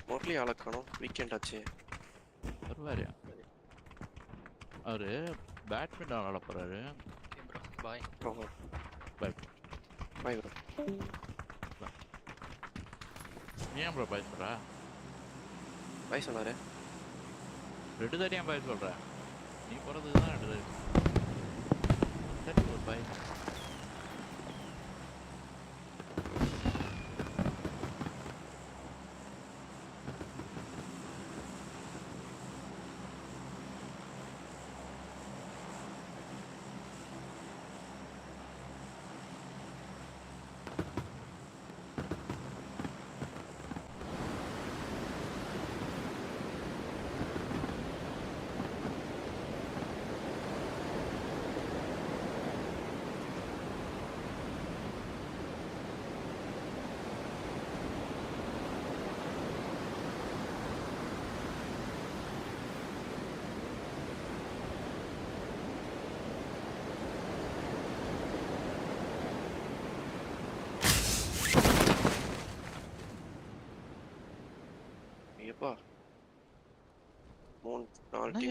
Murali ஆளக்கணும் weekend ஆச்சு. வருவாரு அவரு பேட்மிண்டன் விளாட போறாரு. Okay bro bye. Bye bye bro. நீ ஏன் ப்ரோ பாய் சொல்ற? பாய் சொன்னாரு. 2 தாட்டி ஏன் பாய் சொல்ற? நீ போறதுக்கு தான் 2 தாட்டி. சரி ஒரு பாய்.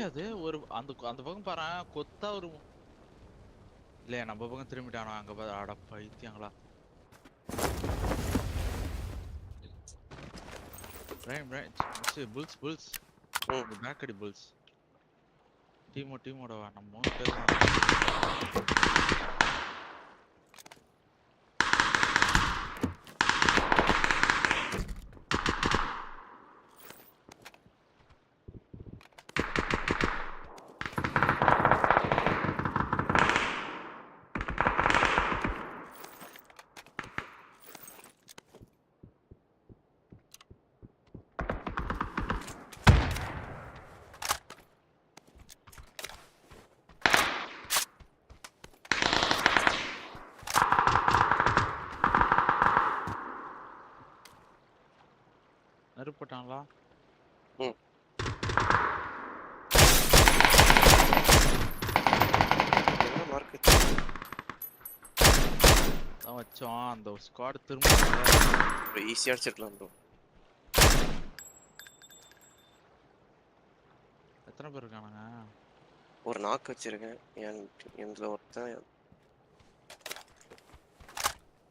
அது ஒரு அந்த பக்கம் பாரு கொத்தா ஒரு இல்லையா நம்ம பக்கம் திரும்பிட்டானோ அங்க பாரு. அட பைத்தியங்களா. புல்ஸ் பேக்கடி புல்ஸ் டீமோட நம்ம 3 பேர் தான். நெருப்பட்டாங்களா? தான் வச்சோம் அந்த ஸ்குவாட் திரும்ப ஈஸியா அடிச்சிடலாம் ப்ரோ. எத்தனை பேர் இருக்கானுங்க? ஒரு நாக்கு வச்சிருக்கேன். என்ல ஒருத்தன்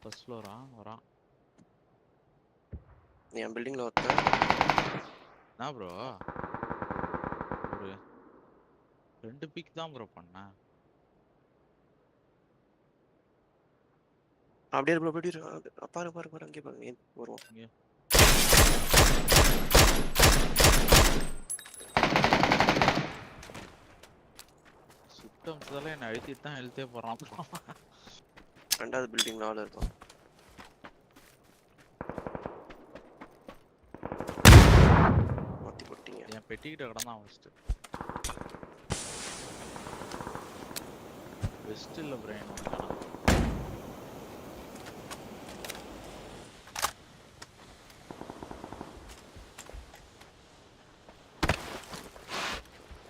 ஃபர்ஸ்ட் ஃப்ளோரா வரான். என் பில்டிங்ல ஒருத்தன். என்ன ப்ரோ ஒரு 2 பிக் தான் ப்ரோ பண்ணேன். அப்படியே ப்ரோ பாரு அங்கே பாருங்க வருவோம். சுத்தம் முதல்ல என்ன அழுத்திட்டு தான் எழுத்தே போறான். 2வது பில்டிங்ல ஆள் இருக்கும். மாத்தி போட்டீங்க. என் பெட்டிக்கிட்ட கிடந்தான் ஃபர்ஸ்ட். பெஸ்ட் இல்ல பிரைன்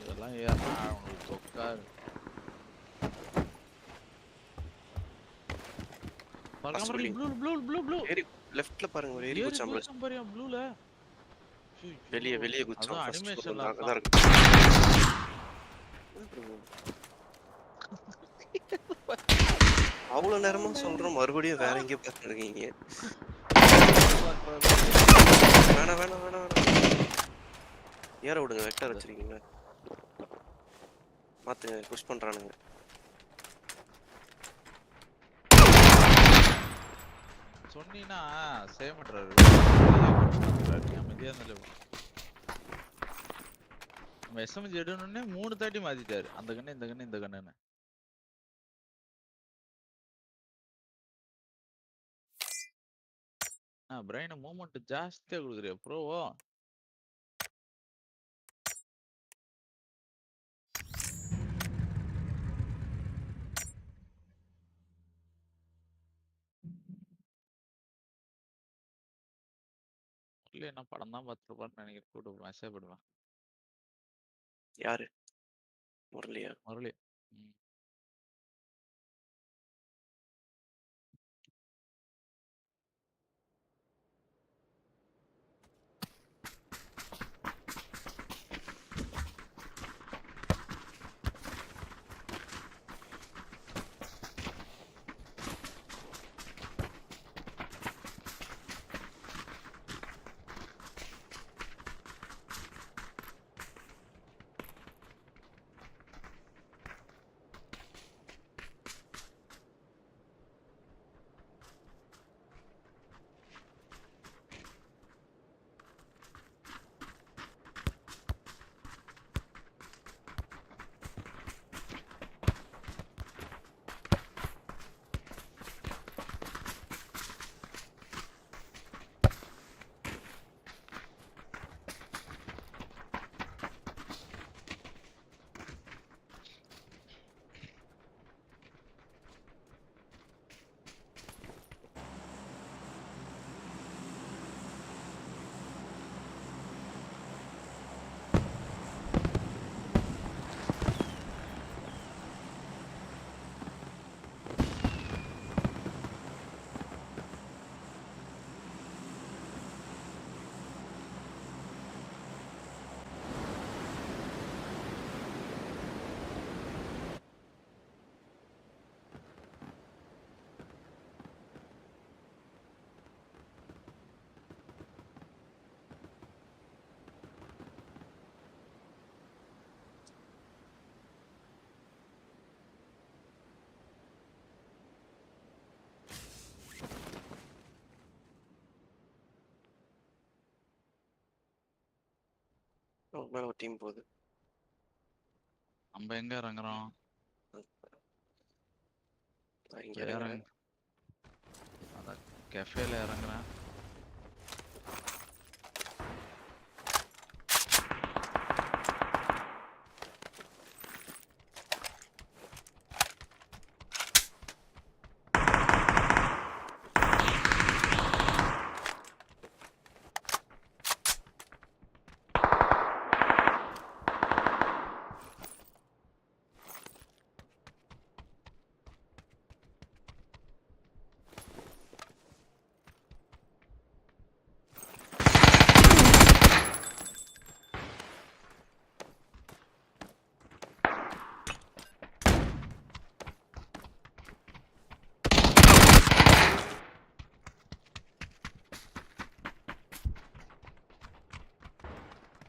இதெல்லாம் ஏறா உங்களுக்கு தொக்காது. ப்ளூ ஏறி லெஃப்ட்ல பாருங்க ஒரு ஏறி குச்சாம்ல. பாருங்க ப்ளூல வெளிய குச்சாம். அனிமேஷன்ல அங்கதான் இருக்கு. அவ்வளவு நேரமா சொல்றோம் மறுபடியும் வேற எங்கேயோ பார்த்துருக்கீங்க. வேணாம் ஏற விடுங்க. வெக்டர் வச்சிருக்கீங்க மாத்து. புஷ் பண்றானுங்க. சொன்னீங்கன்னா செய்ய மாட்டாரு. அமைதியா இருந்தாலும் நம்ம எஸ்எம்ஜி எடுக்கணும்னே 3 தாட்டி மாத்திட்டாரு. அந்த கண்ணு இந்த கண்ணு இந்த கண்ணுன்னு. பிரைன் மூவ்மெண்ட் ஜாஸ்தியா கொடுக்குறியா ப்ரோவோ? இல்ல என்ன படம் தான் பார்த்துருப்பான்னு நினைக்கிறேன். கூட மெசேஜ் பண்ணுவேன். யாரு? முரளியா? முரளி. மேல ஒரு டீம் போகுது. நம்ம எங்க இறங்குறோம்? நான் இங்க இறங்குறேன். அதான் கெஃபேல இறங்குறேன்.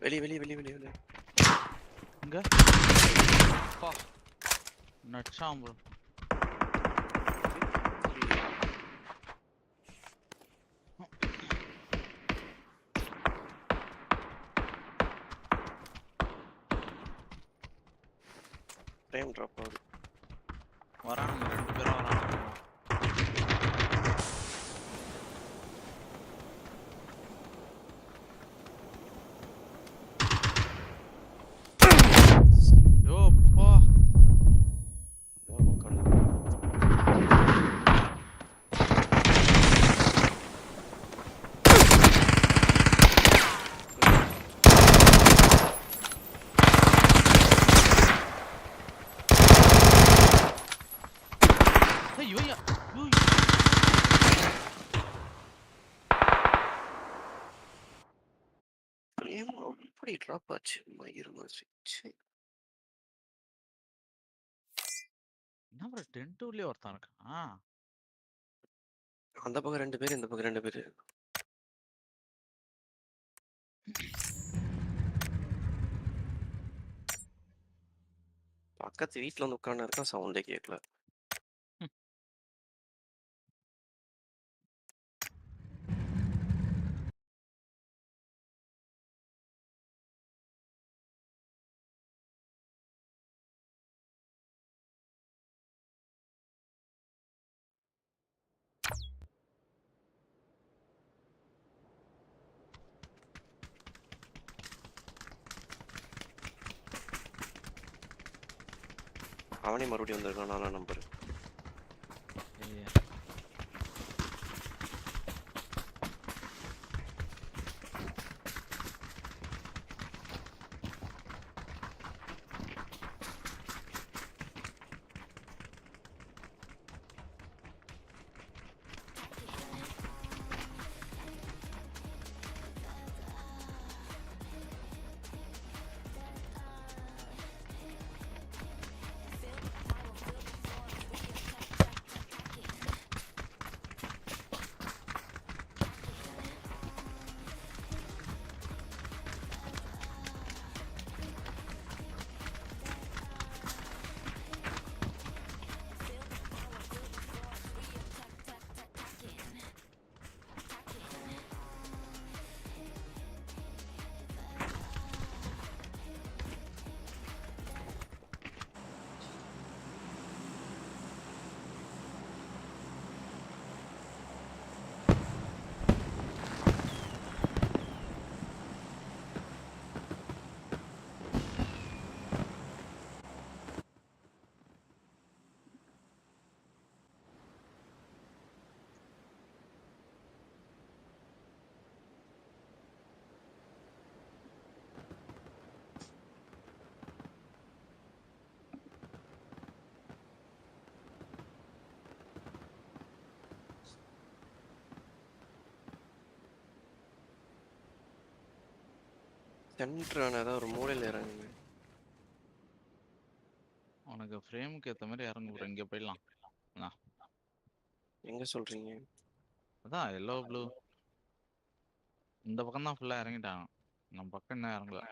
வெளியே. இங்க பா நட்சாம் ப்ரோ. ஃப்ரேம் ட்ராப் ஆகுது. வரானுங்க 2 பேரும் வரானுங்க. யோ பா ஐயா ஃப்ரேம் அப்படி ட்ராப் ஆச்சு. மயிருமாச்சு. என்ன ப்ரோ 10-2லயே ஒருத்தன் இருக்கான். அந்த பக்கம் 2 பேர், இந்த பக்கம் 2 பேர். பக்கத்து வீட்டுல வந்து உட்கார்ந்து இருக்கான். சவுண்டே கேட்கல. அவனே மறுபடியும் வந்திருக்கான். 4 நம்பர். சென்டரான ஏதாவது ஒரு மூலையில் இறங்குங்க. உனக்கு ஃப்ரேமுக்கு ஏத்த மாதிரி இறங்கு ப்ரோ. இங்க போயிடலாம். எங்க சொல்றீங்க? அதான் எல்லோ ப்ளூ இந்த பக்கம் தான் ஃபுல்லா இறங்கிட்டாங்க. நம்ம பக்கம் என்ன இறங்கல.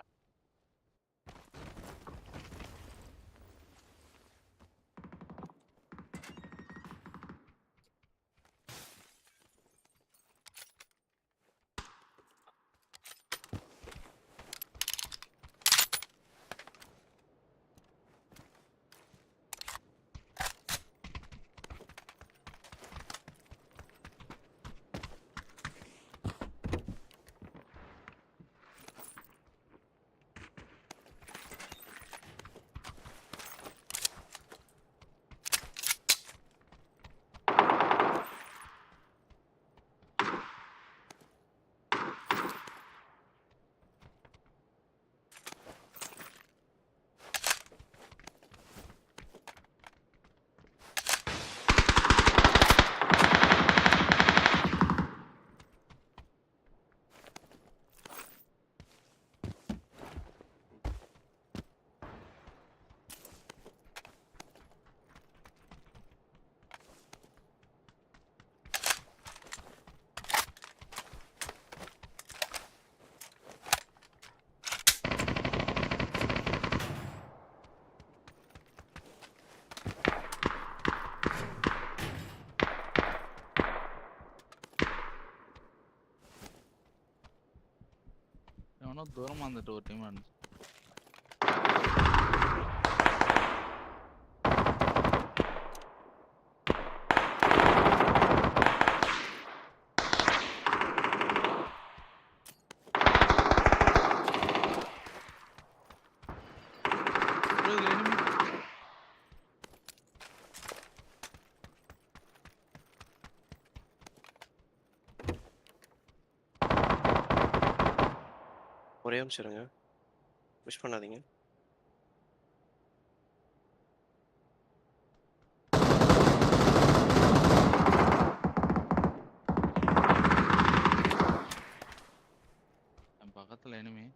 எவனோ தூரமா வந்துட்டு ஒரு டீம் வந்து ஒரே நிமிஷம் இருங்க. புஷ் பண்ணாதீங்க. என் பக்கத்துல எனிமி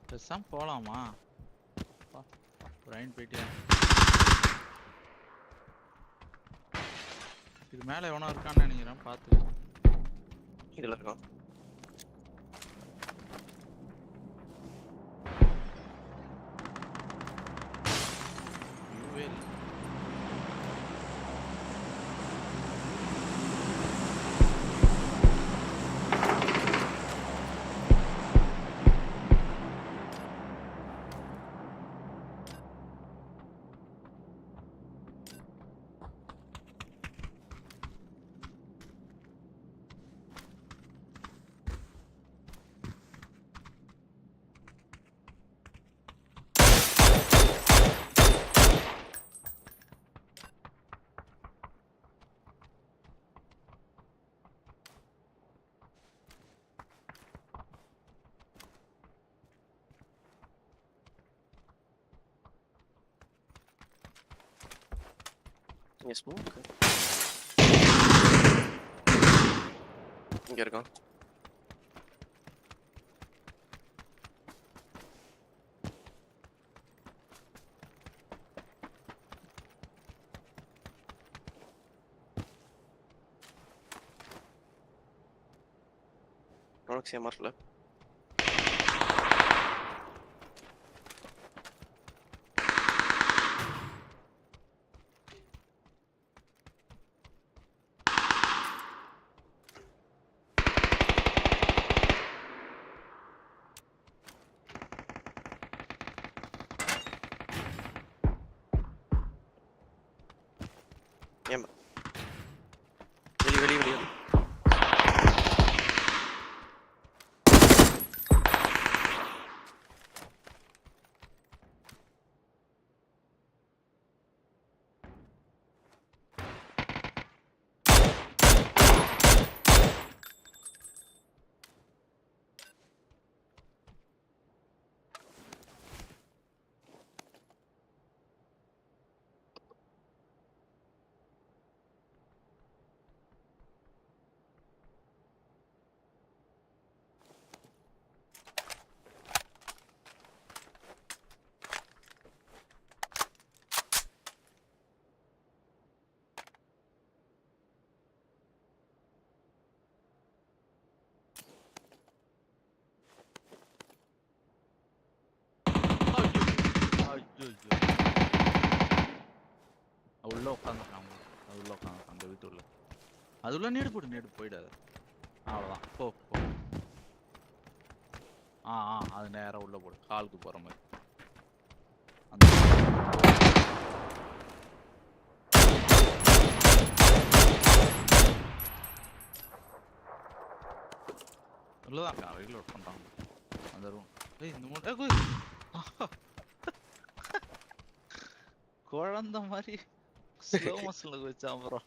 பெருசாக போகலாமா? பிரைன் போயிட்டியா? இது மேலே எவனோ இருக்கான்னு நினைக்கிறேன், பார்த்து. இதில் இருக்கான். இங்கே ஸ்மோக்கு இங்கே இருக்கான். உனக்கு சேமார்ல ஏமா வெளி வெளி வெளி உள்ள உட்காந்துருக்கான், அது உள்ள உட்காந்துருக்கான் அந்த வீட்டு உள்ள. அது உள்ள நேடு போடு, நேடு போயிடாது. அவ்வளோதான், போ போ. அது நேரம் உள்ள போடு, காலுக்கு போற மாதிரி. அந்த உள்ளதான் இருக்கான், ரீலோட் பண்றான் அந்த ரூம். இந்த மூணு குழந்த மாதிரி ஸ்லோ மோஷன்ல வச்சா அப்புறம்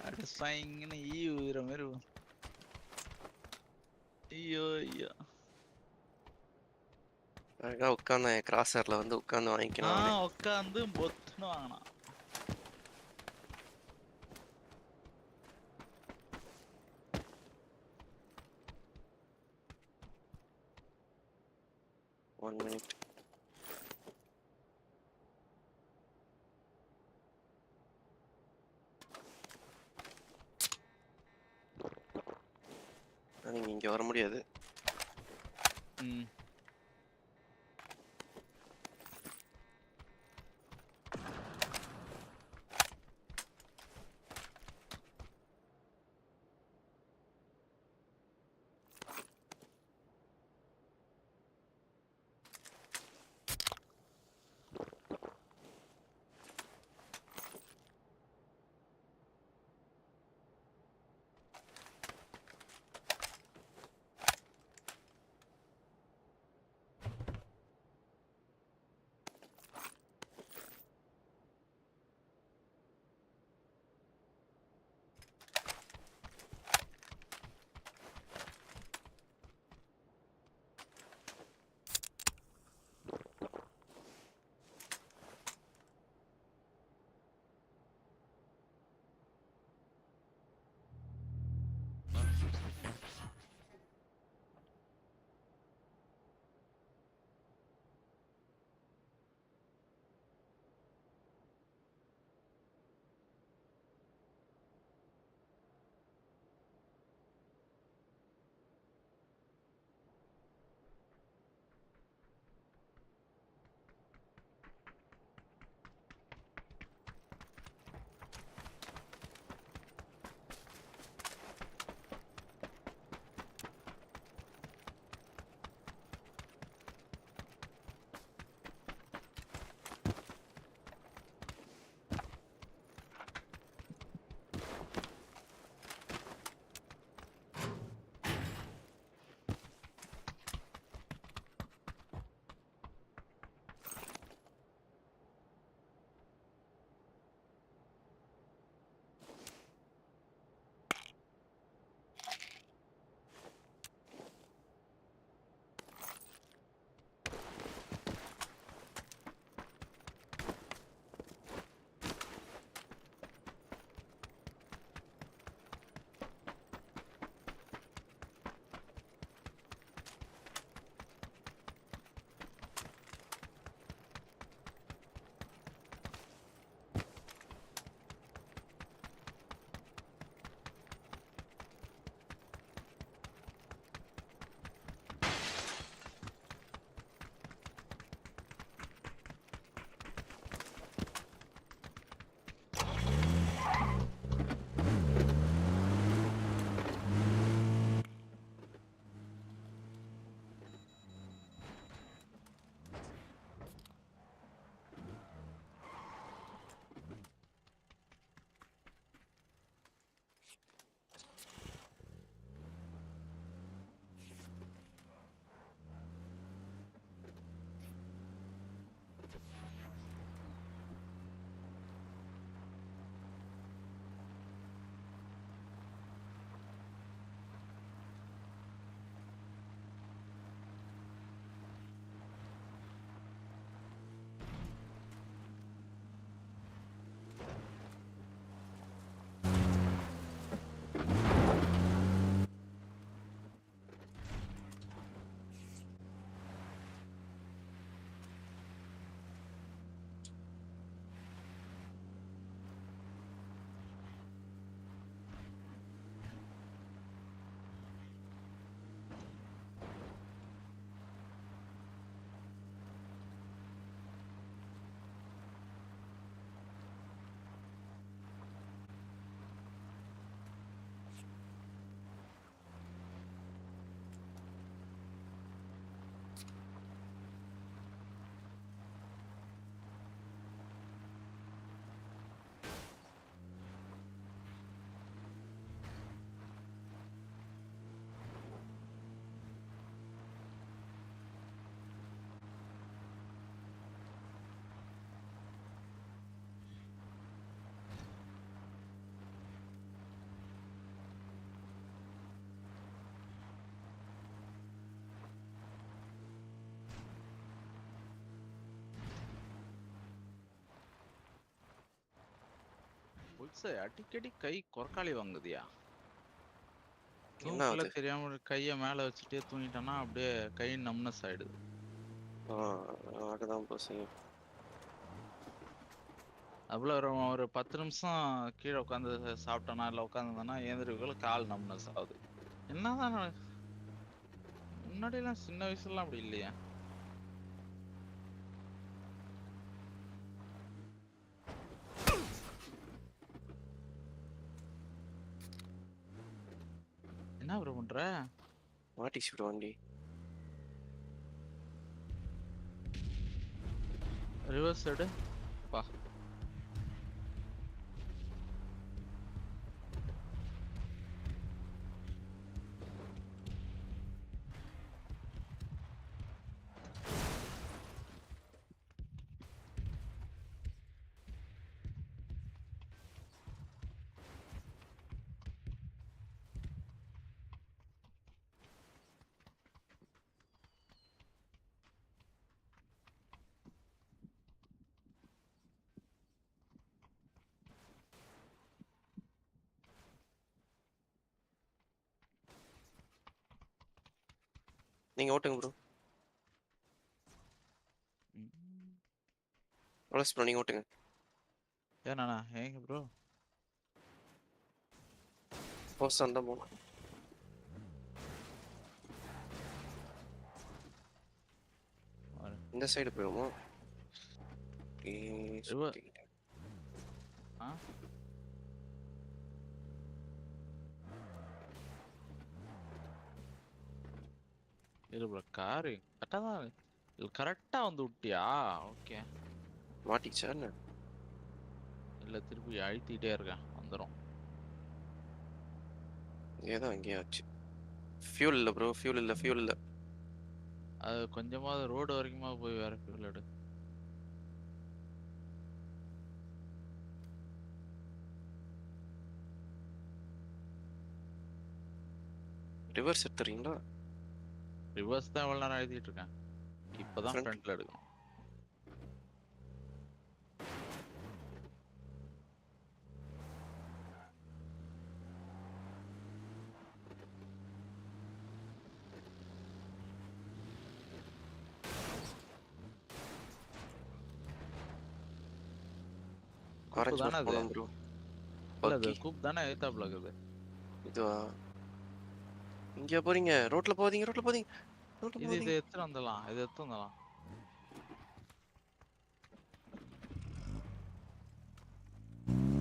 அப்படியே சைங்கன்னு ஈ உயிர மாதிரி. ஐயோ ஐயோ, அழகா உட்காந்து கிராசர்ல வந்து உட்காந்து வாங்கிக்கணும். உட்காந்து பொத்துன்னு வாங்கினான். 1 minute. நீங்க இங்க வர முடியாது. அடிக்கடி கை கொரக்காளி வாங்குதியா? என்ன தூக்கத்துல ஆகுது? தெரியாம கைய மேல வச்சுட்டே தூங்கிட்டேன்னா அப்படியே கை நம்னஸ் ஆயிடுது. அதுதான் ப்ரோ சேஃப். அவ்வளோ ஒரு 10 நிமிஷம் கீழே உட்காந்து சாப்பிட்டோன்னா இல்லை உட்காந்துருந்தோன்னா ஏந்திரிக்குள்ள கால் நம்னஸ் ஆகுது. என்னதான் முன்னாடியெல்லாம் சின்ன வயசுலாம் அப்படி இல்லையா? என்ன ப்ரோ பண்ற? மாட்டிச்சு ப்ரோ வண்டி. ரிவர்ஸ் எடு பா. நீங்க ஓட்டுங்க ப்ரோ. ப்ளஸ் ப்ரோ நீங்க ஓட்டுங்க. ஏண்ணா ஏங்க ப்ரோ? ஃபர்ஸ்ட் அந்த போகணும். இந்த சைடு போயிடுவோம். ஆ இரு ப்ரோ, காரு கரெக்டாக தான் கரெக்டாக வந்து விட்டியா? ஓகே. மாட்டிச்சா என்ன? இல்லை திருப்பி அழுத்திக்கிட்டே இருக்கேன், வந்துடும். ஏதோ அங்கேயே ஆச்சு. ஃபியூல் இல்லை ப்ரோ, ஃபியூல் இல்லை, ஃபியூல் இல்லை. அது கொஞ்சமாவது ரோடு வரைக்குமா போய் வேற ஃபியூல் எடு. ரிவர்ஸ் எடுத்துறீங்களா? ரிவர்ஸ் தான் எவ்வளோ நேரம் எழுதிட்டு இருக்கேன். இப்போதான் ஃப்ரண்ட்ல எடுக்கணும். ஆரஞ்சு தானே அது? போலாம் ப்ரோ. இல்லை அது கூப் தானே எழுத்தாப்புல இருக்குது. இதுவா? இங்கே போறீங்க? ரோட்ல போதீங்க, ரோட்ல போதீங்க, ரோட்ல இது போதீங்க. எடுத்துட்டு வந்துடலாம், இது எடுத்து வந்துடலாம்.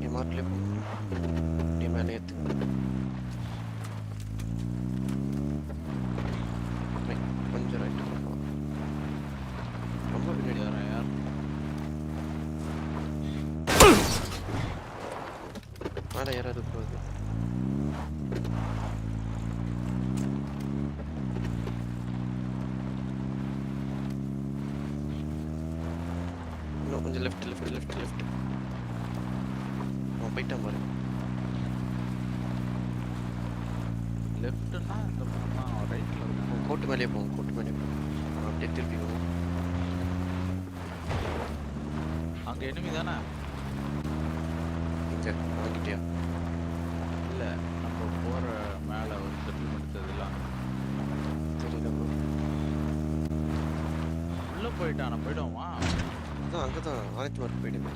என் மார்க்லேயே போங்க, அப்படியே மேலே ஏற்று. கொஞ்சம் ரைட்டு போகலாம். ரொம்ப பின்னாடி வரேன் யார்? மேலே யாராவது போகுது. இன்னும் கொஞ்சம் லெஃப்ட் லெஃப்ட் லெஃப்ட் லெஃப்ட். அவன் போயிட்டான் பாரு. லெஃப்ட்னா இந்த பக்கம் தான், ரைட்ல இருக்கும். கோட்டு மேலேயே போவோம், கோட்டு மேலேயே போவோம். அப்படியே திருப்பி போவோம். அங்கே எனிமி தானே? இங்கே வாங்கிட்டியா? இல்லை, நம்ம போகிற மேலே ஒரு செட்டில்மெண்ட் இதெல்லாம் தெரியல ப்ரோ. உள்ளே போயிட்டான், போயிடுவோமா? அதான் அங்கே தான் ஆரஞ்சு மார்க் போயிடுங்க.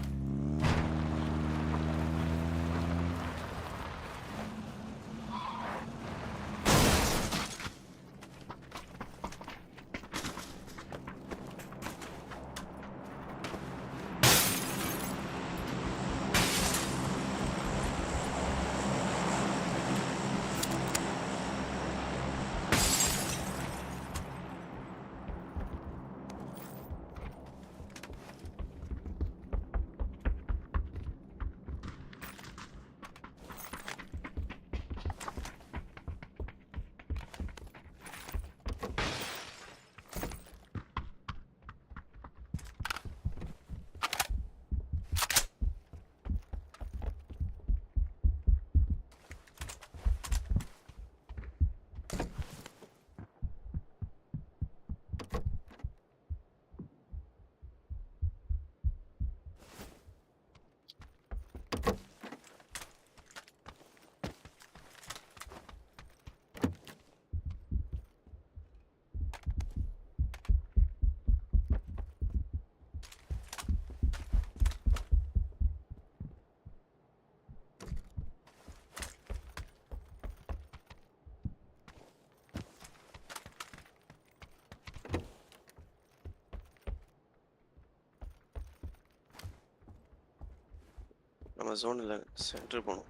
நம்ம ஜோன்ல சென்டர் போகணும்.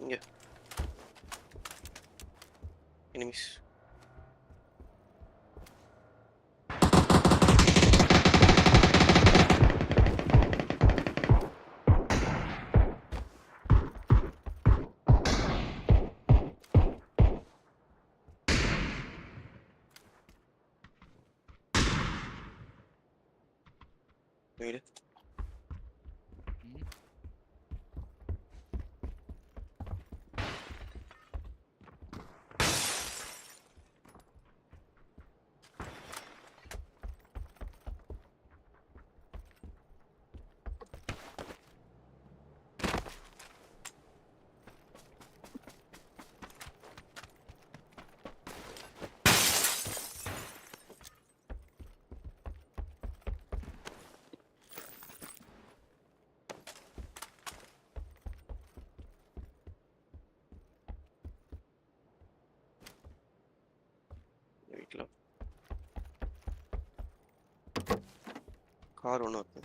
இங்க எனிமீஸ். வீடு வீட்டில் கார் ஒன்று இருக்கு.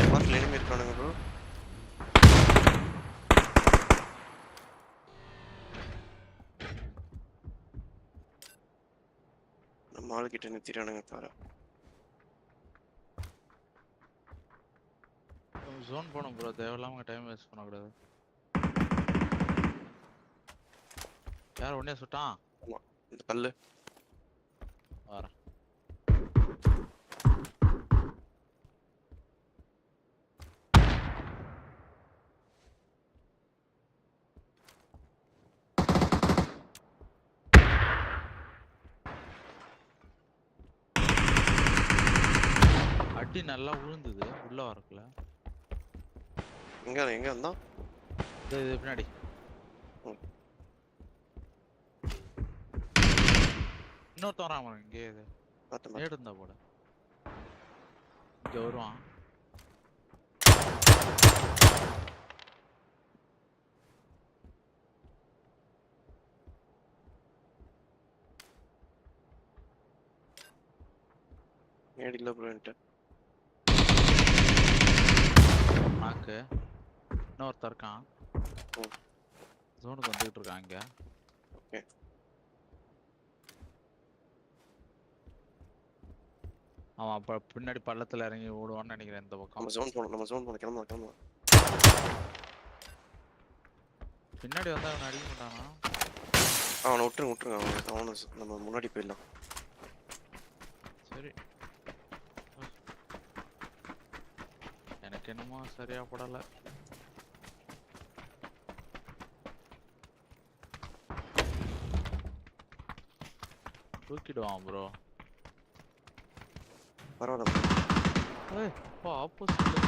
என் பார்க்கில் எனிமி இருக்கானுங்க ப்ரோ. நம்ம ஆளுக்கிட்ட நிறுத்திட்டானுங்க காரை. ஜோன் போகணும் ப்ரோ, தேவையில்லாம டைம் வேஸ்ட் பண்ணக்கூடாது. யார் ஒன்னே சுட்டான்? ஆமா இந்த கல்லு. வரேன். அடி நல்லா விழுந்தது, உள்ள வரக்கல. எங்க வந்தான்? இது பின்னாடி. இன்னொருத்தன் வரான் இங்கே. இது நேடு இருந்தா போல இங்க வருவான். நேடில ப்ரோ என்கிட்ட நாக்கு இன்னொருத்தர் இருக்கான். ஜோனுக்கு வந்துகிட்டு இருக்கான் இங்க. ஓகே அவன் அப்ப பின்னாடி பள்ளத்துல இறங்கி ஓடுவான்னு நினைக்கிறேன். இந்த பக்கம் நம்ம ஜோன் போகணும். கிளம்பலாம். பின்னாடி வந்தா அவனை அடிக்க மாட்டானா? அவனை விட்டுருங்க. அவனை நம்ம முன்னாடி போயிடலாம். சரி, எனக்கு என்னமோ சரியா படல. தூக்கிடுவான் ப்ரோ. பரவாயில்ல. ஆப்போசிட்ல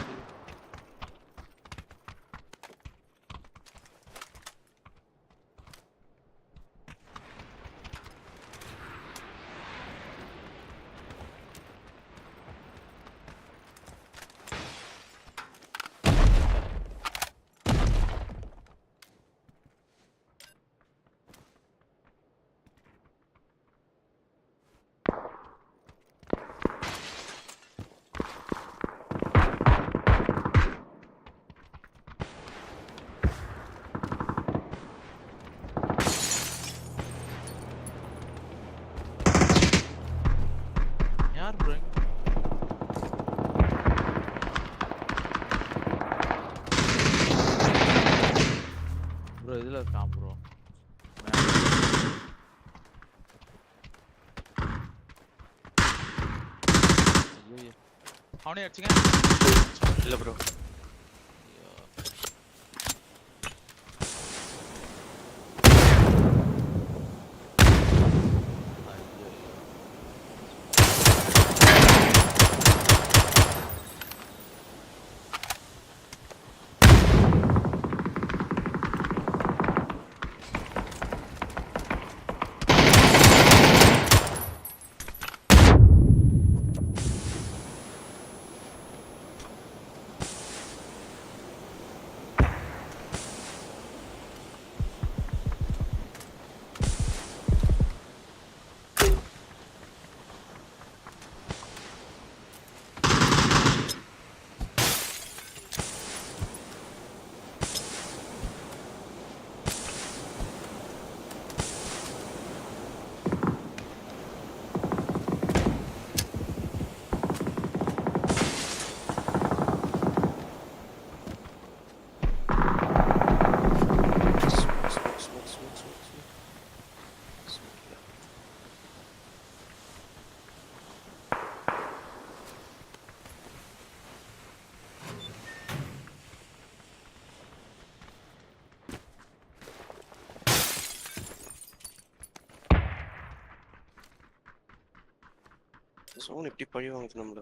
யார் ப்ரோ? ப்ரோ இதுல இருக்கான் ப்ரோ. அவனே அடிச்சுங்க. இல்ல ப்ரோ. சோன் இப்படி பழி வாங்குது நம்மள.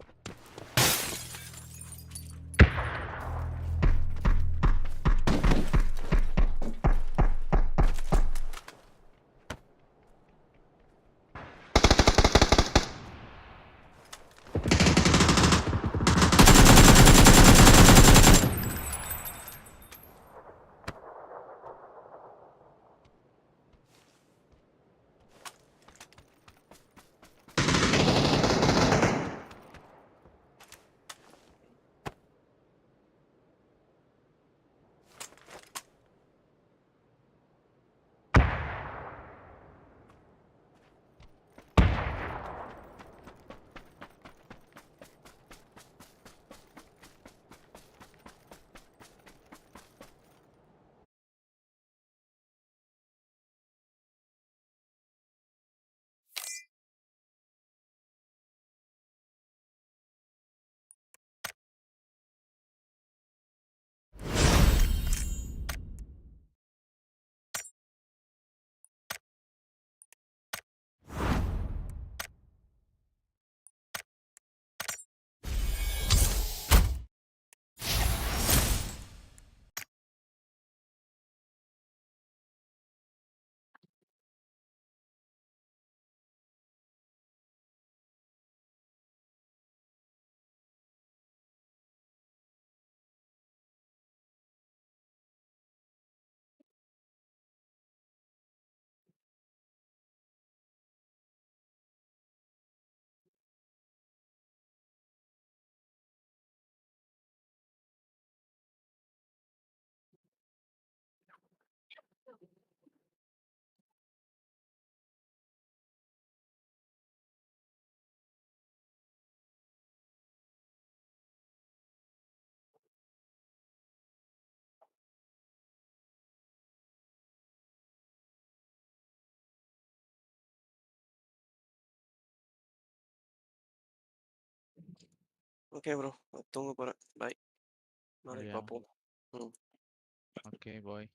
Okay bro. தூங்க போறேன். பாய். நாளைக்கு அப்படியா? பார்ப்போம். ம். Okay bye.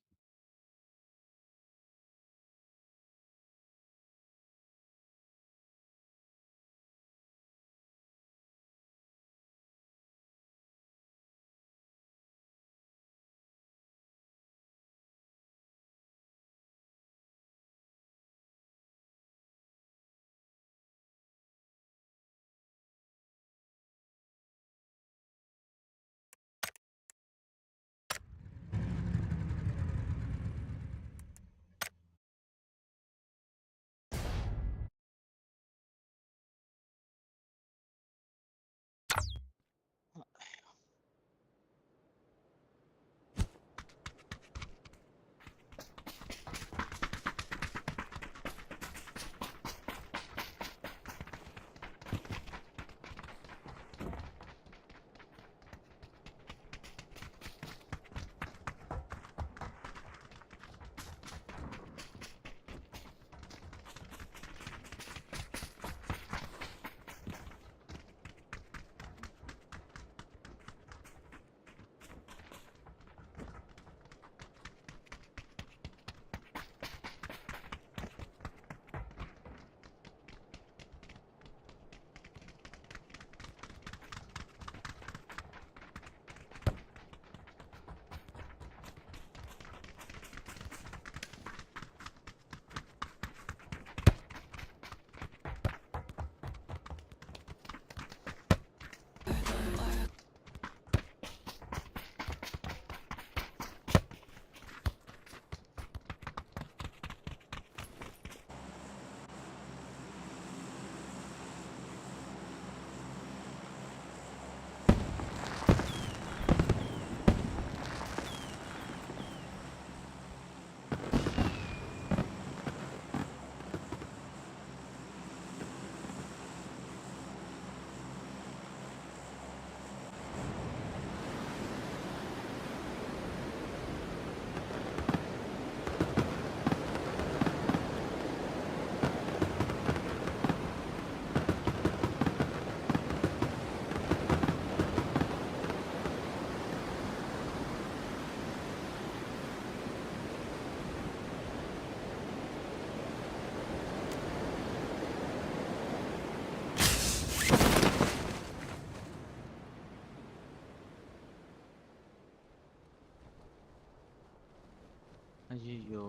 ஐயோ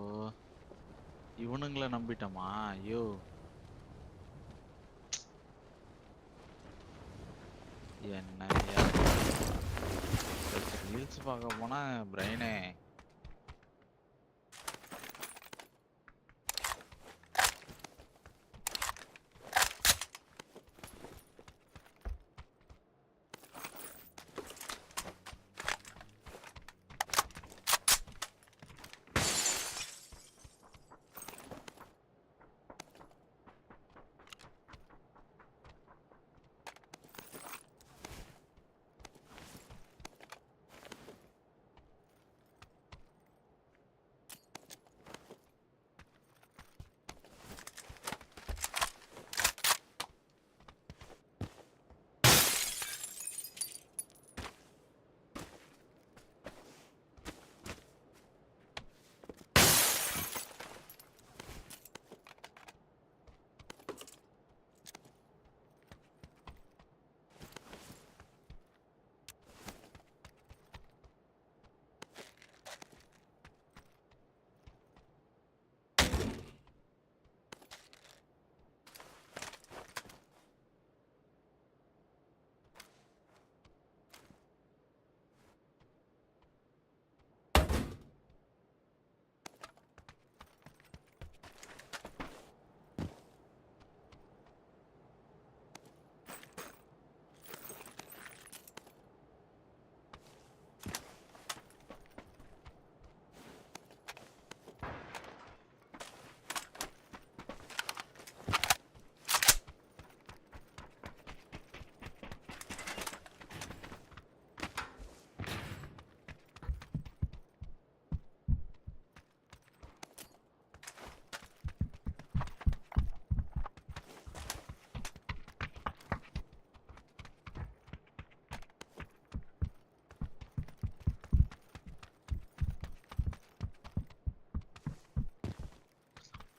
இவனுங்கள நம்பிட்டோமா? ஐயோ என்ன ரீல்ஸ் பார்க்க போனா பிரெயினே.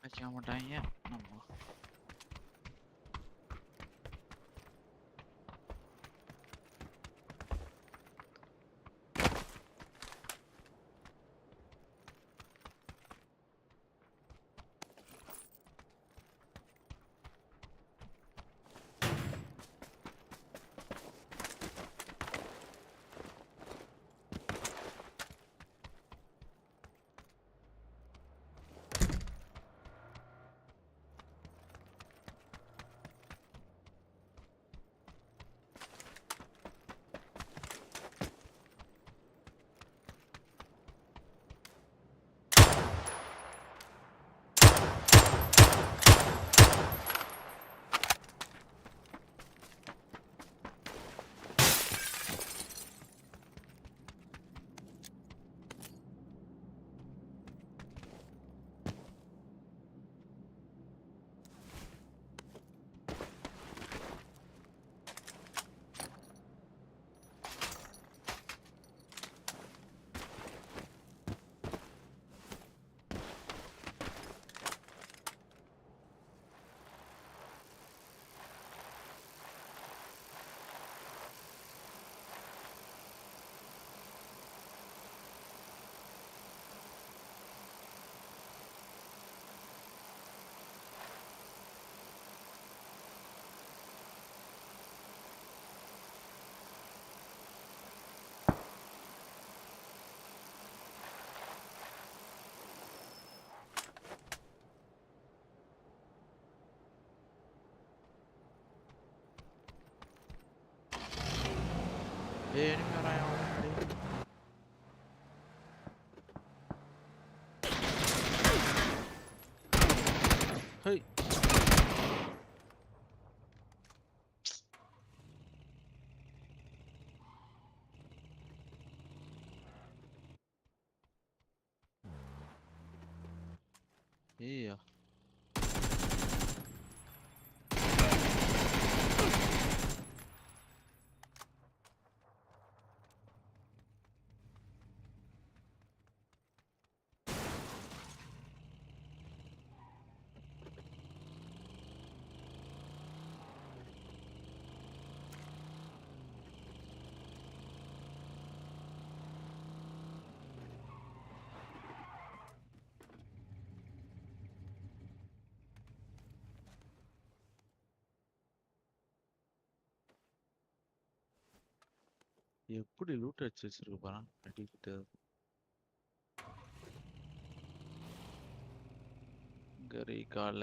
வைக்க மாட்டாங்க நம்ம. enemy வரான் முன்னாடி. ஹேய் ஏய்யா எப்படி லூட் அடிச்சு வச்சிருக்கு பாரு அடிக்கிட்டு. கரி கால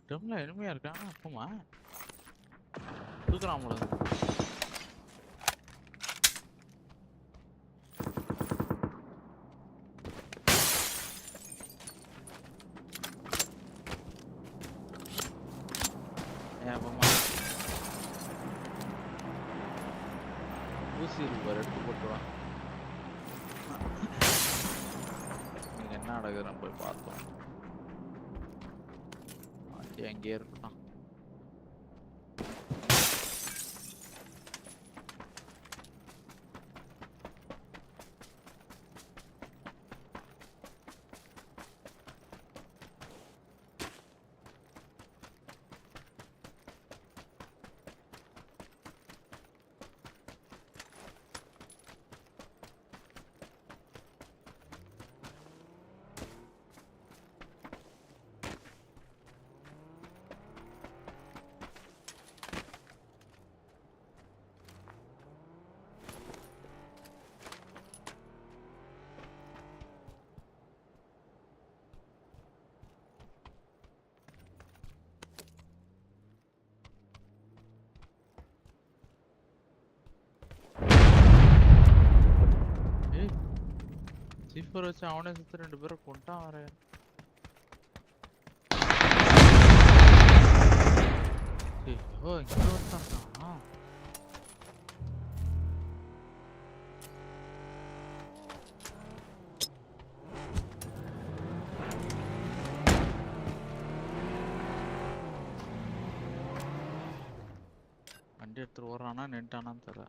டெம்ல எனிமையா இருக்காங்க அப்பமா தூக்குறான் போல ஊசி இருக்கு எடுத்து போட்டுவா நீங்க என்ன நடக்குதுன்னு போய் பார்த்தோம் வண்டி அங்கேயே இருக்கட்டும் C4 வச்சு அவனே சுத்து 2 பேரை கொண்டான் வர ஓ இங்க வந்துட்டானா வண்டி எடுத்துட்டு ஓடுறானா நின்ட்டானான்னு தெரியல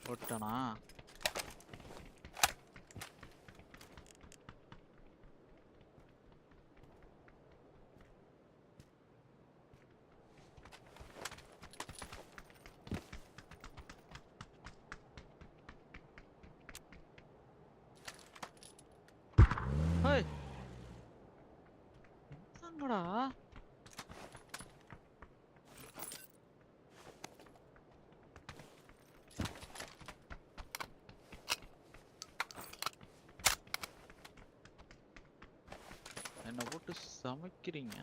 போட்டானா ஹேய் என்னங்கடா என்ன போட்டு சமைக்கிறீங்க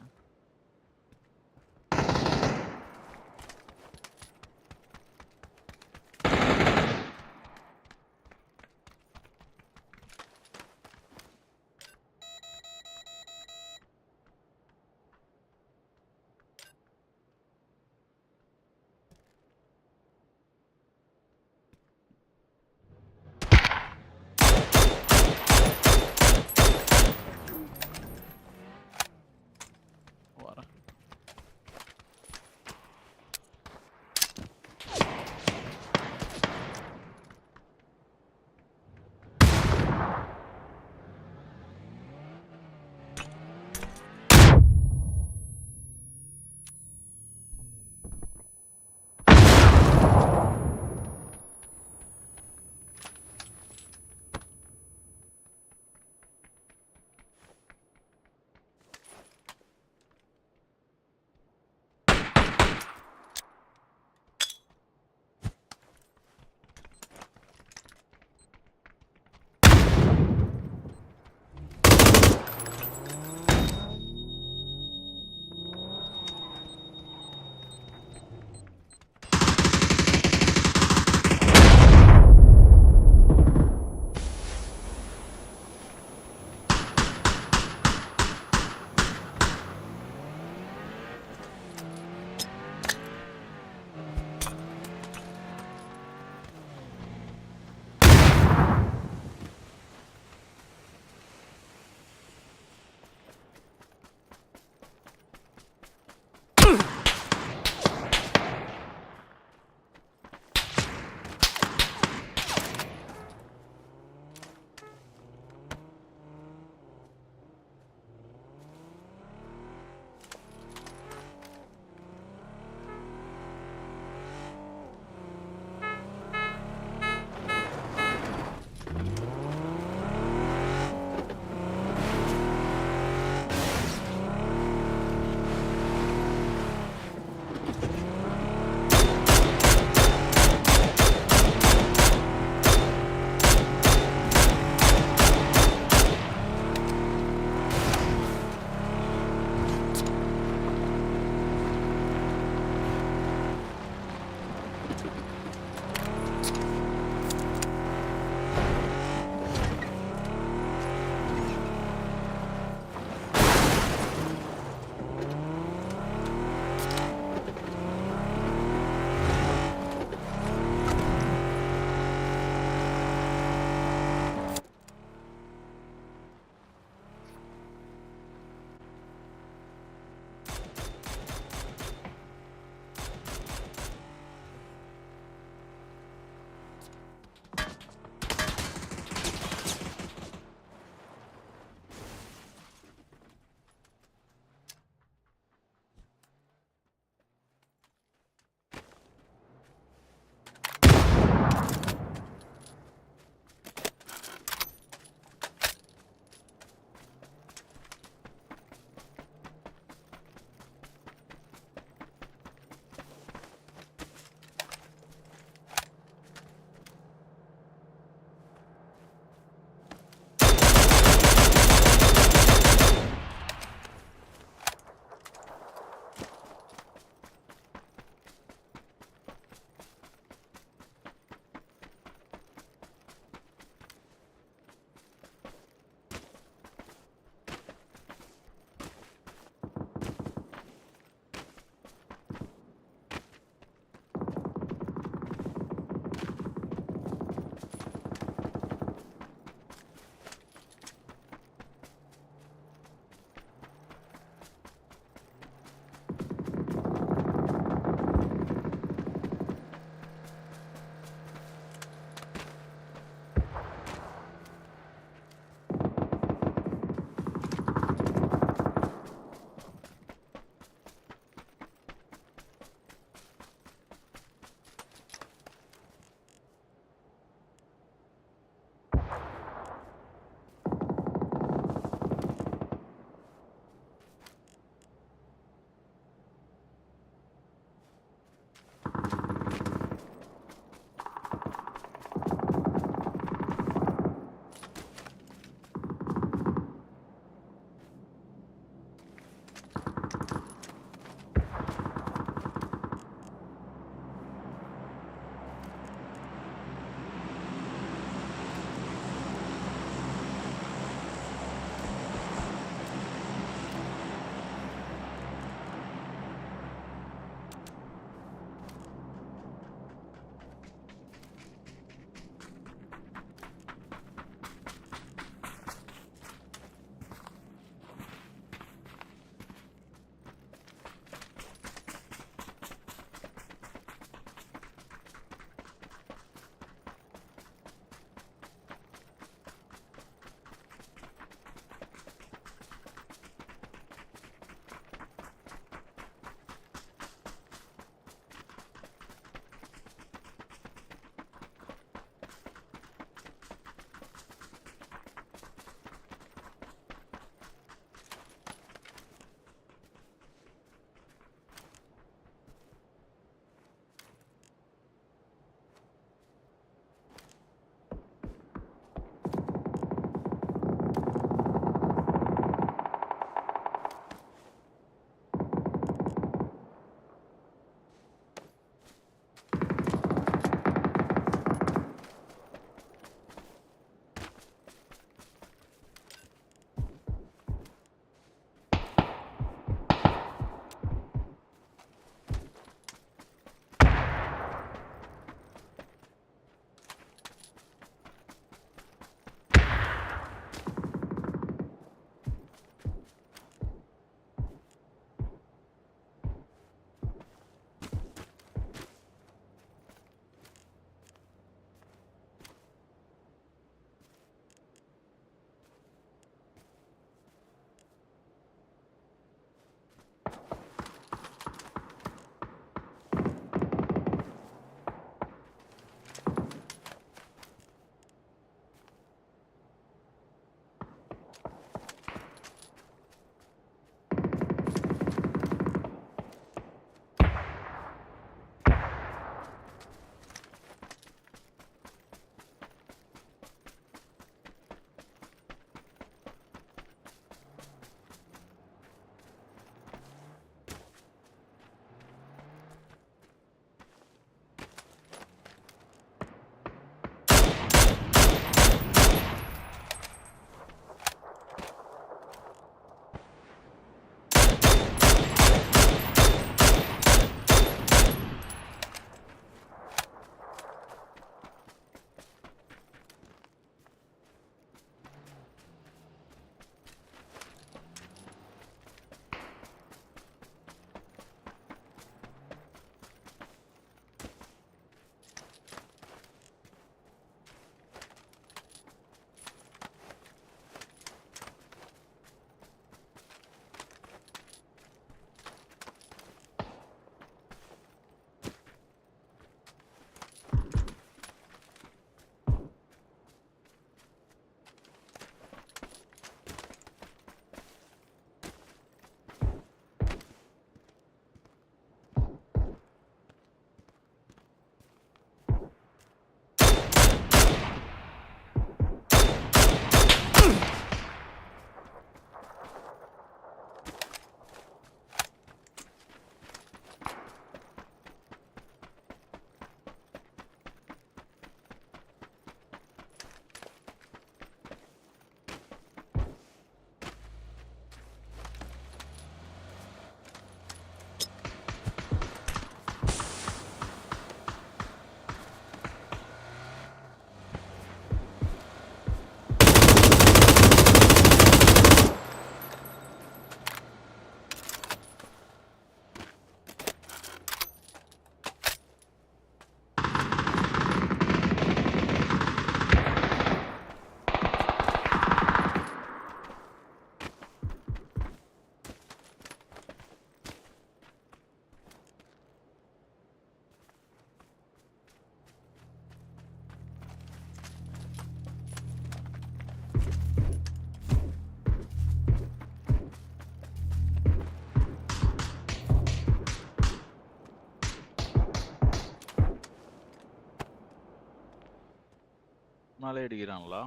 மேலே அடிக்கிறாங்களா?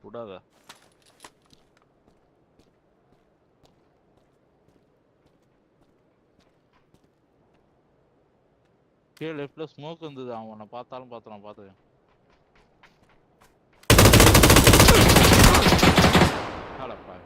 விடாத. கீழே லெஃப்ட்ல ஸ்மோக் இருந்தது. அவனை பார்த்தாலும் பார்த்துக்கேன். ஹலப்பா.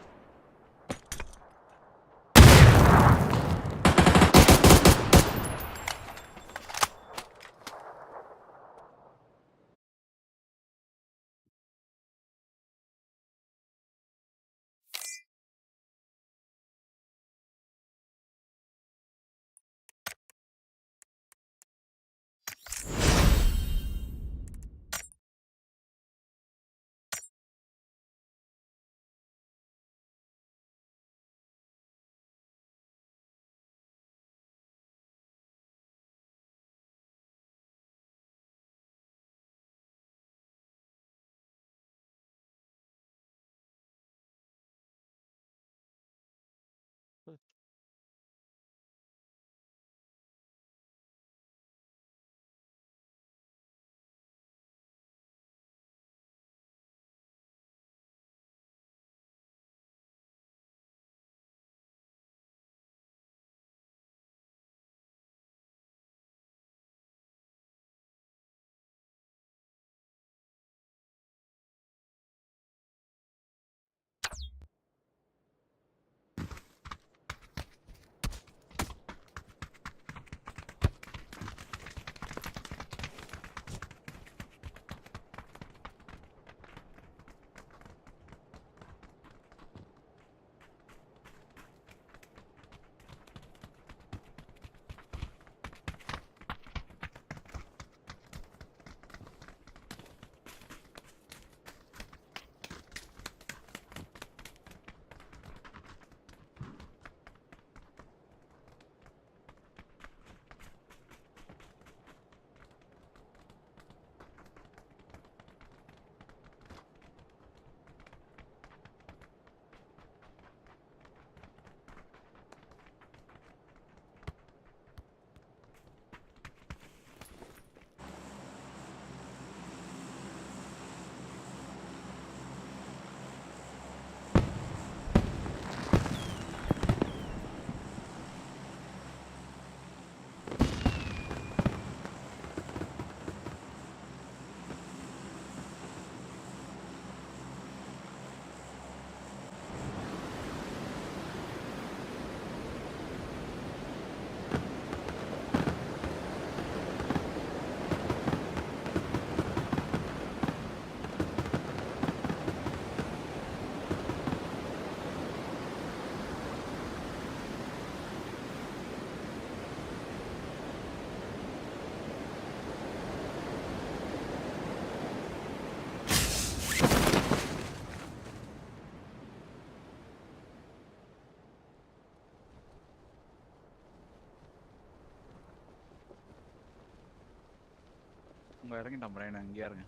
உங்க இறங்கிட்டான் பிரைன். அங்கேயா இருங்க.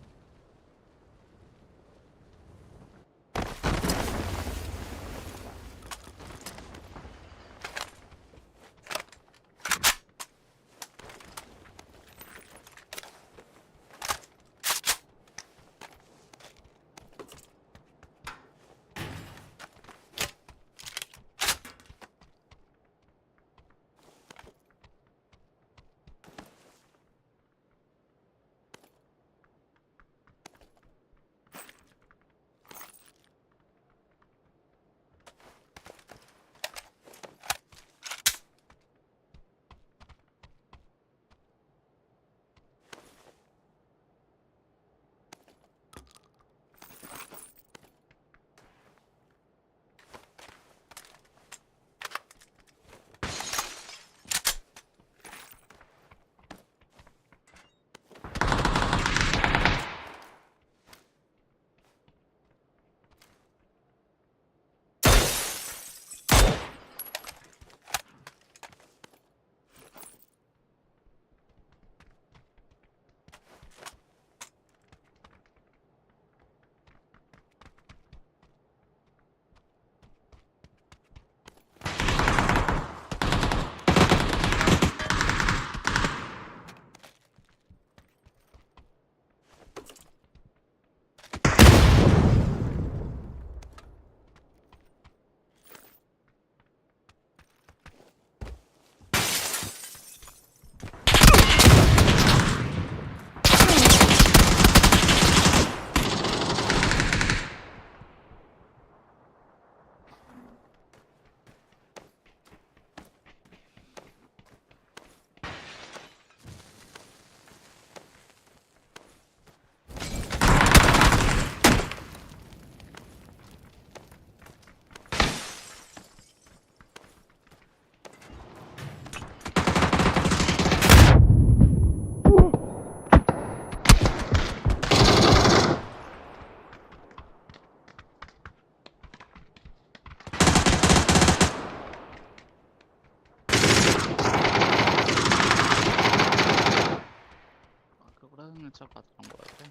பார்த்துக்கலாம் போல இருக்கு.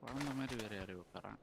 குழந்த மாதிரி வேற யாரையும் உட்காரான்.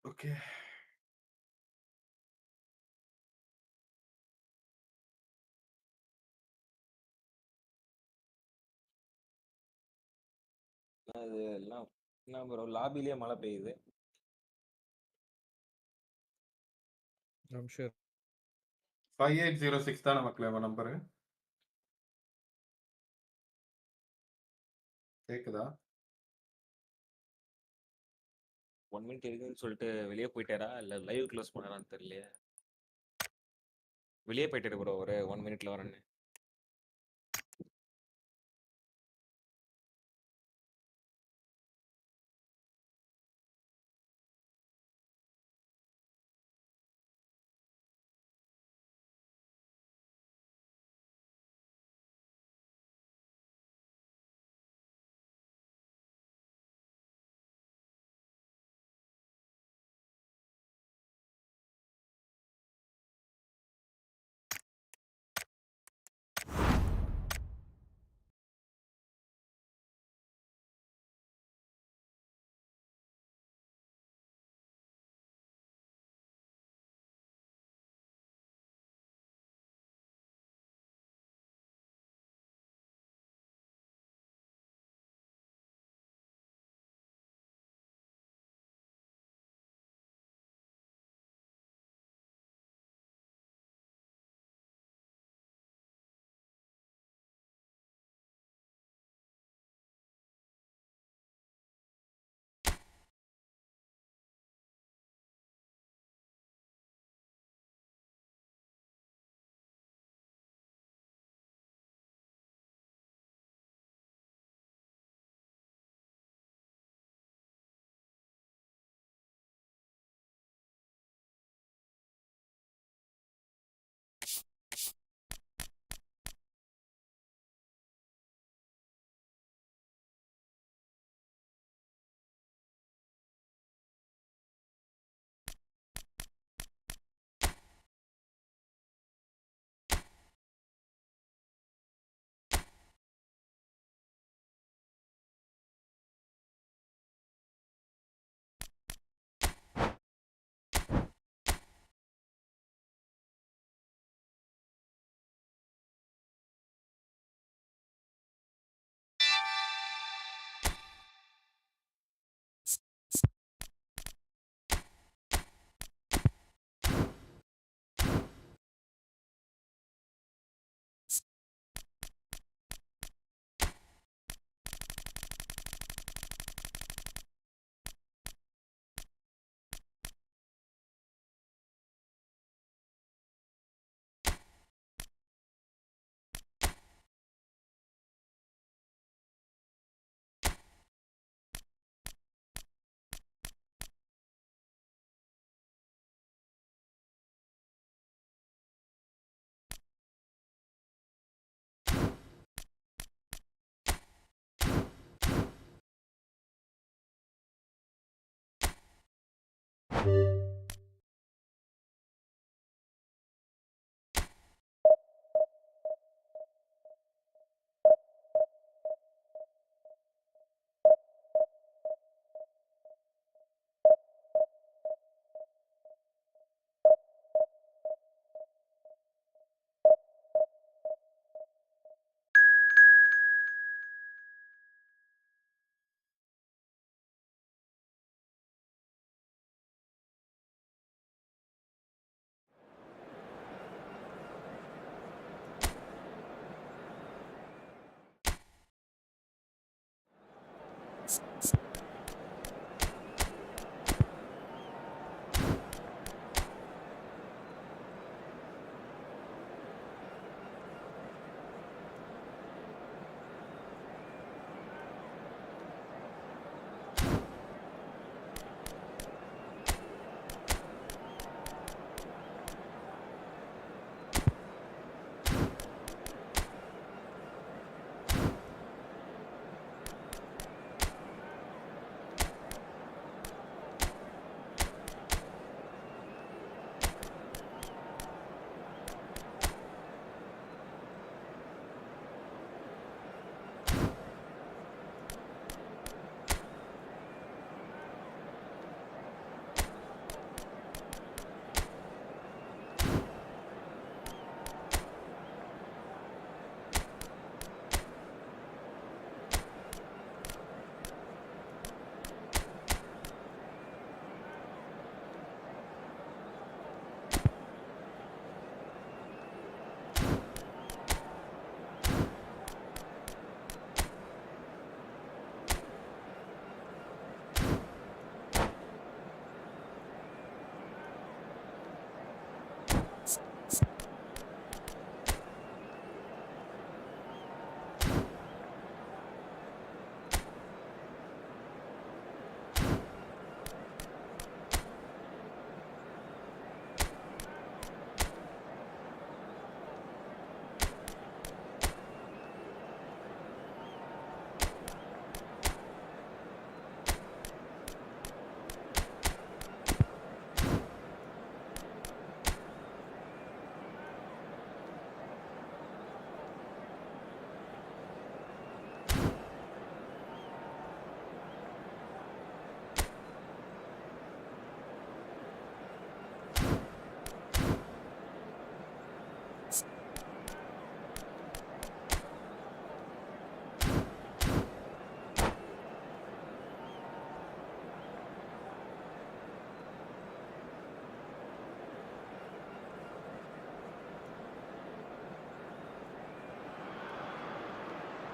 ஓகே. அது எல்லாம் என்ன ப்ரோ லாபிலேயே மழை பெய்யுது. I'm sure. 5806 தானே மக்களே உங்க நம்பரு? கேக்குதா? 1 மினிட் இருக்குன்னு சொல்லிட்டு வெளியே போயிட்டாரா இல்ல லைவ் க்ளோஸ் பண்ணாரான்னு தெரியலையே. வெளியே போயிட்டாரு ப்ரோ ஒரு 1 மினிட்ல வரேன்னு.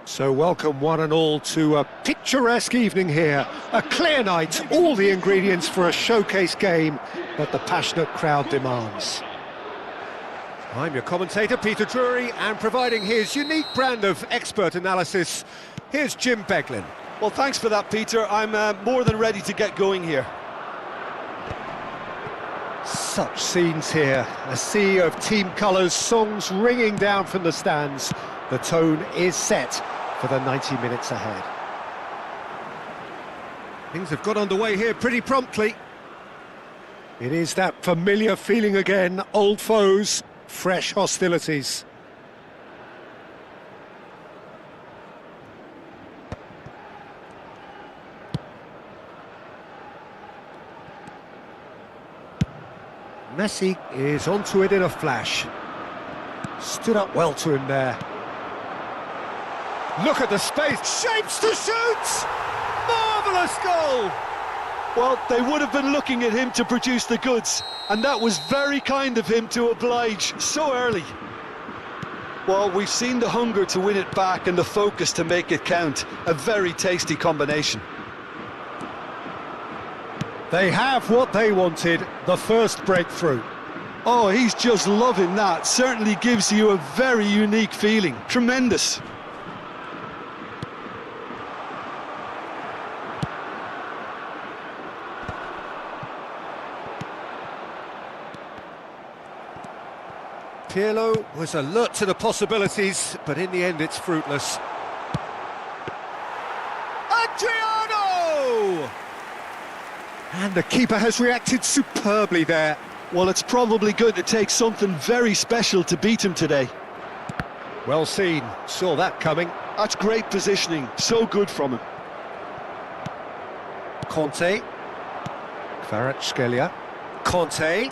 So welcome one and all to a picturesque evening here. A clear night, all the ingredients for a showcase game that the passionate crowd demands. I'm your commentator, Peter Drury, and providing his unique brand of expert analysis, here's Jim Beglin. Well, thanks for that, Peter. I'm more than ready to get going here. Such scenes here, a sea of team colours, songs ringing down from the stands. The tone is set for the 90 minutes ahead. Things have got underway here pretty promptly. It is that familiar feeling again, old foes, fresh hostilities. Messi is onto it in a flash. Stood up well to him there. Look at the space, shapes to shoot! Marvellous goal! Well, they would have been looking at him to produce the goods, and that was very kind of him to oblige so early. Well, we've seen the hunger to win it back and the focus to make it count. A very tasty combination. They have what they wanted, the first breakthrough. Oh, he's just loving that. Certainly gives you a very unique feeling. Tremendous. Pirlo was alert to the possibilities, but in the end it's fruitless. Adriano! And the keeper has reacted superbly there. Well, it's probably going to take something very special to beat him today. Well seen, saw that coming. That's great positioning, so good from him. Conte. Kvaratskhelia. Conte.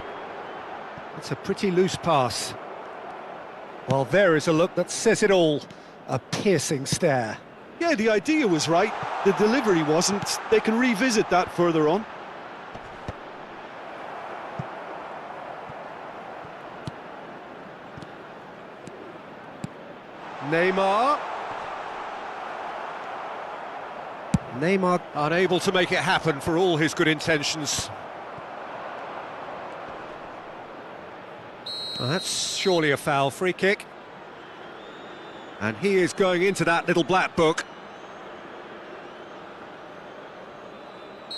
It's a pretty loose pass. Well, there is a look that says it all. A piercing stare. Yeah, the idea was right. The delivery wasn't. They can revisit that further on. Neymar. Neymar unable to make it happen for all his good intentions. Well, that's surely a foul. Free kick. And he is going into that little black book.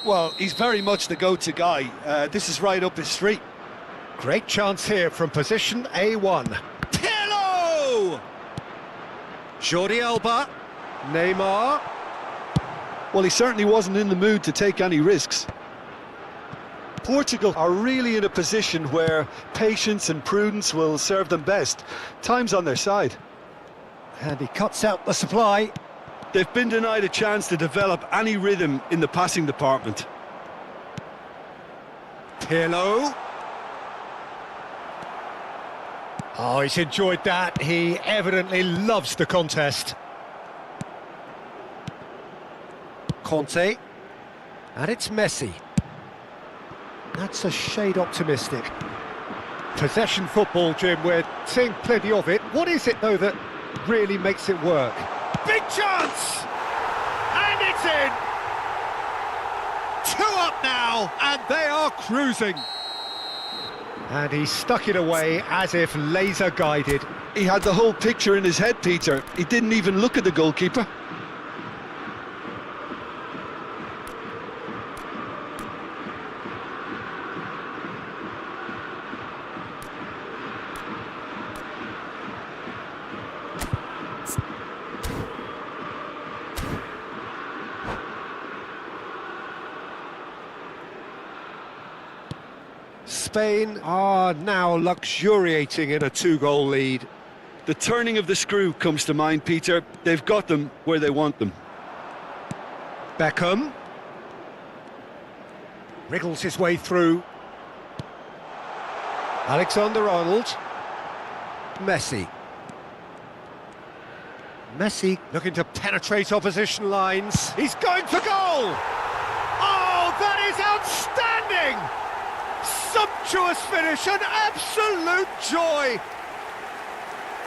Well, he's very much the go-to guy. This is right up his street. Great chance here from position A1. Pirlo! Jordi Alba. Neymar. Well, he certainly wasn't in the mood to take any risks. Portugal are really in a position where patience and prudence will serve them best. Time's on their side. And he cuts out the supply. They've been denied a chance to develop any rhythm in the passing department. Pirlo. Oh, he's enjoyed that. He evidently loves the contest. Conte. And it's Messi. That's a shade optimistic. Possession football, Jim, we're seeing plenty of it. What is it, though, that really makes it work? Big chance! And it's in! 2 up now, and they are cruising. And he stuck it away as if laser guided. He had the whole picture in his head, Peter. He didn't even look at the goalkeeper. Spain are now luxuriating in a 2-goal lead. The turning of the screw comes to mind, Peter. They've got them where they want them. Beckham. Wriggles his way through. Alexander-Arnold. Messi. Messi looking to penetrate opposition lines. He's going for goal! Oh, that is outstanding! Sumptuous finish, an absolute joy!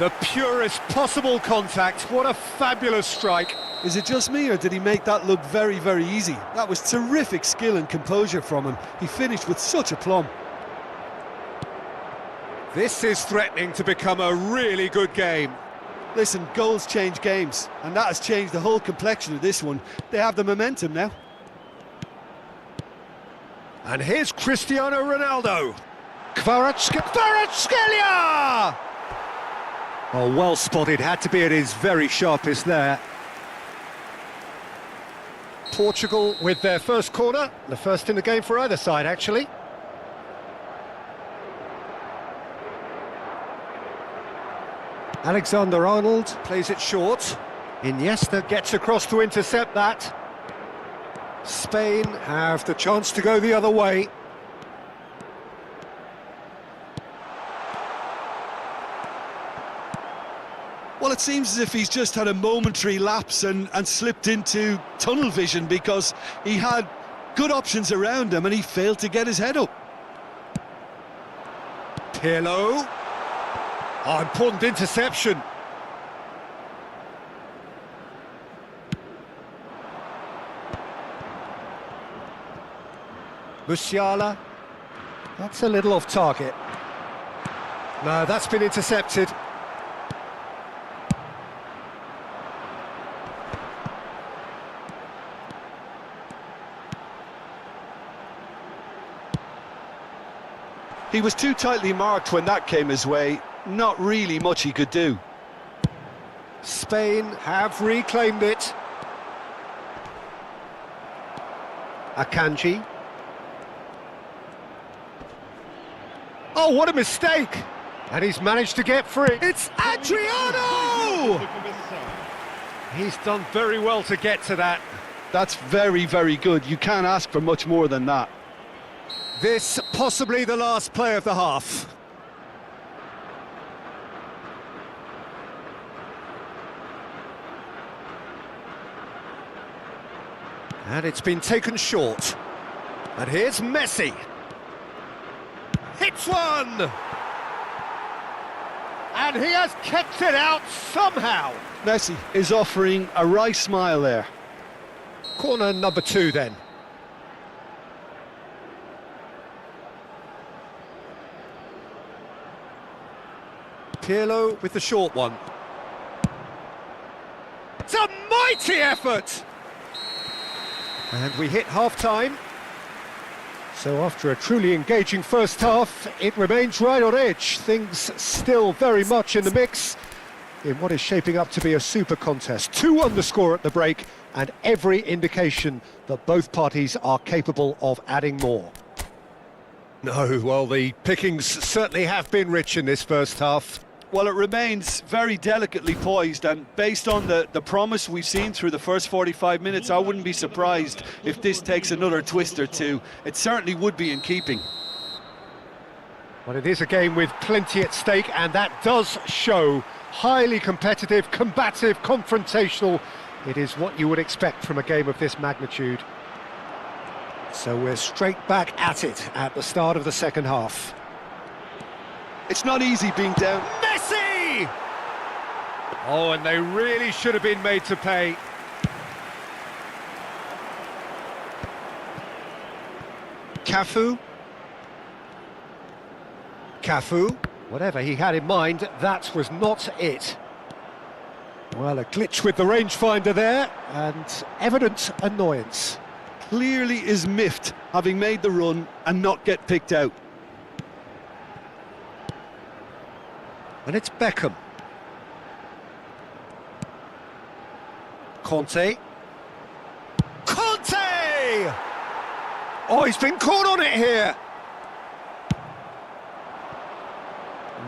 The purest possible contact. What a fabulous strike. Is it just me, or did he make that look very, very easy? That was terrific skill and composure from him. He finished with such aplomb. This is threatening to become a really good game. Listen, goals change games, and that has changed the whole complexion of this one. They have the momentum now. And here's Cristiano Ronaldo. Kvaratskhelia! Oh, well spotted, had to be at his very sharpest there. Portugal with their first corner, the first in the game for either side, actually. Alexander-Arnold plays it short. Iniesta gets across to intercept that. Spain have the chance to go the other way. Well, it seems as if he's just had a momentary lapse and slipped into tunnel vision, because he had good options around him and he failed to get his head up. Pirlo. Oh, important interception. Musiala. That's a little off target. No, that's been intercepted. He was too tightly marked when that came his way. Not really much he could do. Spain have reclaimed it. Akanji. Oh, what a mistake! And he's managed to get free. It's Adriano! He's done very well to get to that. That's very, very good. You can't ask for much more than that. This possibly the last play of the half. And it's been taken short. And here's Messi. Hits one! And he has kept it out somehow. Messi is offering a wry smile there. Corner number 2 then. Pirlo with the short one. It's a mighty effort! And we hit half-time. So after a truly engaging first half, it remains right on edge. Things still very much in the mix in what is shaping up to be a super contest. 2 the score at the break, and every indication that both parties are capable of adding more. No, well, the pickings certainly have been rich in this first half. Well, it remains very delicately poised, and based on the promise we've seen through the first 45 minutes, I wouldn't be surprised if this takes another twist or two. It certainly would be in keeping. Well, it is a game with plenty at stake, and that does show. Highly competitive, combative, confrontational. It is what you would expect from a game of this magnitude. So we're straight back at it at the start of the second half. It's not easy being down. Messi! Oh, and they really should have been made to pay. Cafu. Whatever he had in mind, that was not it. Well, a glitch with the rangefinder there, and evident annoyance. Clearly is miffed, having made the run and not get picked out. And it's Beckham. Conte! Oh, he's been caught on it here!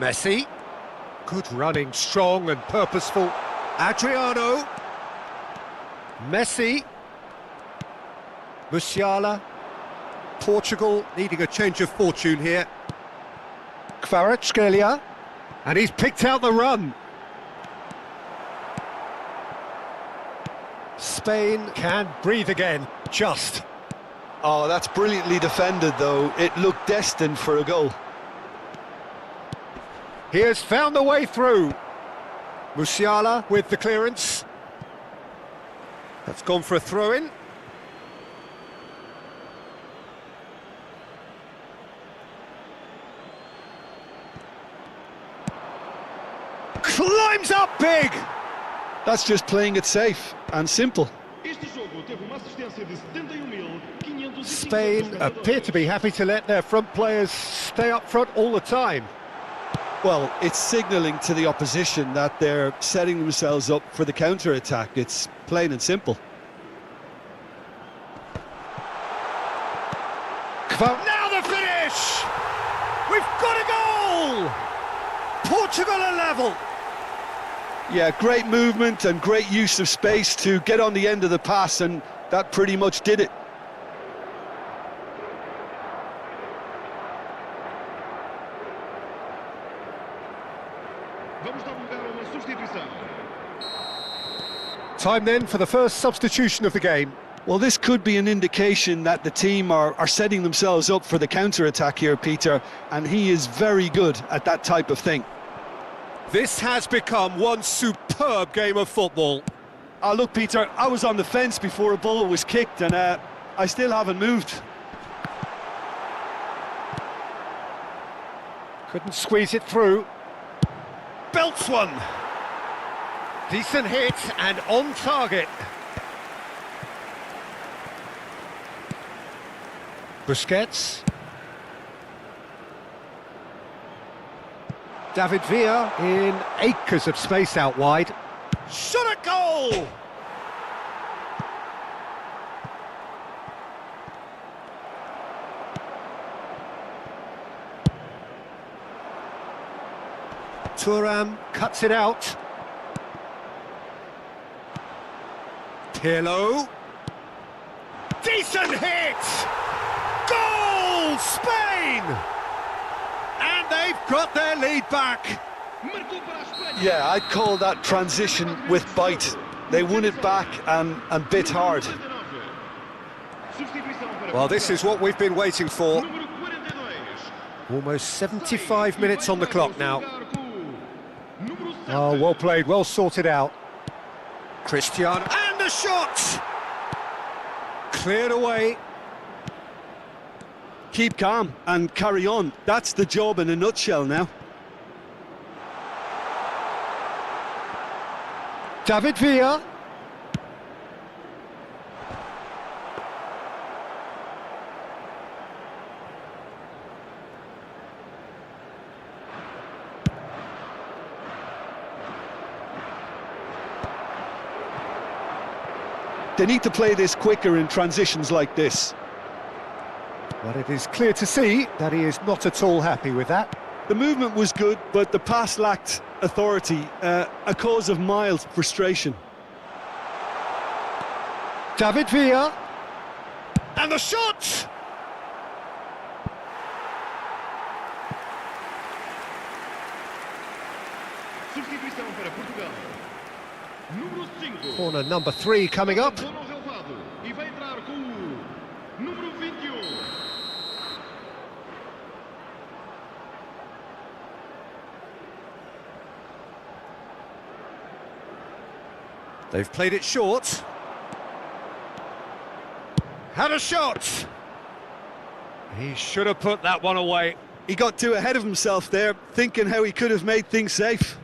Messi. Good running, strong and purposeful. Adriano. Messi. Musiala. Portugal needing a change of fortune here. Kvaratskhelia. And he's picked out the run. Spain can breathe again, just. Oh, that's brilliantly defended, though. It looked destined for a goal. He has found the way through. Musiala with the clearance. That's gone for a throw-in. Climbs up big! That's just playing it safe and simple. Spain appear to be happy to let their front players stay up front all the time. Well, it's signalling to the opposition that they're setting themselves up for the counter-attack. It's plain and simple. Now the finish! We've got a goal! Portugal are level. Yeah, great movement and great use of space to get on the end of the pass, and that pretty much did it. Time then for the first substitution of the game. Well, this could be an indication that the team are setting themselves up for the counter-attack here, Peter, and he is very good at that type of thing. This has become one superb game of football. Oh, look, Peter, I was on the fence before a ball was kicked, and I still haven't moved. Couldn't squeeze it through. Belts one. Decent hit and on target. Busquets. David Villa in acres of space out wide. Shot at goal! Thuram cuts it out. Pirlo. Decent hit! Goal! Spain! And they've got their lead back. Yeah, I'd call that transition with bite. They won it back and bit hard. Well, this is what we've been waiting for. Almost 75 minutes on the clock now. Oh, well played, well sorted out. Cristiano, and the shot! Cleared away. Keep calm and carry on. That's the job in a nutshell now. David Villa. They need to play this quicker in transitions like this. But it is clear to see that he is not at all happy with that. The movement was good, but the pass lacked authority, a cause of mild frustration. David Villa. And the shot! Corner number 3 coming up. They've played it short. Had a shot! He should have put that one away. He got too ahead of himself there, thinking how he could have made things safe.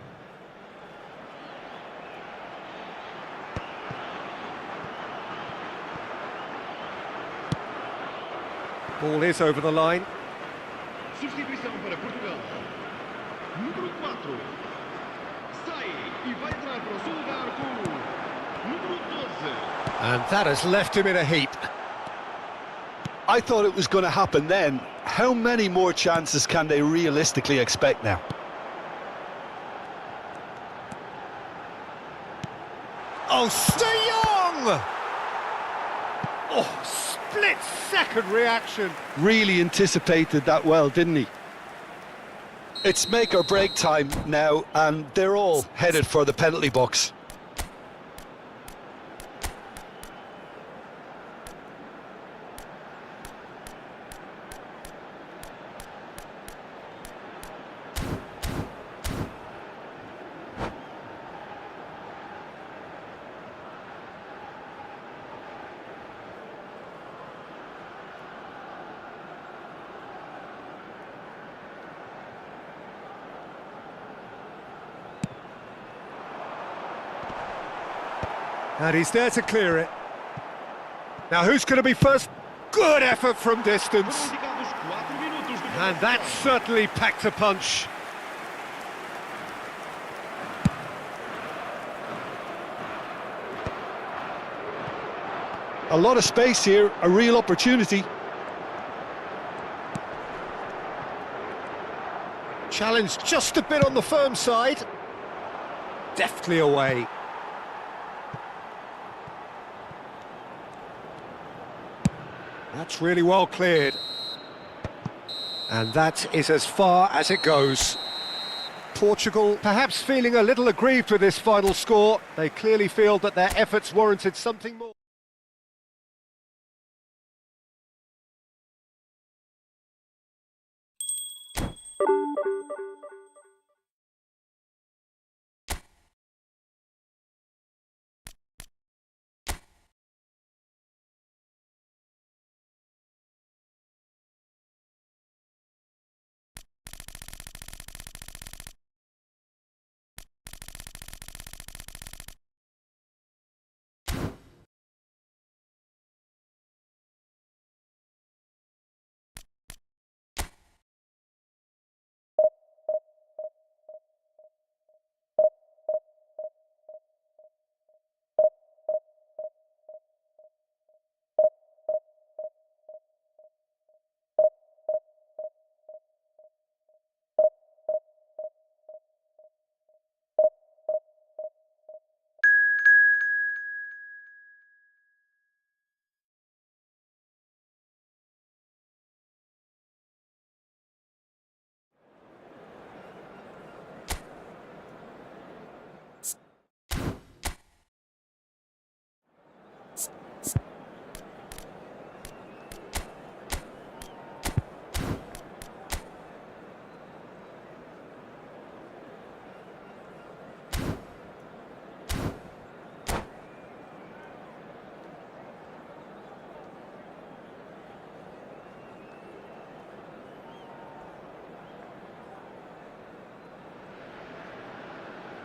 Ball is over the line. Substituição para Portugal. Número 4. Sai e vai entrar para o seu lugar com o número 12. And that has left him in a heap. I thought it was going to happen then. How many more chances can they realistically expect now? Oh, De Jong! Oh, split-second reaction. Really anticipated that well, didn't he? It's make or break time now, and they're all headed for the penalty box. And he's there to clear it. Now who's going to be first? Good effort from distance. Foram indicados 4 minutos de And that certainly packed a punch. A lot of space here, a real opportunity. Challenge just a bit on the firm side. Deftly away. That's really well cleared. And that is as far as it goes. Portugal perhaps feeling a little aggrieved with this final score. They clearly feel that their efforts warranted something more.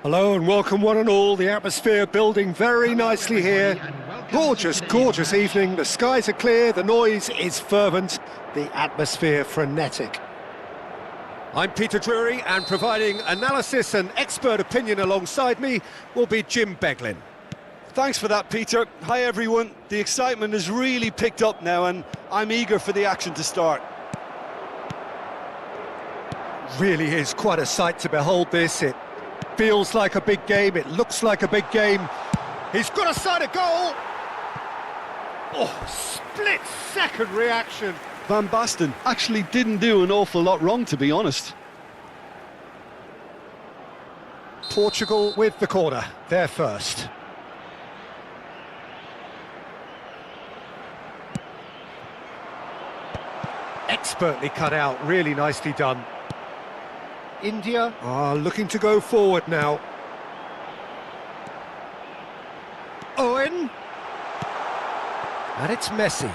Hello and welcome one and all. The atmosphere building very nicely here. Gorgeous, gorgeous evening. The skies are clear, the noise is fervent, the atmosphere frenetic. I'm Peter Drury, and providing analysis and expert opinion alongside me will be Jim Beglin. Thanks for that, Peter. Hi, everyone. The excitement has really picked up now, and I'm eager for the action to start. Really is quite a sight to behold this. It feels like a big game, it looks like a big game. He's got a side of goal! Oh, split-second reaction. Van Basten actually didn't do an awful lot wrong, to be honest. Portugal with the corner, they're first. Expertly cut out, really nicely done. India are looking to go forward now. Owen. And it's Messi.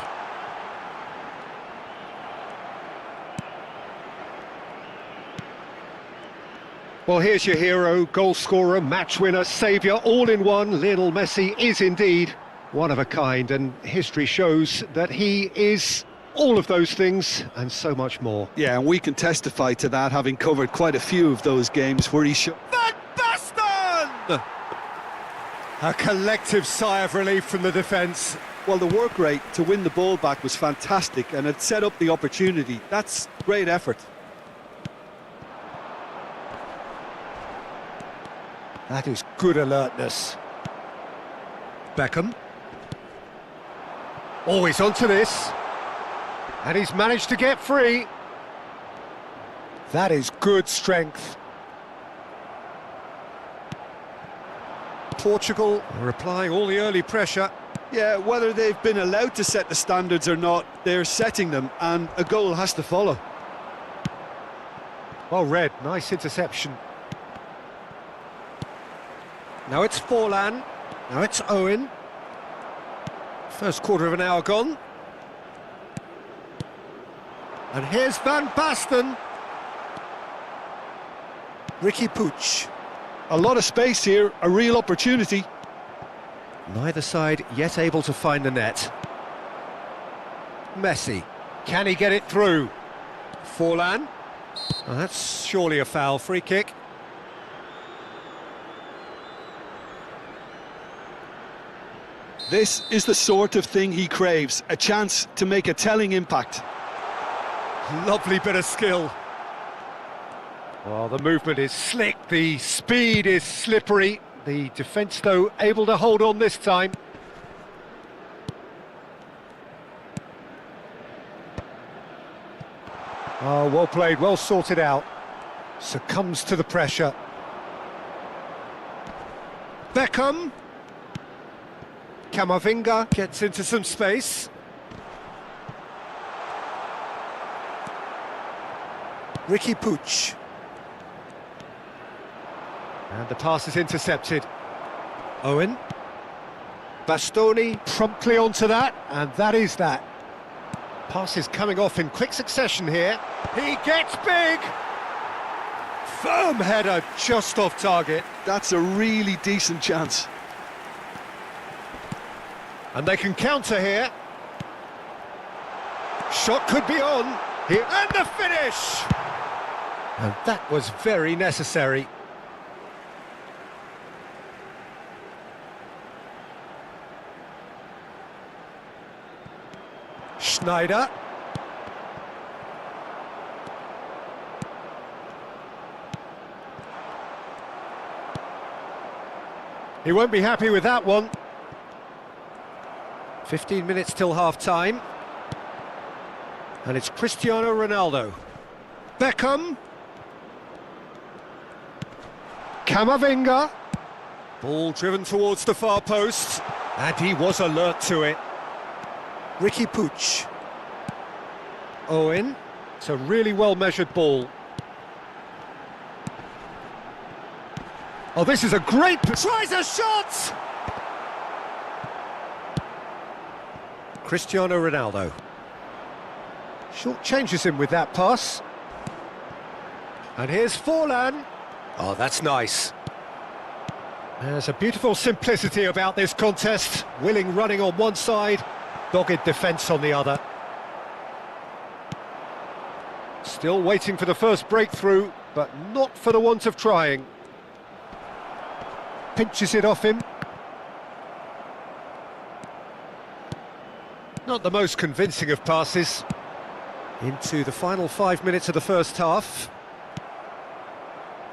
Well, here's your hero, goal scorer, match winner, saviour, all in one. Lionel Messi is indeed one of a kind, and history shows that he is all of those things and so much more. Yeah, and we can testify to that, having covered quite a few of those games where he showed... Van Basten! A collective sigh of relief from the defence. Well, the work rate to win the ball back was fantastic, and it set up the opportunity. That's great effort. That is good alertness. Beckham. Always onto this. And he's managed to get free. That is good strength. Portugal are applying all the early pressure. Yeah, whether they've been allowed to set the standards or not, they're setting them, and a goal has to follow. Well read, nice interception. Now it's Forlan. Now it's Owen. First quarter of an hour gone. And here's Van Basten. Ricky Puig. A lot of space here, a real opportunity. Neither side yet able to find the net. Messi. Can he get it through? Forlan. Oh, that's surely a foul. Free kick. This is the sort of thing he craves, a chance to make a telling impact. Lovely bit of skill. Well, the movement is slick, the speed is slippery. The defence, though, able to hold on this time. Oh, well played, well sorted out. Succumbs to the pressure. Beckham. Camavinga gets into some space. Ricky Puig. And the pass is intercepted. Owen. Bastoni promptly onto that, and that is that. Pass is coming off in quick succession here. He gets big! Firm header just off target. That's a really decent chance. And they can counter here. Shot could be on. Here, and the finish! And that was very necessary. Schneider. He won't be happy with that one. 15 minutes till half-time. And it's Cristiano Ronaldo. Beckham. Camavinga. Ball driven towards the far post. And he was alert to it. Ricky Puig. Owen. It's a really well-measured ball. Oh, this is a great... Tries a shot! Cristiano Ronaldo. Short changes him with that pass. And here's Forlan. Oh, that's nice. There's a beautiful simplicity about this contest. Willing running on one side, dogged defence on the other. Still waiting for the first breakthrough, but not for the want of trying. Pinches it off him. Not the most convincing of passes. Into the final 5 minutes of the first half.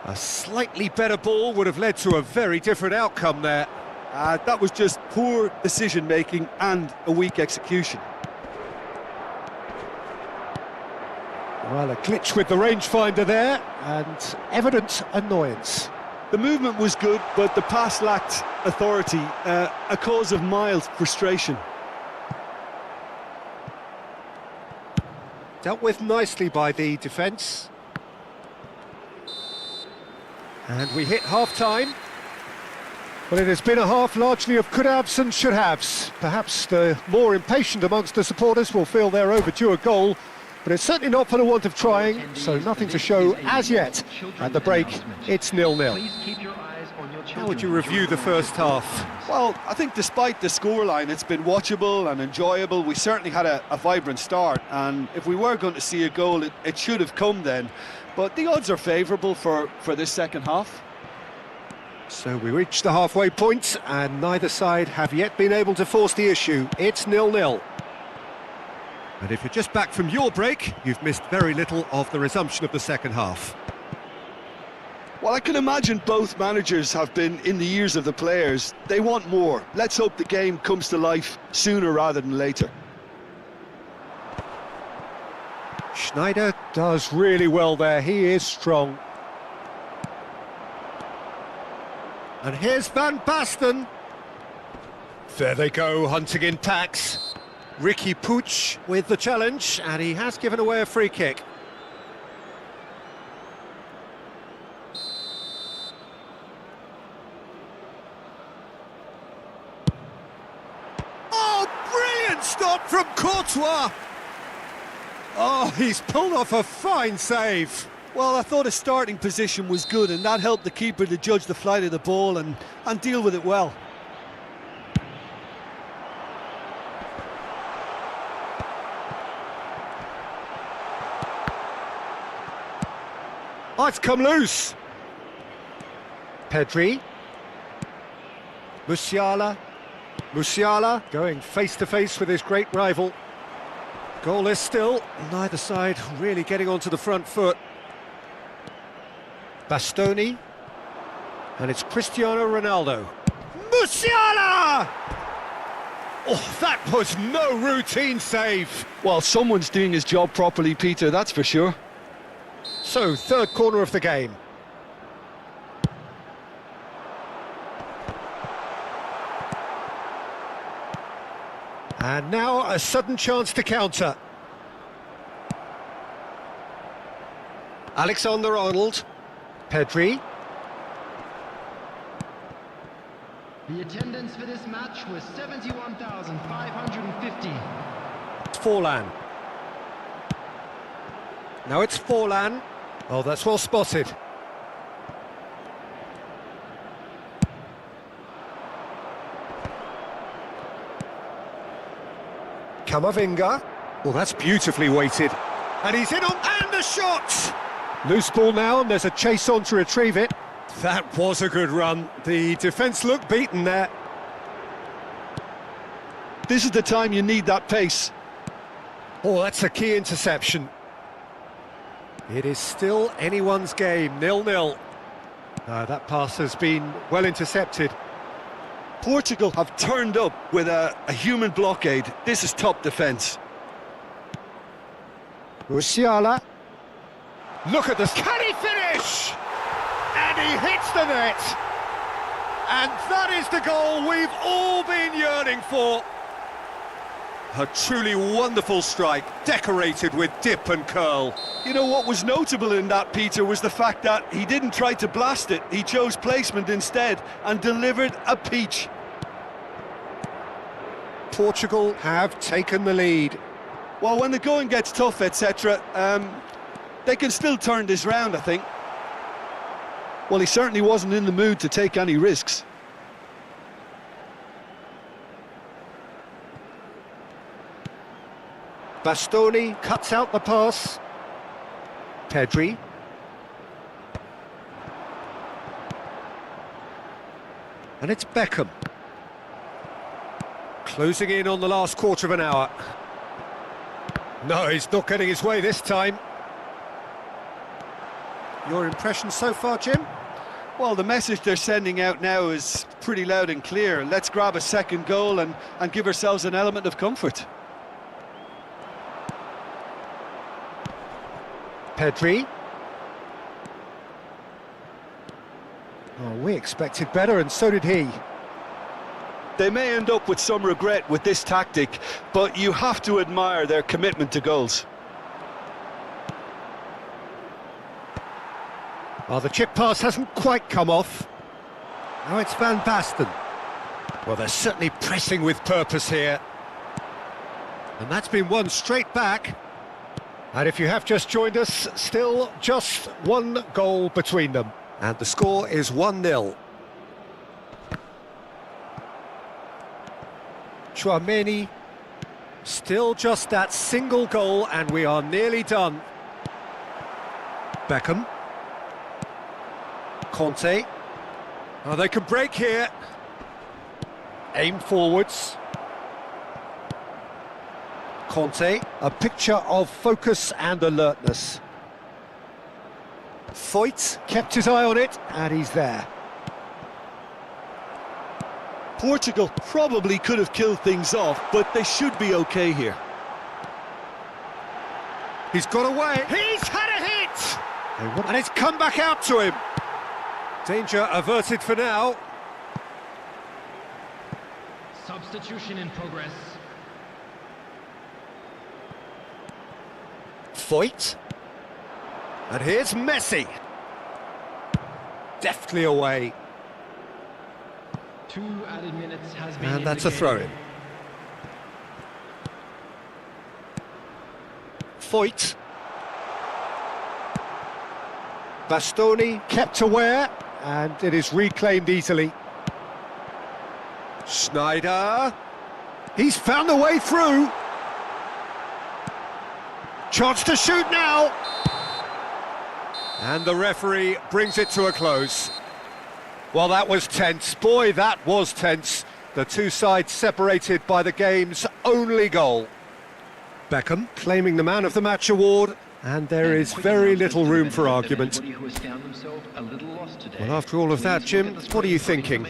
A slightly better ball would have led to a very different outcome there. That was just poor decision-making and a weak execution. Well, a glitch with the rangefinder there, and evident annoyance. The movement was good, but the pass lacked authority, a cause of mild frustration. Dealt with nicely by the defence. And we hit half-time. Well, it has been a half largely of could-haves and should-haves. Perhaps the more impatient amongst the supporters will feel they're overdue a goal, but it's certainly not for the want of trying, so nothing to show as yet. At the break, it's 0-0. How would you review the first half? Well, I think despite the scoreline, it's been watchable and enjoyable. We certainly had a vibrant start, and if we were going to see a goal, it should have come then. But the odds are favourable for this second half. So we reached the halfway point, and neither side have yet been able to force the issue. It's 0-0. And if you're just back from your break, you've missed very little of the resumption of the second half. Well, I can imagine both managers have been in the ears of the players. They want more. Let's hope the game comes to life sooner rather than later. Schneider does really well there. He is strong. And here's Van Basten. There they go, hunting in packs. Ricky Puig with the challenge, and he has given away a free kick. Oh, brilliant stop from Courtois! Oh, he's pulled off a fine save. Well, I thought his starting position was good, and that helped the keeper to judge the flight of the ball and deal with it well. Oh, it's come loose. Pedri. Musiala. Musiala going face-to-face with his great rival. Goalless still, neither side really getting onto the front foot. Bastoni. And it's Cristiano Ronaldo. Musiala! Oh, that was no routine save. Well, someone's doing his job properly, Peter, that's for sure. So, third corner of the game. And now a sudden chance to counter. Alexander-Arnold. Pedri. The attendance for this match was 71,550. Forlan. Now it's Forlan. Oh, that's well spotted. Camavinga. Well, that's beautifully weighted. And he's in on... And the shot! Loose ball now, and there's a chase on to retrieve it. That was a good run. The defence looked beaten there. This is the time you need that pace. Oh, that's a key interception. It is still anyone's game, 0-0. That pass has been well intercepted. Portugal have turned up with a human blockade. This is top defence. Musiala. Look at this. Can he finish? And he hits the net. And that is the goal we've all been yearning for. A truly wonderful strike, decorated with dip and curl. You know what was notable in that, Peter, was the fact that he didn't try to blast it. He chose placement instead and delivered a peach. Portugal have taken the lead. Well, when the going gets tough, etc., they can still turn this round, I think. Well, he certainly wasn't in the mood to take any risks. Bastoni cuts out the pass. Pedri. And it's Beckham. Closing in on the last quarter of an hour. No, he's not getting his way this time. Your impression so far, Jim? Well, the message they're sending out now is pretty loud and clear. Let's grab a second goal and give ourselves an element of comfort. Pedri. Oh, we expected better, and so did he. They may end up with some regret with this tactic, but you have to admire their commitment to goals. Oh, the chip pass hasn't quite come off. Now it's Van Basten. Well, they're certainly pressing with purpose here. And that's been won straight back. And if you have just joined us, still just one goal between them. And the score is 1-0. Chouameni, still just that single goal, and we are nearly done. Beckham. Conte. Oh, they can break here. Aim forwards. Conte, a picture of focus and alertness. Foyt kept his eye on it, and he's there. Portugal probably could have killed things off, but they should be okay here. He's got away. He's had a hit! And it's come back out to him. Danger averted for now. Substitution in progress. Foyt. And here's Messi. Deftly away. 2 added minutes has been And that's a throw-in. Foyt. Bastoni kept aware, and it is reclaimed easily. Schneider. He's found a way through. Chance to shoot now. And the referee brings it to a close. Well, that was tense. Boy, that was tense. The two sides separated by the game's only goal. Beckham claiming the Man of the Match award, and there is very little room for argument. Well, after all of that, Jim, what are you thinking?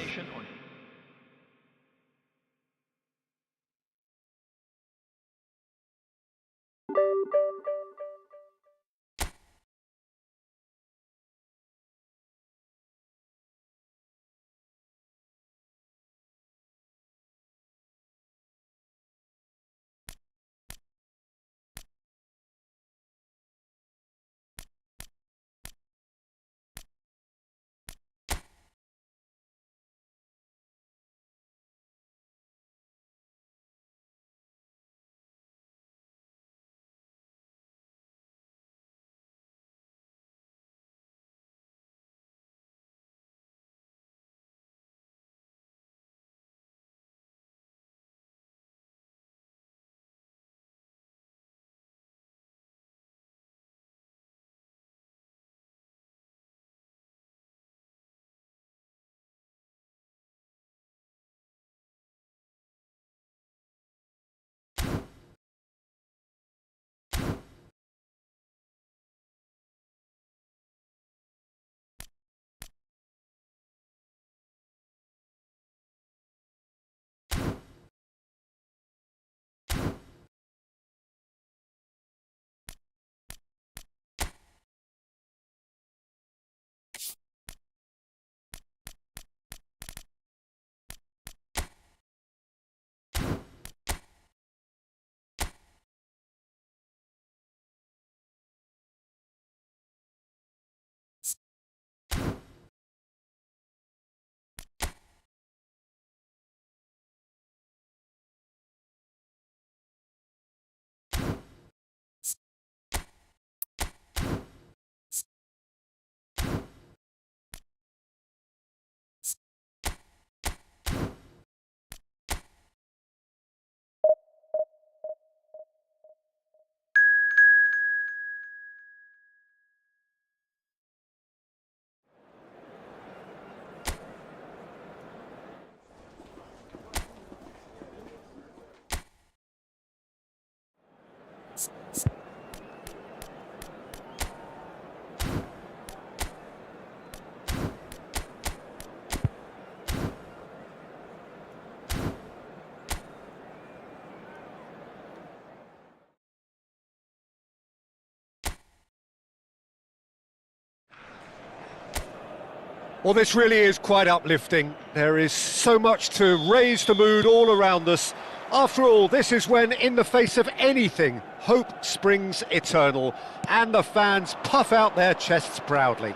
Well, this really is quite uplifting. There is so much to raise the mood all around us. After all, this is when, in the face of anything, hope springs eternal, and the fans puff out their chests proudly.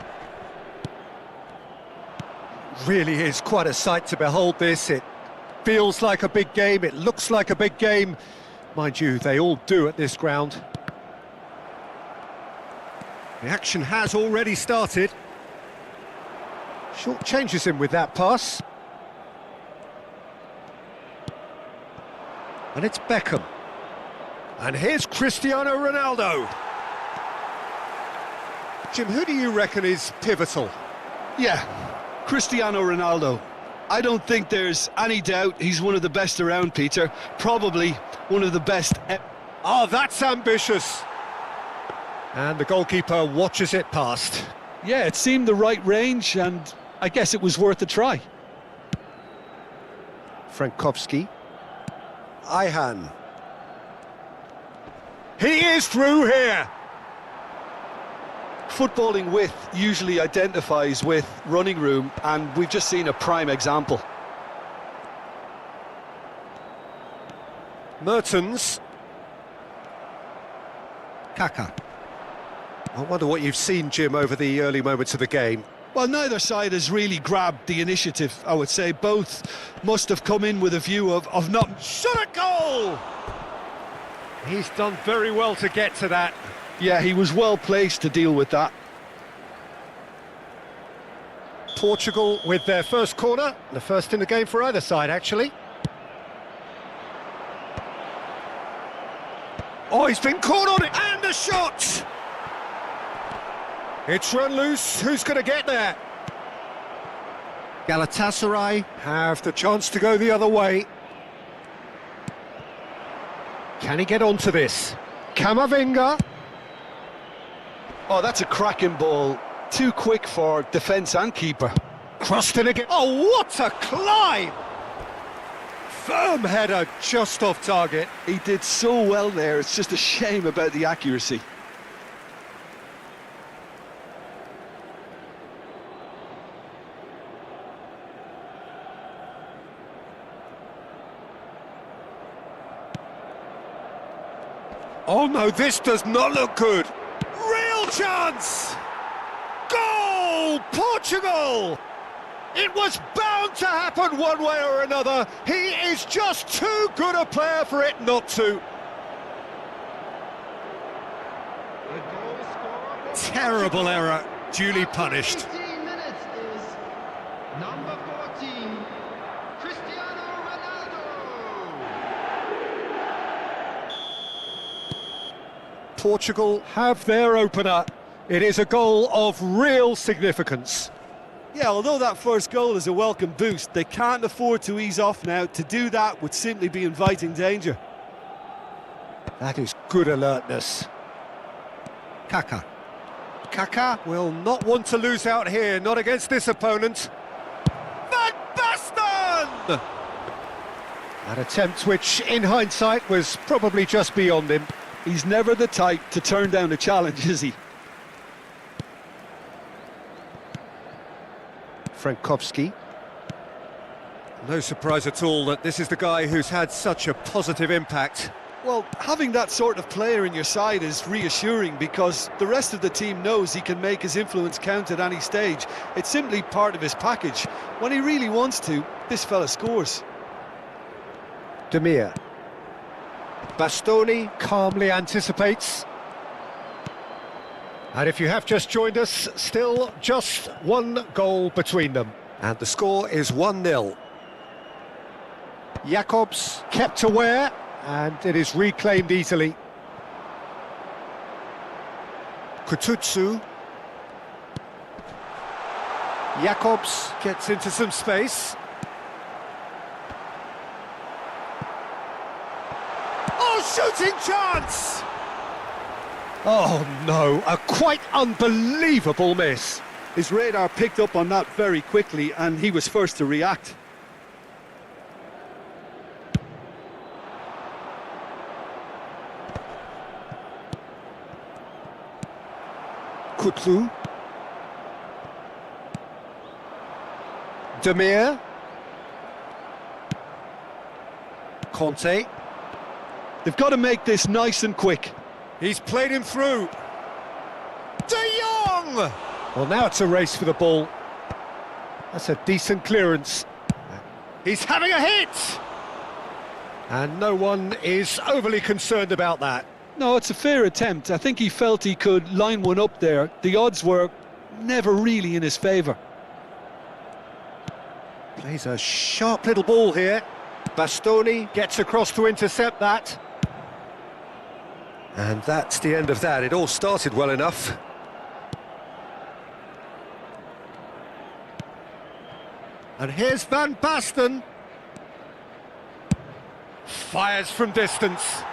Really is quite a sight to behold this. It feels like a big game, it looks like a big game. Mind you, they all do at this ground. The action has already started. Short changes him with that pass. And it's Beckham. And here's Cristiano Ronaldo. Jim, who do you reckon is pivotal? Yeah, Cristiano Ronaldo. I don't think there's any doubt he's one of the best around, Peter. Probably one of the best. Oh, that's ambitious. And the goalkeeper watches it past. Yeah, it seemed the right range, and I guess it was worth a try. Frankowski. Ayhan. He is through here. Footballing width usually identifies with running room, and we've just seen a prime example. Mertens. Kaka. I wonder what you've seen, Jim, over the early moments of the game. Well, neither side has really grabbed the initiative, I would say. Both must have come in with a view of not... Shot a goal! He's done very well to get to that. Yeah, he was well placed to deal with that. Portugal with their first corner, the first in the game for either side, actually. Oh, he's been caught on it, and the shot! It's run loose. Who's going to get there? Galatasaray have the chance to go the other way. Can he get onto this? Camavinga. Oh, that's a cracking ball. Too quick for defence and keeper. Crossed in again. Oh, what a climb! Firm header just off target. He did so well there, it's just a shame about the accuracy. Oh no, this does not look good. Real chance! Goal! Portugal! It was bound to happen one way or another. He is just too good a player for it not to. Terrible error, duly punished. 18 minutes is number 14, Cristiano Ronaldo. Portugal have their opener. It is a goal of real significance. Yeah, although that first goal is a welcome boost, they can't afford to ease off now. To do that would simply be inviting danger. That is good alertness. Kaka. Kaka will not want to lose out here, not against this opponent. Van Basten! An attempt which, in hindsight, was probably just beyond him. He's never the type to turn down a challenge, is he? Frankowski. No surprise at all that this is the guy who's had such a positive impact. Well, having that sort of player in your side is reassuring because the rest of the team knows he can make his influence count at any stage. It's simply part of his package. When he really wants to, this fella scores. Demir. Bastoni calmly anticipates. And if you have just joined us, still just one goal between them. And the score is 1-0. Jakobs kept aware, and it is reclaimed easily. Kututsu. Jakobs gets into some space. Oh, shooting chance! Oh no, a quite unbelievable miss. His radar picked up on that very quickly and he was first to react. Kutlu. Demir. Conte. They've got to make this nice and quick. He's played him through. De Jong! Well, now it's a race for the ball. That's a decent clearance. He's having a hit! And no one is overly concerned about that. No, it's a fair attempt. I think he felt he could line one up there. The odds were never really in his favour. Plays a sharp little ball here. Bastoni gets across to intercept that. And that's the end of that. It all started well enough. And here's Van Basten. Fires from distance.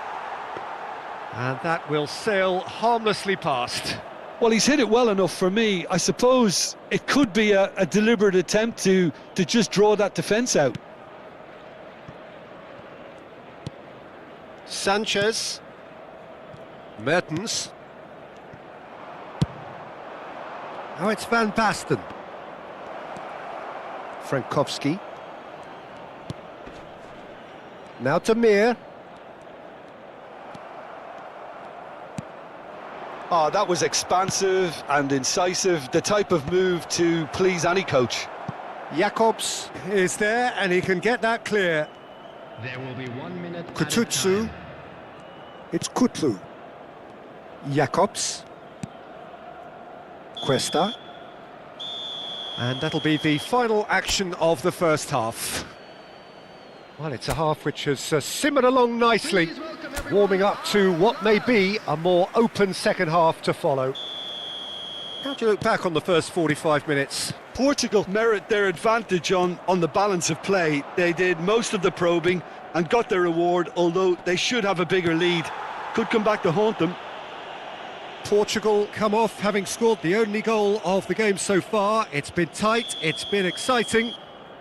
And that will sail harmlessly past. Well, he's hit it well enough for me. I suppose it could be a deliberate attempt to just draw that defence out. Sanchez. Mertens. Now it's Van Basten. Frankowski. Now Demir. Oh, that was expansive and incisive, the type of move to please any coach. Jakobs is there and he can get that clear. There will be 1 minute. Kututsu. It's Kutlu. Jakobs. Cuesta. And that'll be the final action of the first half. Well, it's a half which has simmered along nicely, warming up to what may be a more open second half to follow. How do you look back on the first 45 minutes? Portugal merit their advantage on the balance of play. They did most of the probing and got their reward, although they should have a bigger lead. Could come back to haunt them. Portugal come off having scored the only goal of the game so far. It's been tight, it's been exciting,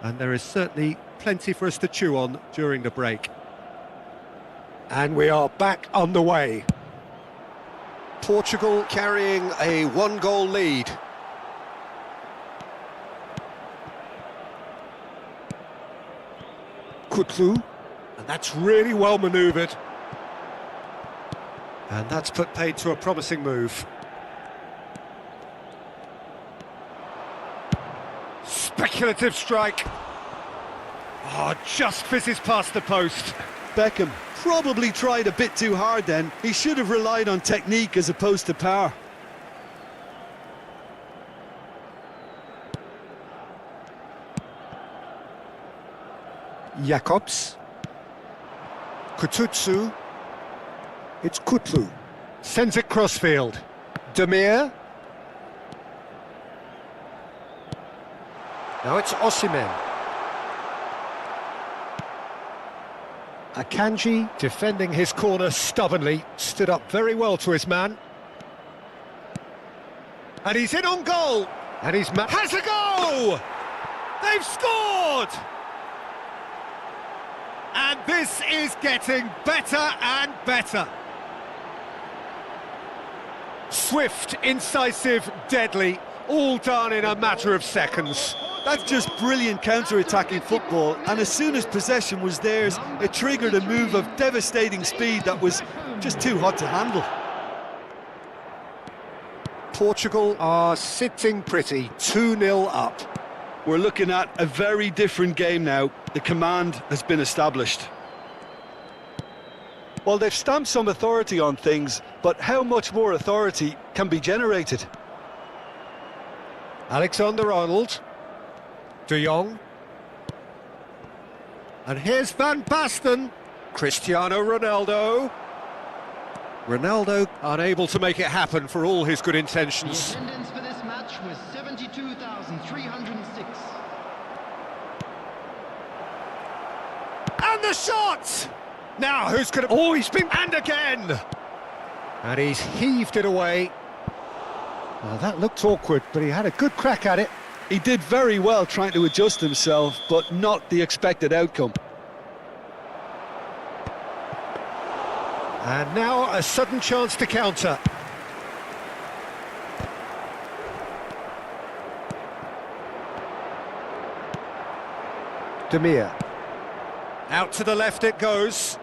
and there is certainly plenty for us to chew on during the break. And we are back on the way. Portugal carrying a one-goal lead. Kutlu, and that's really well manoeuvred. And that's put paid to a promising move. Speculative strike. Oh, just fizzes past the post. Beckham probably tried a bit too hard then. He should have relied on technique as opposed to power. Jakobs. Kututsu. It's Kutlu. Sends it crossfield. Demir. Now it's Osimhen. Akanji defending his corner stubbornly. Stood up very well to his man. And he's in on goal. And he's has a goal! They've scored! And this is getting better and better. Swift, incisive, deadly, all done in a matter of seconds. That's just brilliant counter-attacking football, and as soon as possession was theirs, it triggered a move of devastating speed that was just too hot to handle. Portugal are sitting pretty, 2-0 up. We're looking at a very different game now. The command has been established. Well, they've stamped some authority on things, but how much more authority can be generated? Alexander-Arnold. De Jong. And here's Van Basten. Cristiano Ronaldo. Ronaldo unable to make it happen for all his good intentions. The attendance for this match was 72,306. And the shot! Now, who's going to... Oh, he's been... And again! And he's heaved it away. Well, that looked awkward, but he had a good crack at it. He did very well trying to adjust himself, but not the expected outcome. And now a sudden chance to counter. Demir. Out to the left it goes.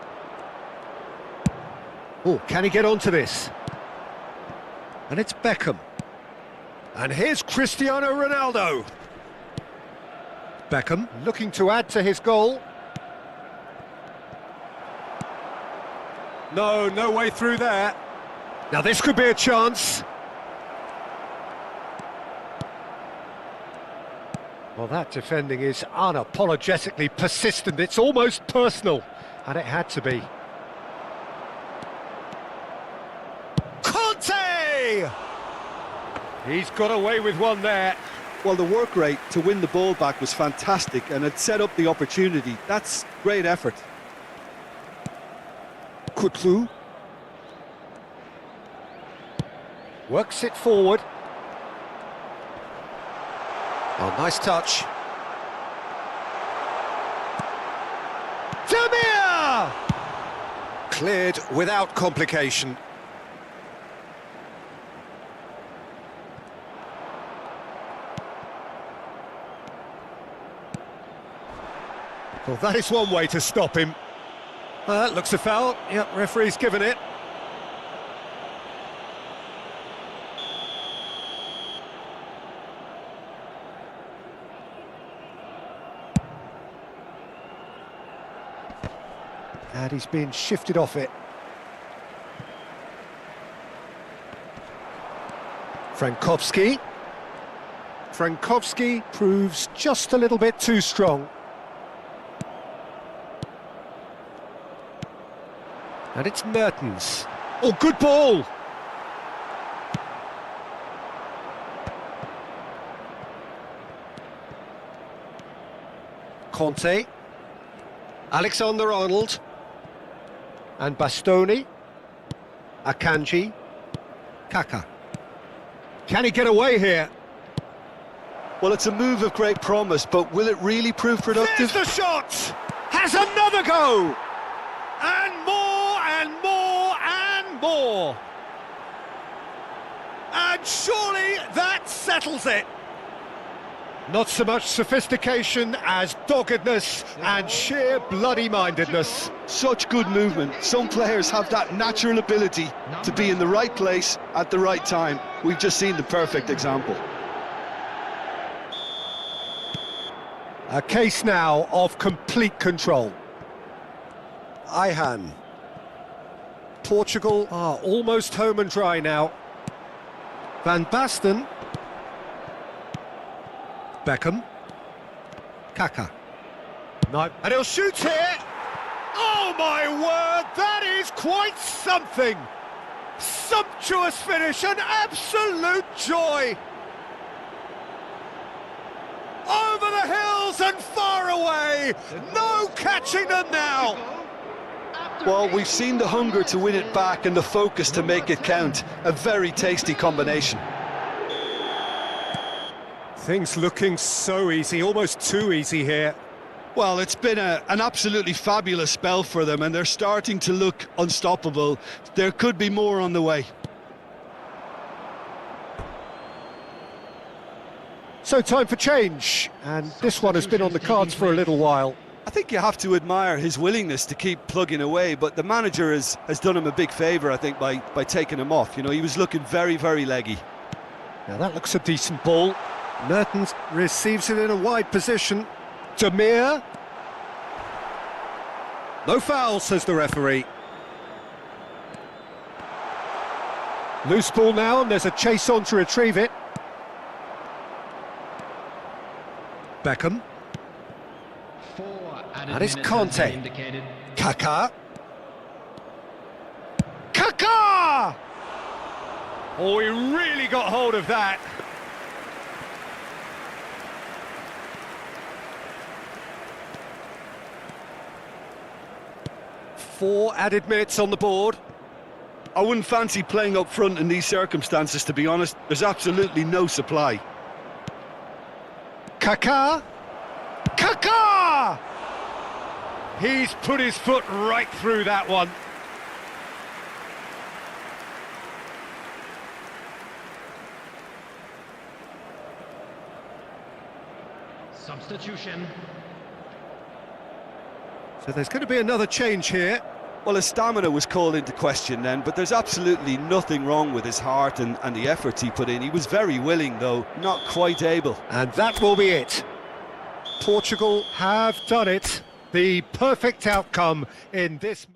Oh, can he get onto this? And it's Beckham. And here's Cristiano Ronaldo. Beckham looking to add to his goal. No way through there. Now this could be a chance. Well, that defending is unapologetically persistent. It's almost personal, and it had to be. Conte! He's got away with one there. Well, the work rate to win the ball back was fantastic, and it set up the opportunity. That's great effort. Kutlu. Works it forward. Oh, nice touch. Demir! Cleared without complication. Well, that is one way to stop him. That looks a foul. Yep, referee's given it. And he's been shifted off it. Frankowski. Frankowski proves just a little bit too strong. And it's Mertens. Oh, good ball! Conte. Alexander-Arnold. And Bastoni. Akanji. Kaka. Can he get away here? Well, it's a move of great promise, but will it really prove productive? There's the shot! Has another go! And more, and more, and more! And surely that settles it! Not so much sophistication as doggedness and sheer bloody-mindedness. Such good movement. Some players have that natural ability to be in the right place at the right time. We've just seen the perfect example. A case now of complete control. Ihan. Portugal are almost home and dry now. Van Basten. Beckham. Kaka. No. And he'll shoot here. Oh my word, that is quite something. Sumptuous finish, an absolute joy. Over the hills and far away. No catching them now. Well, we've seen the hunger to win it back and the focus to make it count. A very tasty combination. Things looking so easy, almost too easy here. Well, it's been an absolutely fabulous spell for them, and they're starting to look unstoppable. There could be more on the way. So time for change, and this one has been on the cards for a little while. I think you have to admire his willingness to keep plugging away, but the manager has done him a big favour, I think, by taking him off. You know, he was looking very, very leggy. Now that looks a decent ball. Mertens receives it in a wide position. Demir. No foul, says the referee. Loose ball now, and there's a chase on to retrieve it. Beckham. That is Conte. Kaka. Kaka! Oh, he really got hold of that. Four added minutes on the board. I wouldn't fancy playing up front in these circumstances, to be honest. There's absolutely no supply. Kaka! Kaka! He's put his foot right through that one. Substitution. So there's going to be another change here. Well, his stamina was called into question then, but there's absolutely nothing wrong with his heart and the efforts he put in. He was very willing, though, not quite able. And that will be it. Portugal have done it. The perfect outcome in this...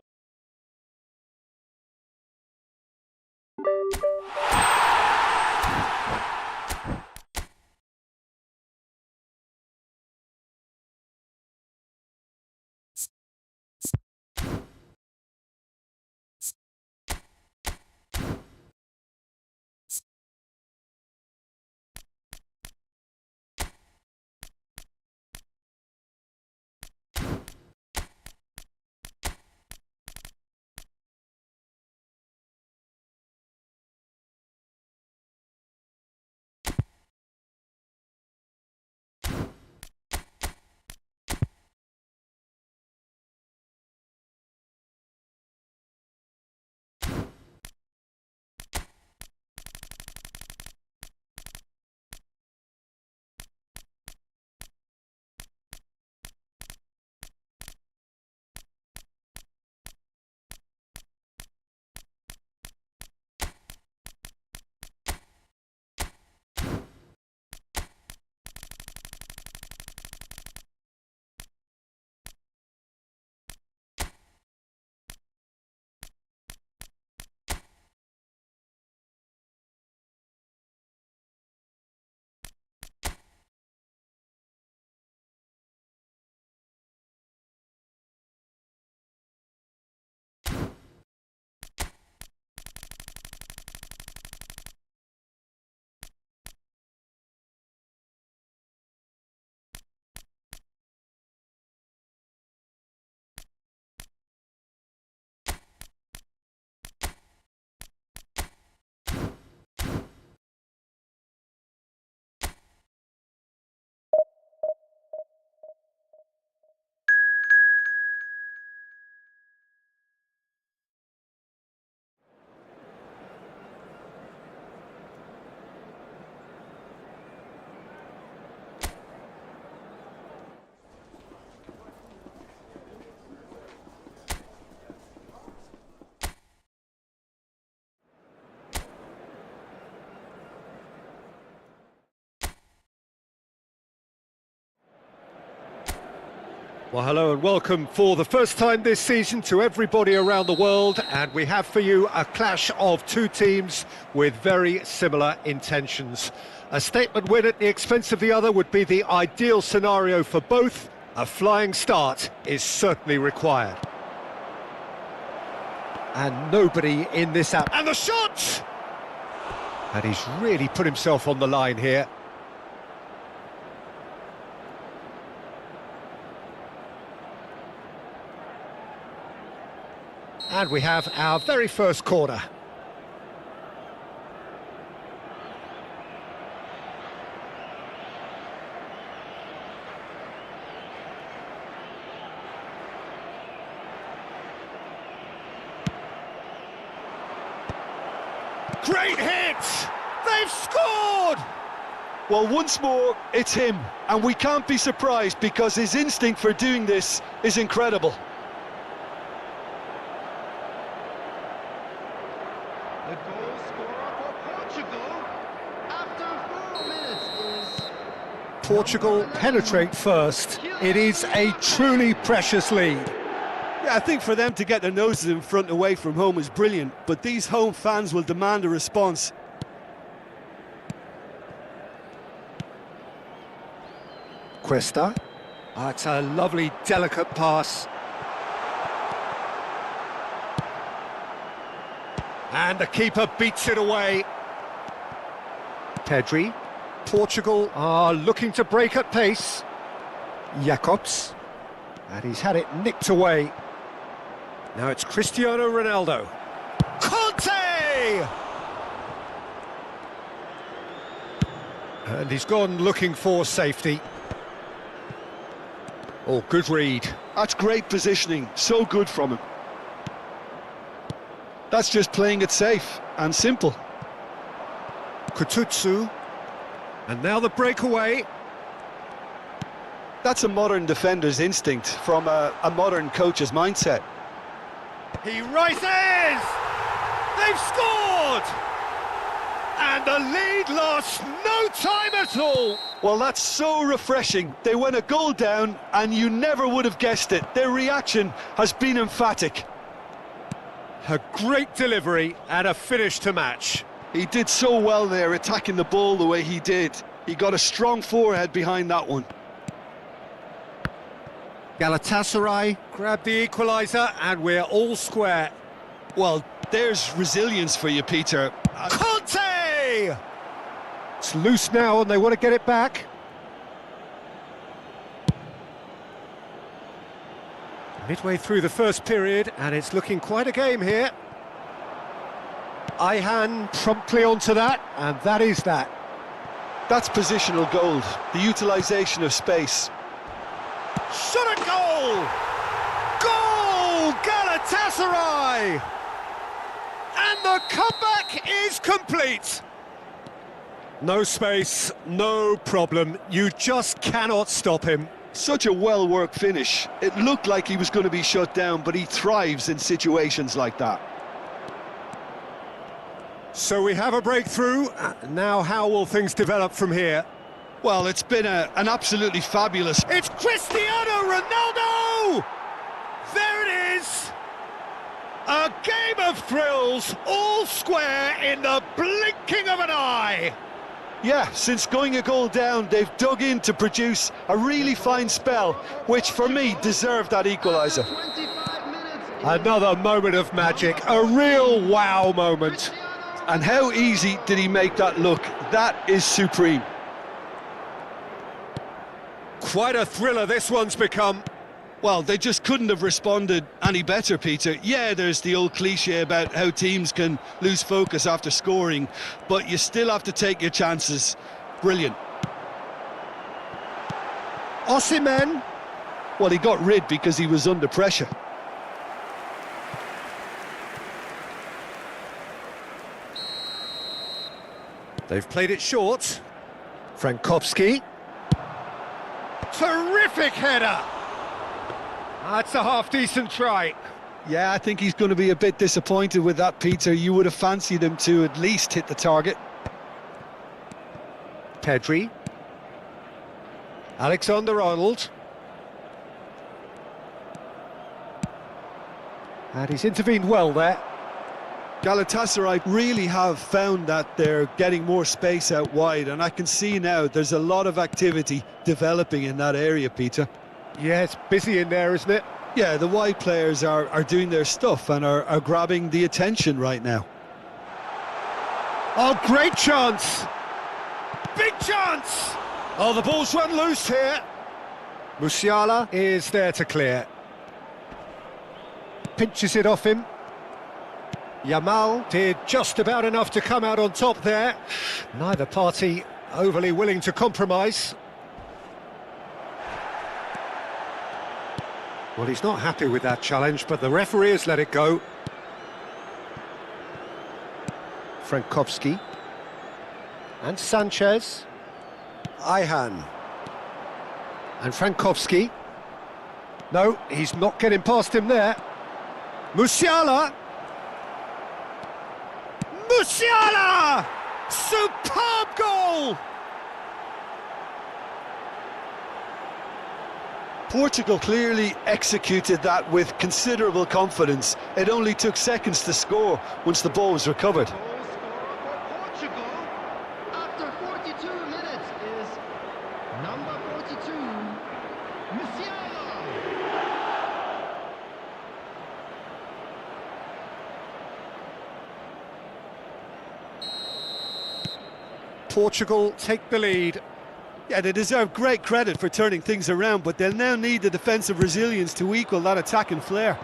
Well, hello and welcome for the first time this season to everybody around the world, and we have for you a clash of two teams with very similar intentions. A statement win at the expense of the other would be the ideal scenario for both. A flying start is certainly required. And nobody in this app. And the shot! And he's really put himself on the line here. And we have our very first corner. Great hit! They've scored! Well, once more, it's him. And we can't be surprised because his instinct for doing this is incredible. The goal scorer for Portugal after 4 minutes is... Portugal penetrate first. It is a truly precious lead. Yeah, I think for them to get their noses in front away from home is brilliant, but these home fans will demand a response. Cuesta. It's a lovely, delicate pass. And the keeper beats it away. Pedri. Portugal are looking to break at pace. Jacobs. And he's had it nicked away. Now it's Cristiano Ronaldo. Conte! And he's gone looking for safety. Oh, good read. That's great positioning, so good from him. That's just playing it safe and simple. Kututsu. And now the breakaway. That's a modern defender's instinct from a modern coach's mindset. He rises! They've scored! And the lead lost no time at all. Well, that's so refreshing. They went a goal down and you never would have guessed it. Their reaction has been emphatic. A great delivery and a finish to match. He did so well there, attacking the ball the way he did. He got a strong forehead behind that one. Galatasaray grabbed the equaliser and we're all square. Well, there's resilience for you, Peter. Conte! It's loose now and they want to get it back. Midway through the first period and it's looking quite a game here. Ihan promptly onto that, and that is that. That's positional gold, the utilisation of space. Shot at goal! Goal! Galatasaray! And the comeback is complete. No space, no problem. You just cannot stop him. Such a well-worked finish. It looked like he was going to be shut down, but he thrives in situations like that. So we have a breakthrough. Now how will things develop from here? Well, it's been an absolutely fabulous... It's Cristiano Ronaldo! There it is! A game of thrills, all square in the blinking of an eye! Yeah, since going a goal down, they've dug in to produce a really fine spell, which for me deserved that equaliser. 25 minutes is... Another moment of magic, a real wow moment. And how easy did he make that look? That is supreme. Quite a thriller this one's become. Well, they just couldn't have responded any better, Peter. Yeah, there's the old cliche about how teams can lose focus after scoring, but you still have to take your chances. Brilliant. Osimhen. Well, he got rid because he was under pressure. They've played it short. Frankowski. Terrific header! That's a half-decent try. Yeah, I think he's going to be a bit disappointed with that, Peter. You would have fancied him to at least hit the target. Pedri. Alexander-Arnold. And he's intervened well there. Galatasaray really have found that they're getting more space out wide, and I can see now there's a lot of activity developing in that area, Peter. Yeah, it's busy in there, isn't it? Yeah, the wide players are doing their stuff and are grabbing the attention right now. Oh, great chance! Big chance! Oh, the ball's run loose here. Musiala is there to clear. Pinches it off him. Yamal did just about enough to come out on top there. Neither party overly willing to compromise. Well, he's not happy with that challenge, but the referee has let it go. Frankowski. And Sanchez. Ayhan. And Frankowski. No, he's not getting past him there. Musiala! Musiala! Superb goal! Portugal clearly executed that with considerable confidence. It only took seconds to score once the ball was recovered. Goal scorer for Portugal after 42 minutes is number 42, Musiala. Portugal take the lead. Yeah, they deserve great credit for turning things around, but they'll now need the defensive resilience to equal that attacking flair.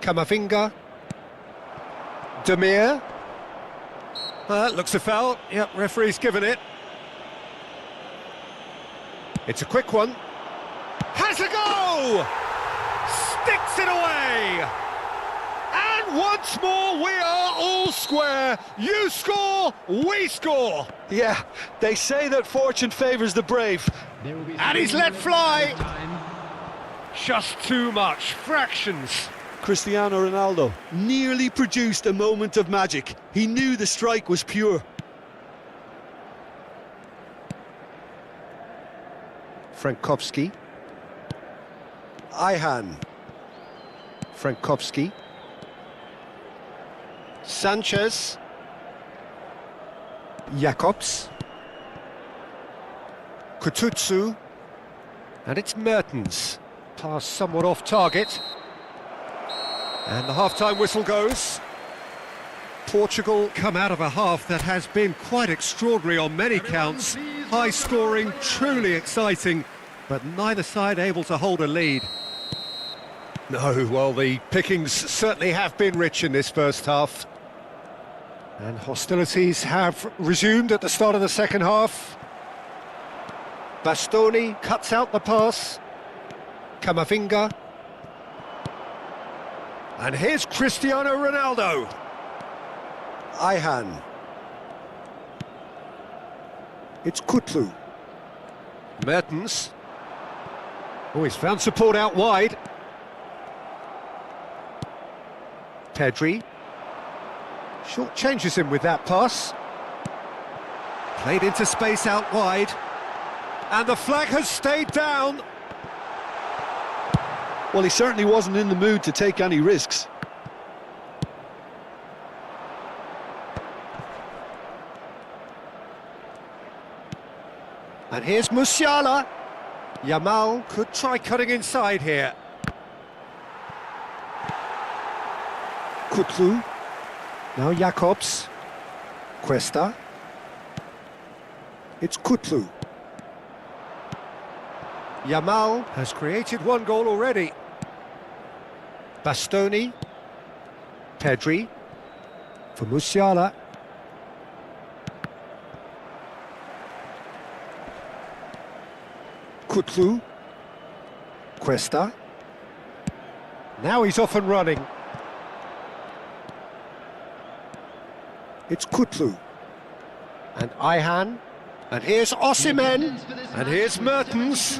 Camavinga. Demir. Looks a foul. Yep, referee's given it. It's a quick one. Has a go! Sticks it away! And once more we are all square. You score, we score. Yeah, they say that fortune favours the brave. And he's let fly. Just too much. Fractions. Cristiano Ronaldo nearly produced a moment of magic. He knew the strike was pure. Frankowski. Ayhan. Frankowski. Sanchez. Jakobs. Kututsu. And it's Mertens. Pass somewhat off target. And the half-time whistle goes. Portugal come out of a half that has been quite extraordinary on many counts. High-scoring, truly exciting, but neither side able to hold a lead. No, well, the pickings certainly have been rich in this first half. And hostilities have resumed at the start of the second half. Bastoni cuts out the pass. Camavinga. And here's Cristiano Ronaldo. Ayhan. It's Kutlu. Mertens. Oh, he's found support out wide. Pedri. Short changes him with that pass. Played into space out wide. And the flag has stayed down. Well, he certainly wasn't in the mood to take any risks. And here's Musiala. Yamal could try cutting inside here. Kutlu. Now Jakobs. Cuesta. It's Kutlu. Yamal has created one goal already. Bastoni. Pedri. For Musiala. Kutlu. Cuesta. Now he's off and running. It's Kutlu. And Ayhan. And here's Osimhen. And here's Mertens.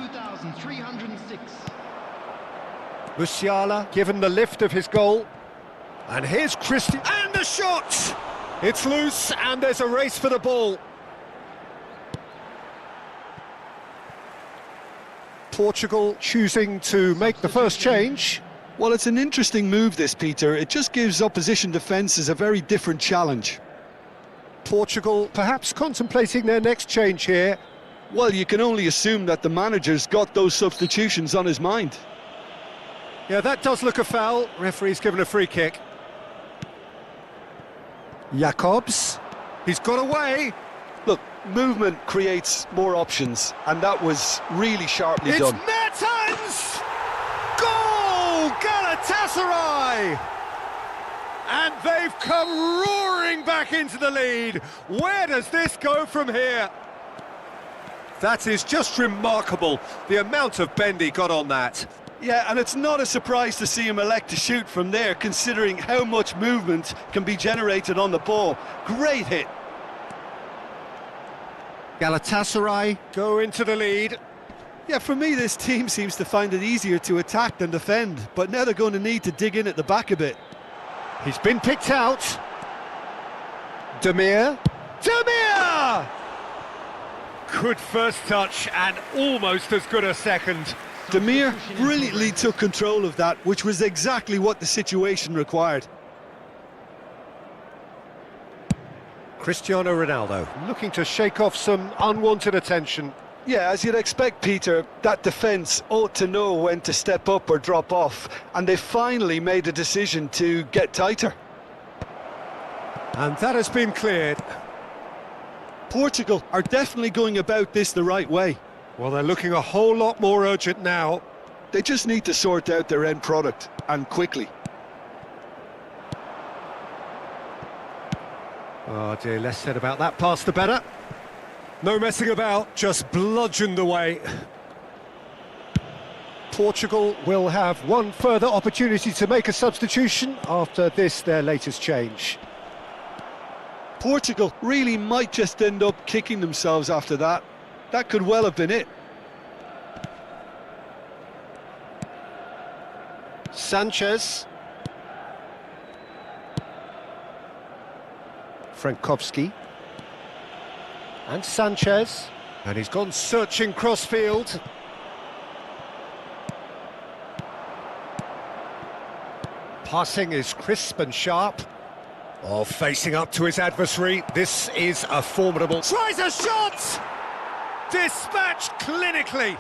Musiala given the lift of his goal. And here's Christian. And the shot! It's loose and there's a race for the ball. Portugal choosing to make the first change. Well, it's an interesting move, this, Peter. It just gives opposition defences a very different challenge. Portugal perhaps contemplating their next change here. Well, you can only assume that the manager's got those substitutions on his mind. Yeah, that does look a foul. Referee's given a free kick. Jacobs. He's got away. Look, movement creates more options, and that was really sharply done. It's Mertens! Goal! Galatasaray! And they've come roaring back into the lead. Where does this go from here? That is just remarkable, the amount of bend he got on that. Yeah, and it's not a surprise to see him elect to shoot from there, considering how much movement can be generated on the ball. Great hit. Galatasaray go into the lead. Yeah, for me, this team seems to find it easier to attack than defend, but now they're going to need to dig in at the back a bit. He's been picked out. Demir. Demir! Good first touch and almost as good a second. Demir brilliantly took control of that, which was exactly what the situation required. Cristiano Ronaldo looking to shake off some unwanted attention. Yeah, as you'd expect, Peter, that defence ought to know when to step up or drop off, and they finally made a decision to get tighter. And that has been cleared. Portugal are definitely going about this the right way. Well, they're looking a whole lot more urgent now. They just need to sort out their end product, and quickly. Oh dear, less said about that pass the better. No messing about, just bludgeoned away. Portugal will have one further opportunity to make a substitution after this, their latest change. Portugal really might just end up kicking themselves after that. That could well have been it. Sanchez. Frankowski. And Sanchez. And he's gone searching crossfield. Passing is crisp and sharp. Oh, facing up to his adversary. This is a formidable... Tries a shot! Dispatched clinically.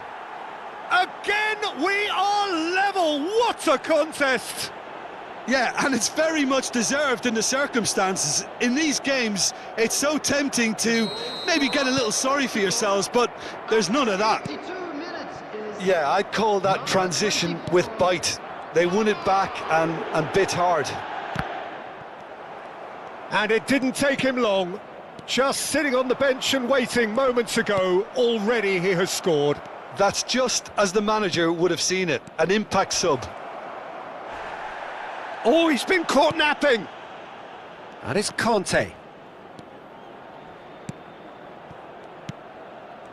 Again, we are level. What a contest! Yeah, and it's very much deserved in the circumstances. In these games, it's so tempting to maybe get a little sorry for yourselves, but there's none of that. Yeah, I'd call that transition with bite. They won it back and bit hard. And it didn't take him long. Just sitting on the bench and waiting moments ago, already he has scored. That's just as the manager would have seen it, an impact sub. Oh, he's been caught napping. And it's Conte.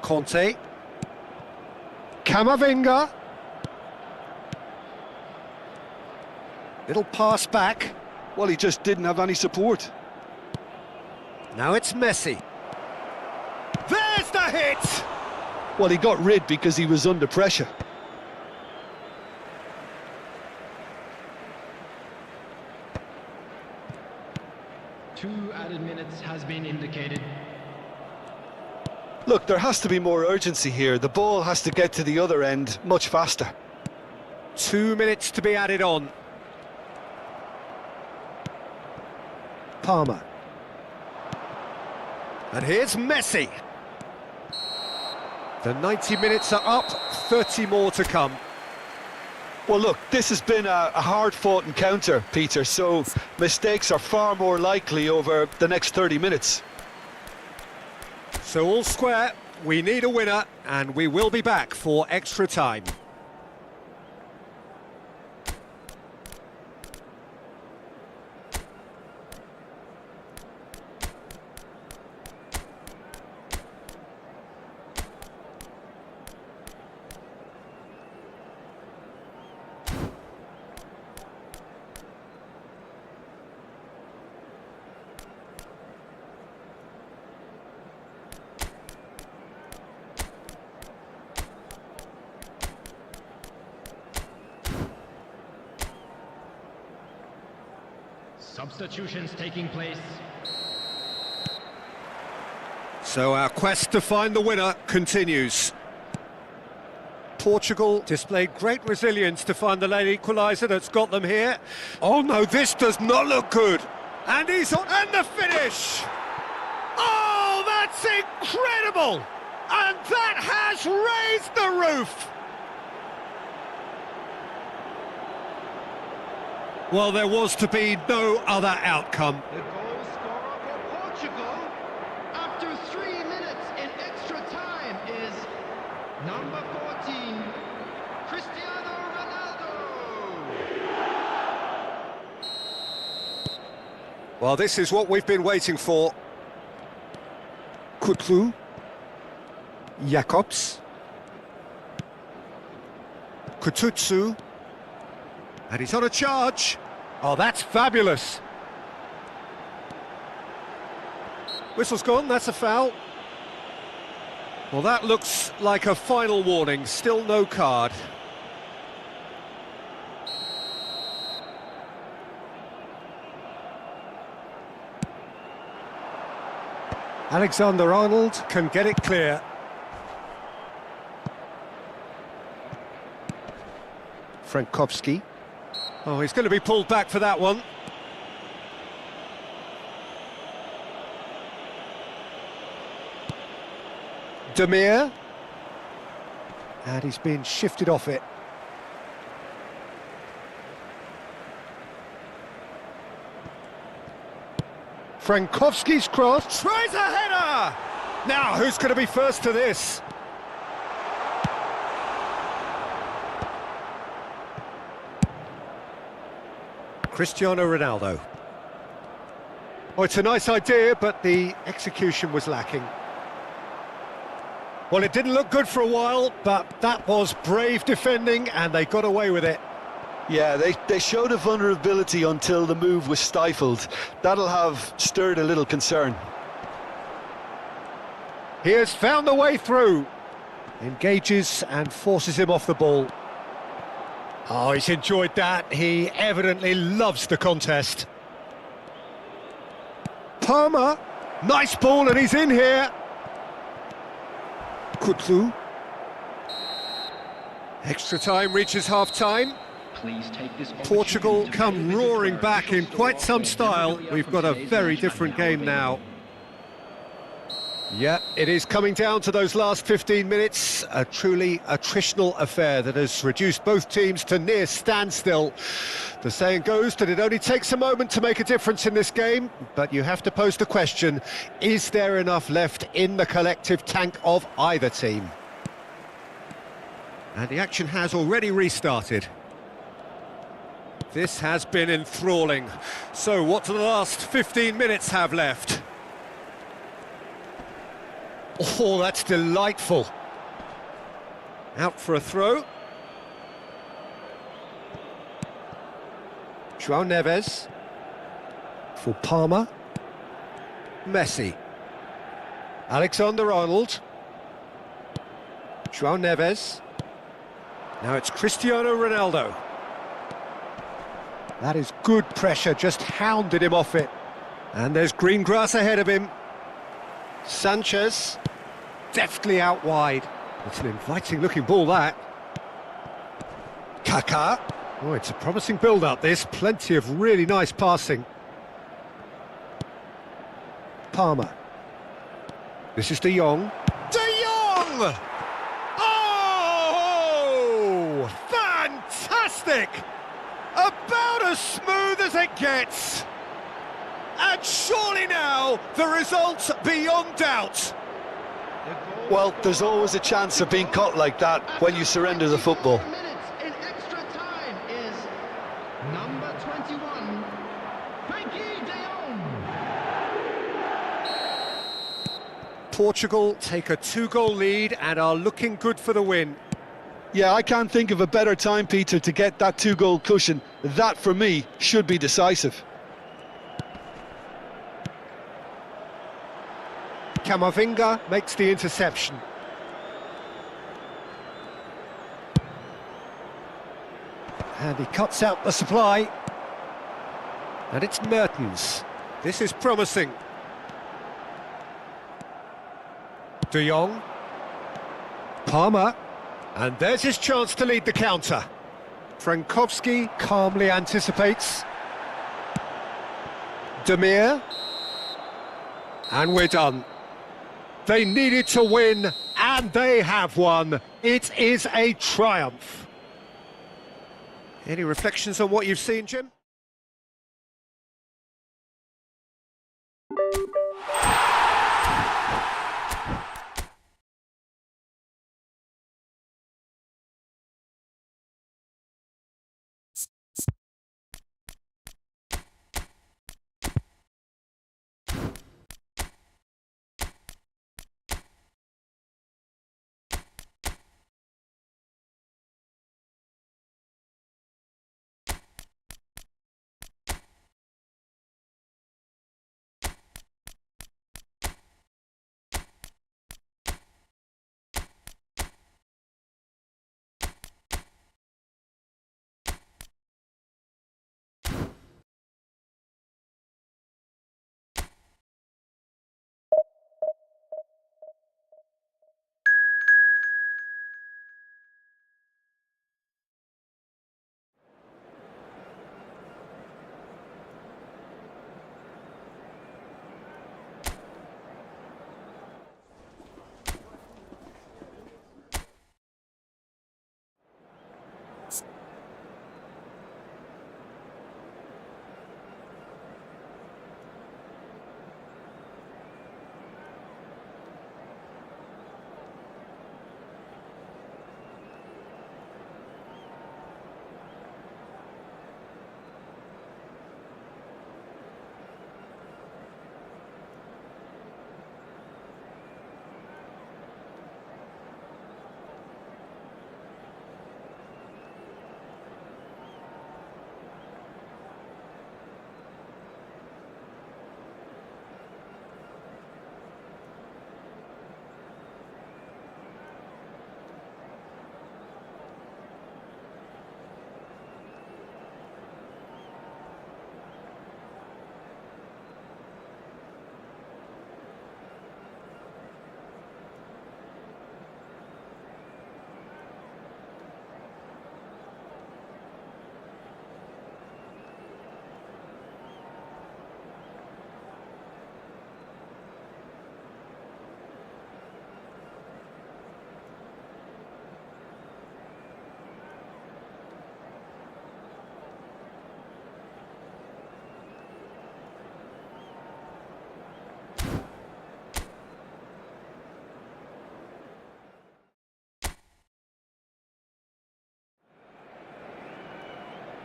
Conte. Camavinga. Little pass back. Well, he just didn't have any support. Now it's Messi. There's the hit! Well, he got rid because he was under pressure. Two added minutes has been indicated. Look, there has to be more urgency here. The ball has to get to the other end much faster. 2 minutes to be added on. Palmer. And here's Messi. The 90 minutes are up, 30 more to come. Well, look, this has been a hard-fought encounter, Peter, so mistakes are far more likely over the next 30 minutes. So all square, we need a winner, and we will be back for extra time. Substitutions taking place. So our quest to find the winner continues. Portugal displayed great resilience to find the late equaliser that's got them here. Oh no, this does not look good. And he's on, and the finish! Oh, that's incredible! And that has raised the roof! Well, there was to be no other outcome. The goal scorer for Portugal after 3 minutes in extra time is number 14, Cristiano Ronaldo. Well, this is what we've been waiting for. Kutlu. Jakobs. Kututsu. And he's on a charge. Oh, that's fabulous. Whistle's gone, that's a foul. Well, that looks like a final warning, still no card. Alexander-Arnold can get it clear. Frankowski. Oh, he's going to be pulled back for that one. Demir. And he's been shifted off it. Frankowski's cross. Tries a header! Now, who's going to be first to this? Cristiano Ronaldo. Oh, it's a nice idea, but the execution was lacking. Well, it didn't look good for a while, but that was brave defending, and they got away with it. Yeah, they showed a vulnerability until the move was stifled. That'll have stirred a little concern. He has found the way through. Engages and forces him off the ball. Oh, he's enjoyed that. He evidently loves the contest. Palmer. Nice ball, and he's in here. Kutlu. Extra time reaches half-time. Portugal come roaring back in quite some style. We've got a very different game now. Yeah, it is coming down to those last 15 minutes. A truly attritional affair that has reduced both teams to near standstill. The saying goes that it only takes a moment to make a difference in this game, but you have to pose the question, is there enough left in the collective tank of either team? And the action has already restarted. This has been enthralling. So what do the last 15 minutes have left? Oh, that's delightful. Out for a throw. João Neves. For Palmer. Messi. Alexander-Arnold. João Neves. Now it's Cristiano Ronaldo. That is good pressure, just hounded him off it. And there's green grass ahead of him. Sanchez, deftly out wide. It's an inviting-looking ball, that. Kaká. Oh, it's a promising build-up, this. Plenty of really nice passing. Palmer. This is De Jong. De Jong! Oh! Fantastic! fantastic! About as smooth as it gets! And surely now, the result's beyond doubt! Well, there's always a chance of being caught like that when you surrender the football. Minutes in extra time is number 21, Frankie de Jong. Portugal take a 2-goal lead and are looking good for the win. Yeah, I can't think of a better time, Peter, to get that 2-goal cushion. That, for me, should be decisive. Camavinga makes the interception. And he cuts out the supply. And it's Mertens. This is promising. De Jong. Palmer. And there's his chance to lead the counter. Frankowski calmly anticipates. Demir. And we're done. They needed to win, and they have won. It is a triumph. Any reflections on what you've seen, Jim?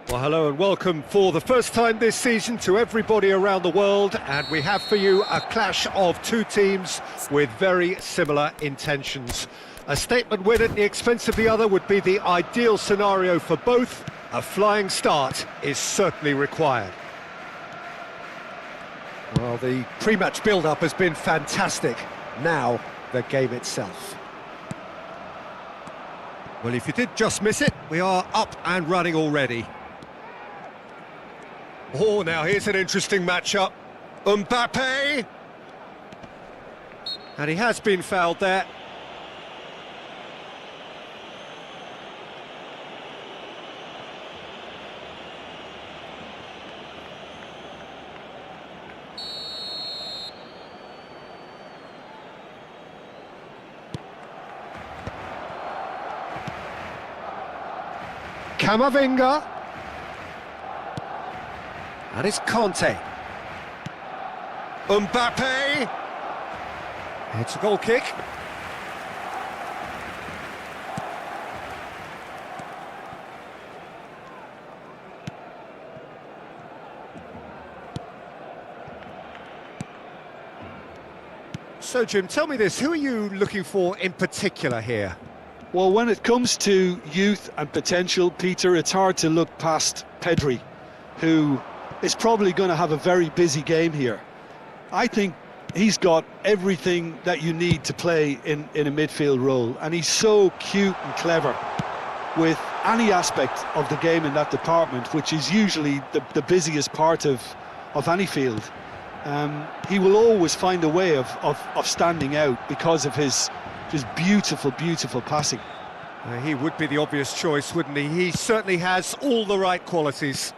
Well, hello and welcome for the first time this season to everybody around the world, and we have for you a clash of two teams with very similar intentions. A statement win at the expense of the other would be the ideal scenario for both. A flying start is certainly required. Well, the pre-match build-up has been fantastic. Now, the game itself. Well, if you did just miss it, we are up and running already. Oh, now here's an interesting matchup. Mbappe! And he has been fouled there. Camavinga. And it's Conte. Mbappe. It's a goal kick. So, Jim, tell me this, who are you looking for in particular here? Well, when it comes to youth and potential, Peter, it's hard to look past Pedri, who is probably going to have a very busy game here. I think he's got everything that you need to play in a midfield role, and he's so cute and clever with any aspect of the game in that department, which is usually the busiest part of any field. He will always find a way of standing out because of his just beautiful, beautiful passing. He would be the obvious choice, wouldn't he? He certainly has all the right qualities.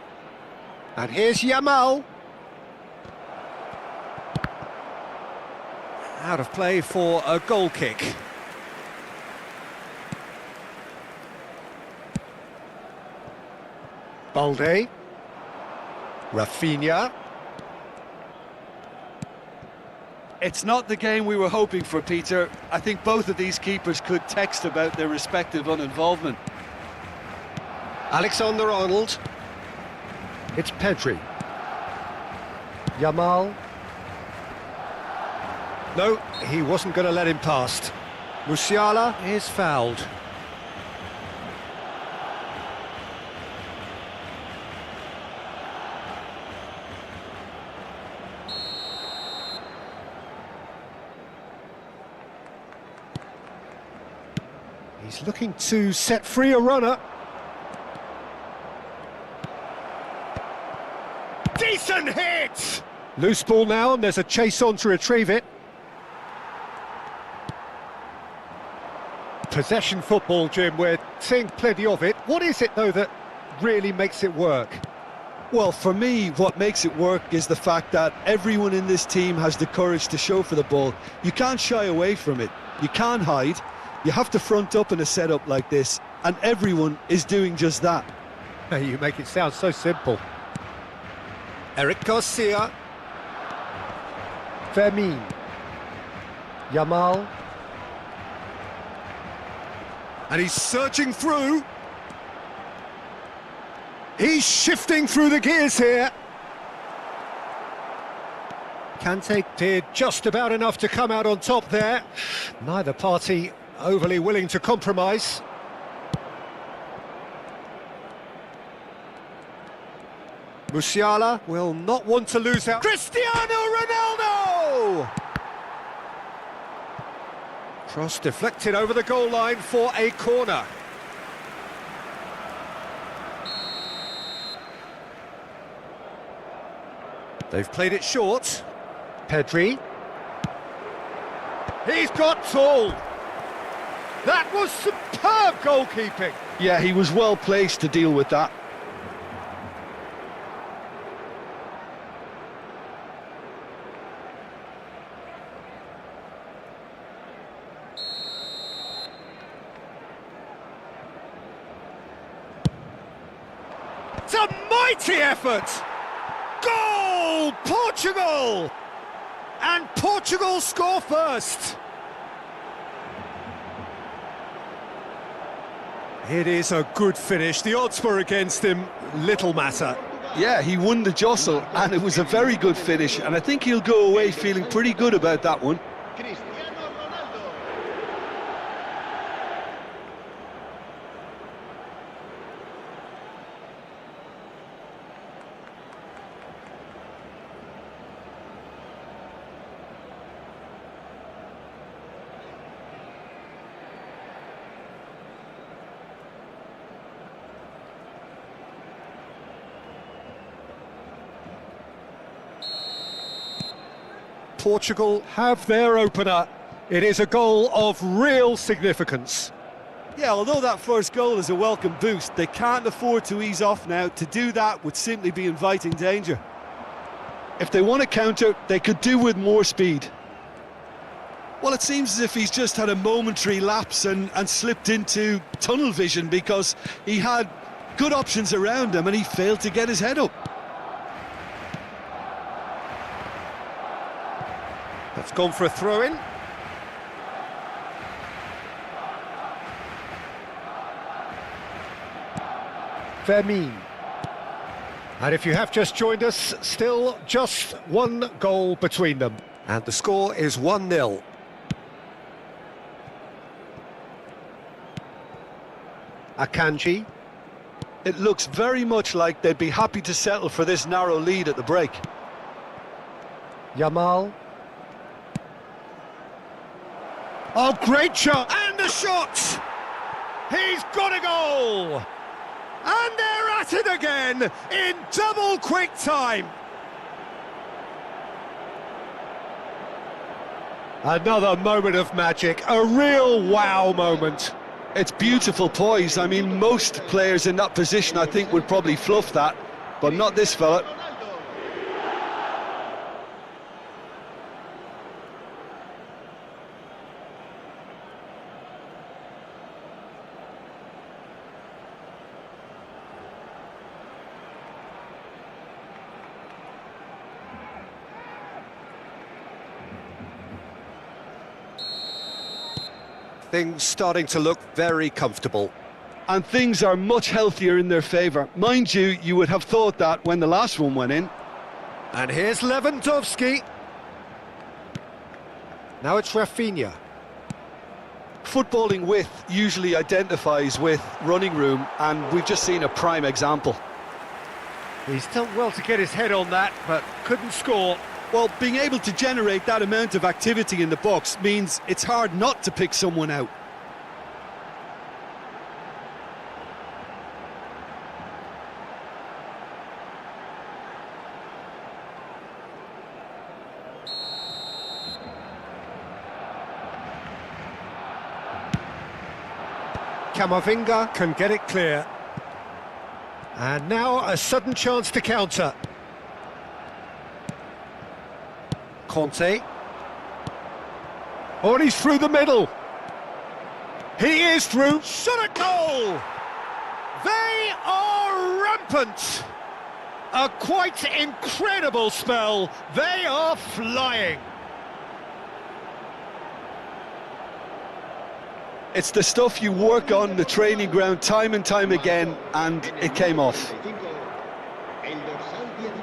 And here's Yamal. Out of play for a goal kick. Balde. Rafinha. It's not the game we were hoping for, Peter. I think both of these keepers could text about their respective uninvolvement. Alexander-Arnold. It's Pedri. Yamal. No, he wasn't going to let him past. Musiala is fouled. He's looking to set free a runner. Decent hit! Loose ball now, and there's a chase on to retrieve it. Possession football, Jim, we're seeing plenty of it. What is it, though, that really makes it work? Well, for me, what makes it work is the fact that everyone in this team has the courage to show for the ball. You can't shy away from it. You can't hide. You have to front up in a setup like this, and everyone is doing just that. You make it sound so simple. Eric Garcia. Fermin. Yamal. And he's surging through. He's shifting through the gears here. Kante did just about enough to come out on top there. Neither party overly willing to compromise. Musiala will not want to lose out. Cristiano Ronaldo! Cross deflected over the goal line for a corner. They've played it short. Pedri. He's got tall. That was superb goalkeeping. Yeah, he was well placed to deal with that. It's a mighty effort! Goal! Portugal! And Portugal score first! It is a good finish. The odds were against him, little matter. Yeah, he won the jostle, and it was a very good finish, and I think he'll go away feeling pretty good about that one. Cristiano Ronaldo. Portugal have their opener. It is a goal of real significance. Yeah, although that first goal is a welcome boost, they can't afford to ease off now. To do that would simply be inviting danger. If they want to counter, they could do with more speed. Well, it seems as if he's just had a momentary lapse and slipped into tunnel vision, because he had Good options around him, and he failed to get his head up. That's gone for a throw-in. Vermeer. And if you have just joined us, still just one goal between them. And the score is 1-0. Akanji. It looks very much like they'd be happy to settle for this narrow lead at the break. Yamal. Oh, great shot! And the shot! He's got a goal! And they're at it again in double quick time. Another moment of magic, a real wow moment. It's beautiful poise. I mean, most players in that position, I think, would probably fluff that, but not this fella. Things starting to look very comfortable. And things are much healthier in their favour. Mind you, you would have thought that when the last one went in. And here's Lewandowski. Now it's Rafinha. Footballing width usually identifies with running room, and we've just seen a prime example. He's done well to get his head on that, but couldn't score. Well, being able to generate that amount of activity in the box means it's hard not to pick someone out. Camavinga can get it clear. And now a sudden chance to counter. Conte. Oh, and he's through the middle. He is through. Shot at goal! They are rampant. A quite incredible spell. They are flying. It's the stuff you work on the training ground time and time again, and it came off. El dorsal 19.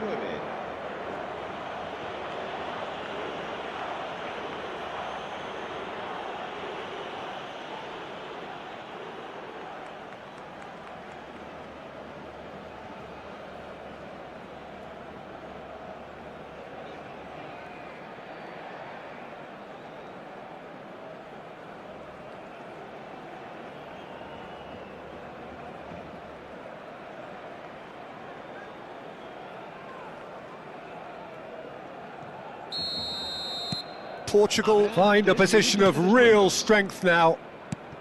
Portugal find a position of real strength now.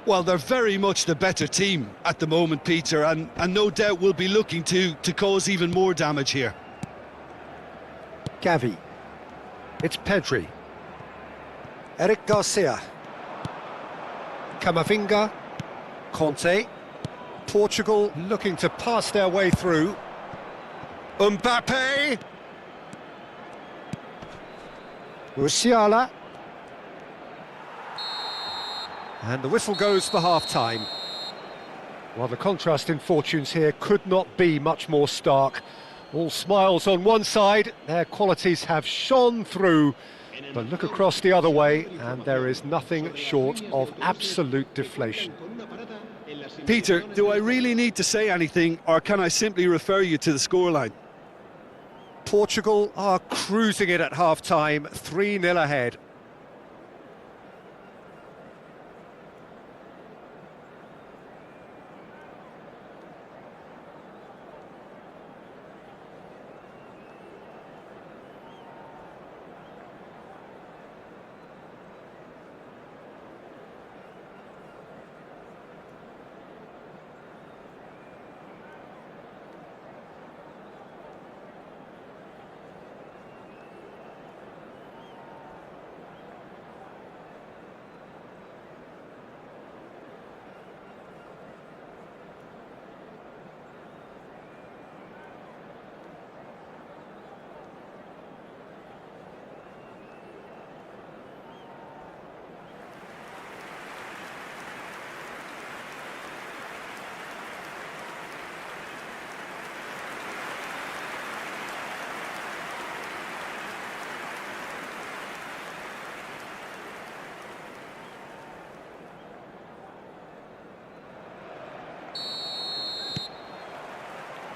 Well, they're very much the better team at the moment, Peter, and no doubt will be looking to cause even more damage here. Gavi. It's Pedri. Eric Garcia. Camavinga. Conte. Portugal looking to pass their way through. Mbappe. Musiala. And the whistle goes for half-time. Well, the contrast in fortunes here could not be much more stark. All smiles on one side, their qualities have shone through. But look across the other way, and there is nothing short of absolute deflation. Peter, do I really need to say anything, or can I simply refer you to the scoreline? Portugal are cruising it at half-time, 3-0 ahead.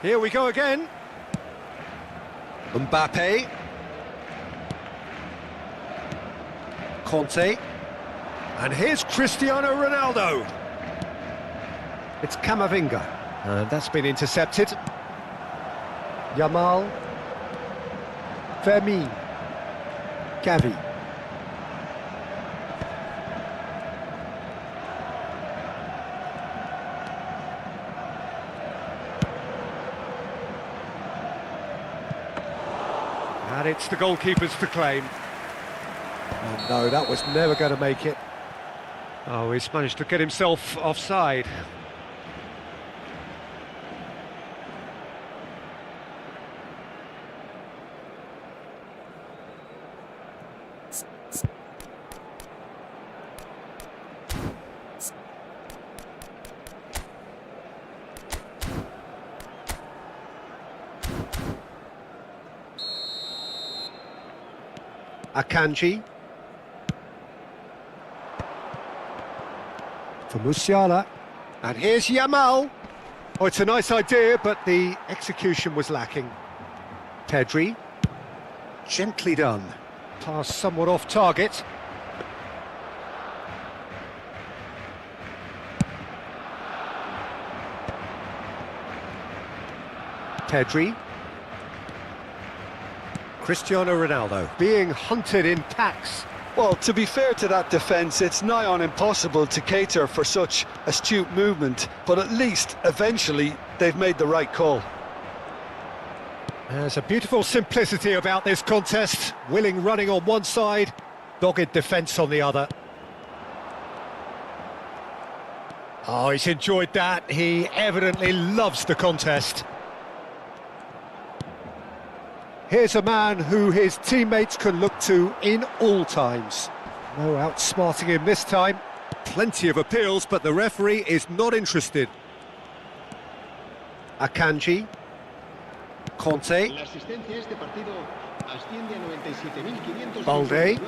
Here we go again. Mbappe. Conte. And here's Cristiano Ronaldo. It's Camavinga. And that's been intercepted. Yamal. Fermin. Gavi. And it's the goalkeeper's to claim. Oh no, that was never going to make it. Oh, he's managed to get himself offside. Akanji. For Musiala. And here's Yamal. Oh, it's a nice idea, but the execution was lacking. Pedri. Gently done. Pass somewhat off target. Pedri. Cristiano Ronaldo being hunted in packs. Well, to be fair to that defence, it's nigh on impossible to cater for such astute movement, but at least, eventually, they've made the right call. There's a beautiful simplicity about this contest. Willing running on one side, dogged defence on the other. Oh, he's enjoyed that. He evidently loves the contest. Here's a man who his teammates can look to in all times. No outsmarting him this time. Plenty of appeals, but the referee is not interested. Akanji. Conte. Balde.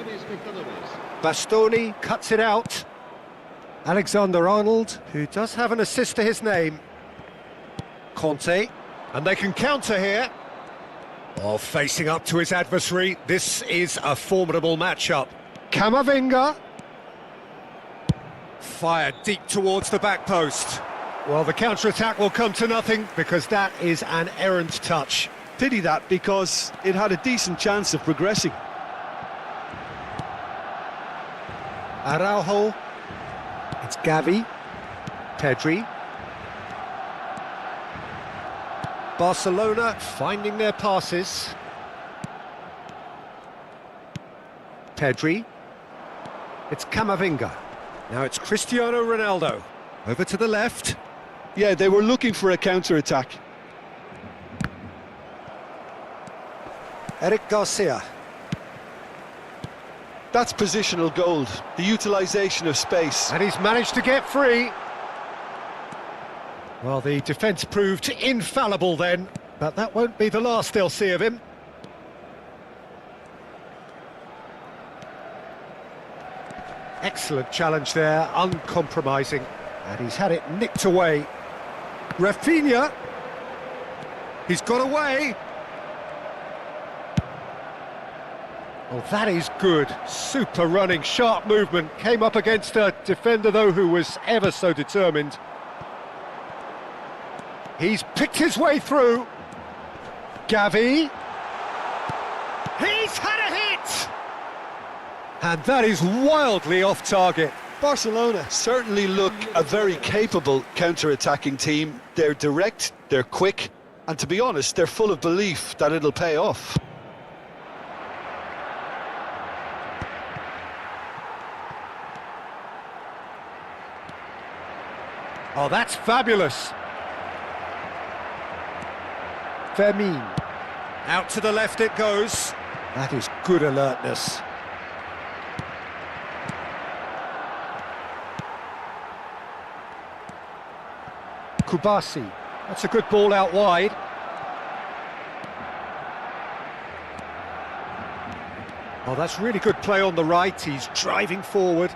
Bastoni cuts it out. Alexander-Arnold, who does have an assist to his name. Conte. And they can counter here. Oh, facing up to his adversary, this is a formidable matchup. Camavinga. Fired deep towards the back post. Well, the counter-attack will come to nothing because that is an errant touch. Pity that, because it had a decent chance of progressing. Araujo. It's Gavi. Pedri. Barcelona finding their passes. Pedri. It's Camavinga. Now it's Cristiano Ronaldo. Over to the left. Yeah, they were looking for a counter-attack. Eric Garcia. That's positional gold, the utilisation of space. And he's managed to get free. Well, the defence proved infallible then, but that won't be the last they'll see of him. Excellent challenge there, uncompromising. And he's had it nicked away. Rafinha. He's got away. Oh, that is good. Super running, sharp movement. Came up against a defender, though, who was ever so determined. He's picked his way through. Gavi. He's had a hit! And that is wildly off target. Barcelona certainly look a very capable counter-attacking team. They're direct, they're quick, and to be honest, they're full of belief that it'll pay off. Oh, that's fabulous. Fermin. Out to the left it goes. That is good alertness. Kubasi. That's a good ball out wide. Oh, that's really good play on the right. He's driving forward.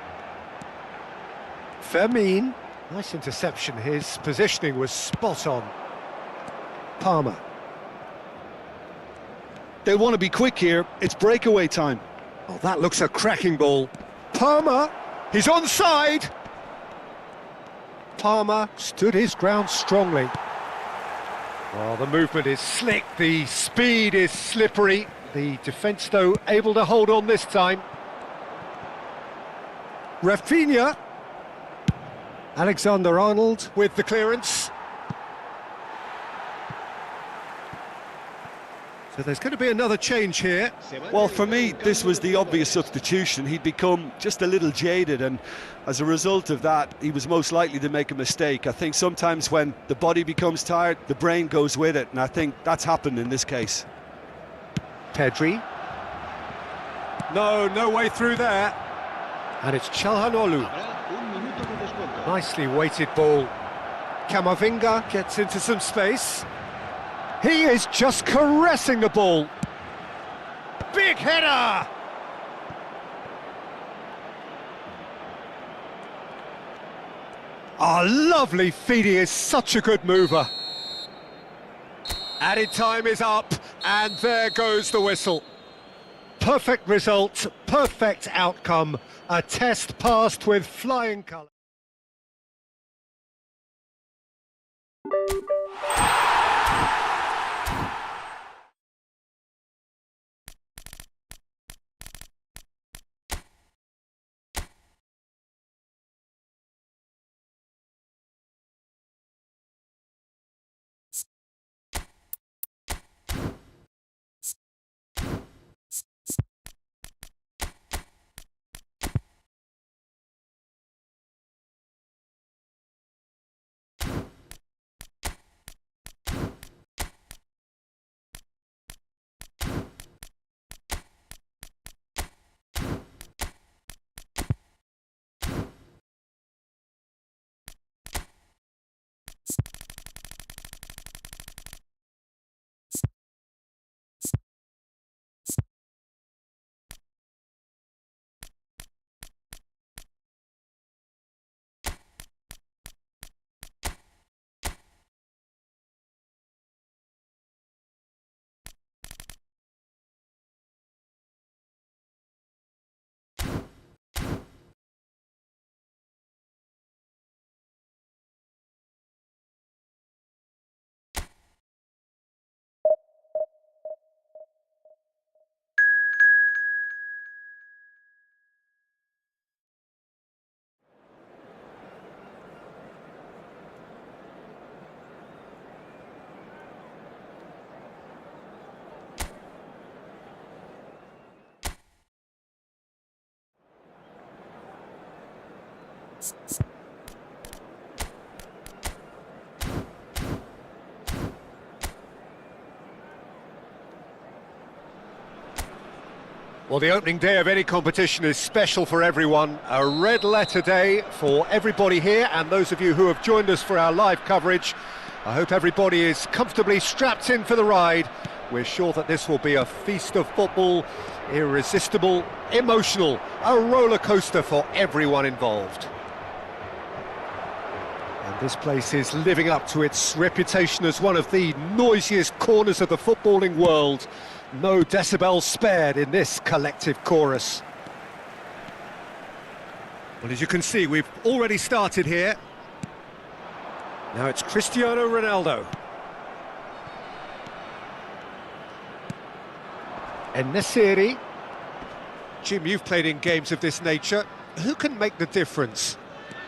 Fermin. Nice interception. His positioning was spot on. Palmer. They want to be quick here. It's breakaway time. Oh, that looks a cracking ball. Palmer, he's onside. Palmer stood his ground strongly. Well, the movement is slick, the speed is slippery. The defence, though, able to hold on this time. Rafinha. Alexander-Arnold with the clearance. So there's going to be another change here. Well, for me, this was the obvious substitution. He'd become just a little jaded, and as a result of that, he was most likely to make a mistake. I think sometimes when the body becomes tired, the brain goes with it, and I think that's happened in this case. Pedri. No way through there. And it's Çalhanoğlu. Nicely weighted ball. Camavinga gets into some space. He is just caressing the ball. Big header! Oh, lovely feed. He is such a good mover. Added time is up, and there goes the whistle. Perfect result, perfect outcome. A test passed with flying colours. Well, the opening day of any competition is special for everyone. A red letter day for everybody here, and those of you who have joined us for our live coverage. I hope everybody is comfortably strapped in for the ride. We're sure that this will be a feast of football, irresistible, emotional, a roller coaster for everyone involved. And this place is living up to its reputation as one of the noisiest corners of the footballing world. No decibels spared in this collective chorus. Well, as you can see, we've already started here. Now it's Cristiano Ronaldo. En-Nesyri. Jim, you've played in games of this nature. Who can make the difference?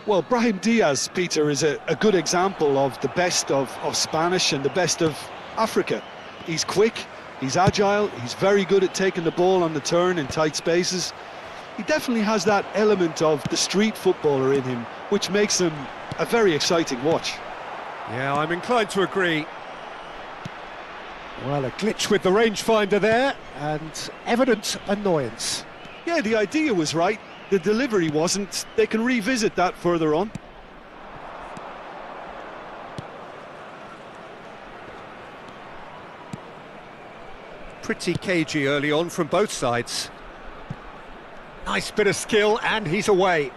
Well, Brahim Diaz, Peter, is a good example of the best of Spanish and the best of Africa. He's quick, he's agile, he's very good at taking the ball on the turn in tight spaces. He definitely has that element of the street footballer in him, which makes him a very exciting watch. Yeah, I'm inclined to agree. Well, a glitch with the rangefinder there, and evident annoyance. Yeah, the idea was right, the delivery wasn't. They can revisit that further on. Pretty cagey early on from both sides. Nice bit of skill, and he's away.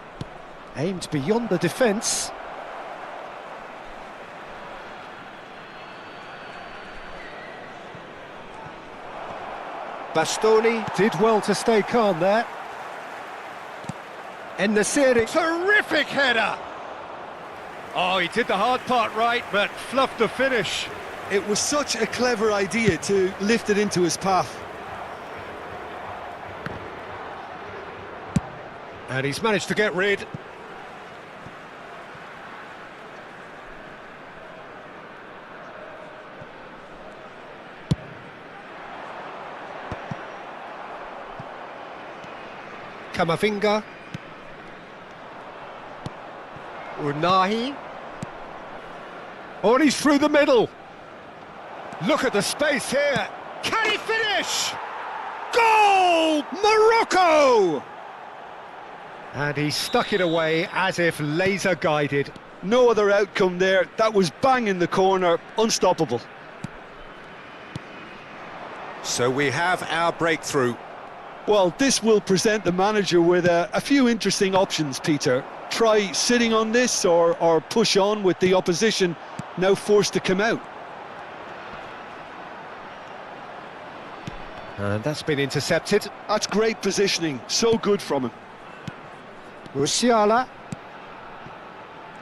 Aimed beyond the defence. Bastoni did well to stay calm there. En-Nesyri, terrific header! Oh, he did the hard part right, but fluffed the finish. It was such a clever idea to lift it into his path. And he's managed to get rid. Kamavinga. Unahi. Oh, and he's through the middle. Look at the space here. Can he finish? Goal! Morocco! And he stuck it away as if laser guided. No other outcome there. That was bang in the corner, unstoppable. So we have our breakthrough. Well, this will present the manager with a few interesting options, Peter. Try sitting on this or push on with the opposition now forced to come out. And that's been intercepted. That's great positioning, so good from him. Musiala.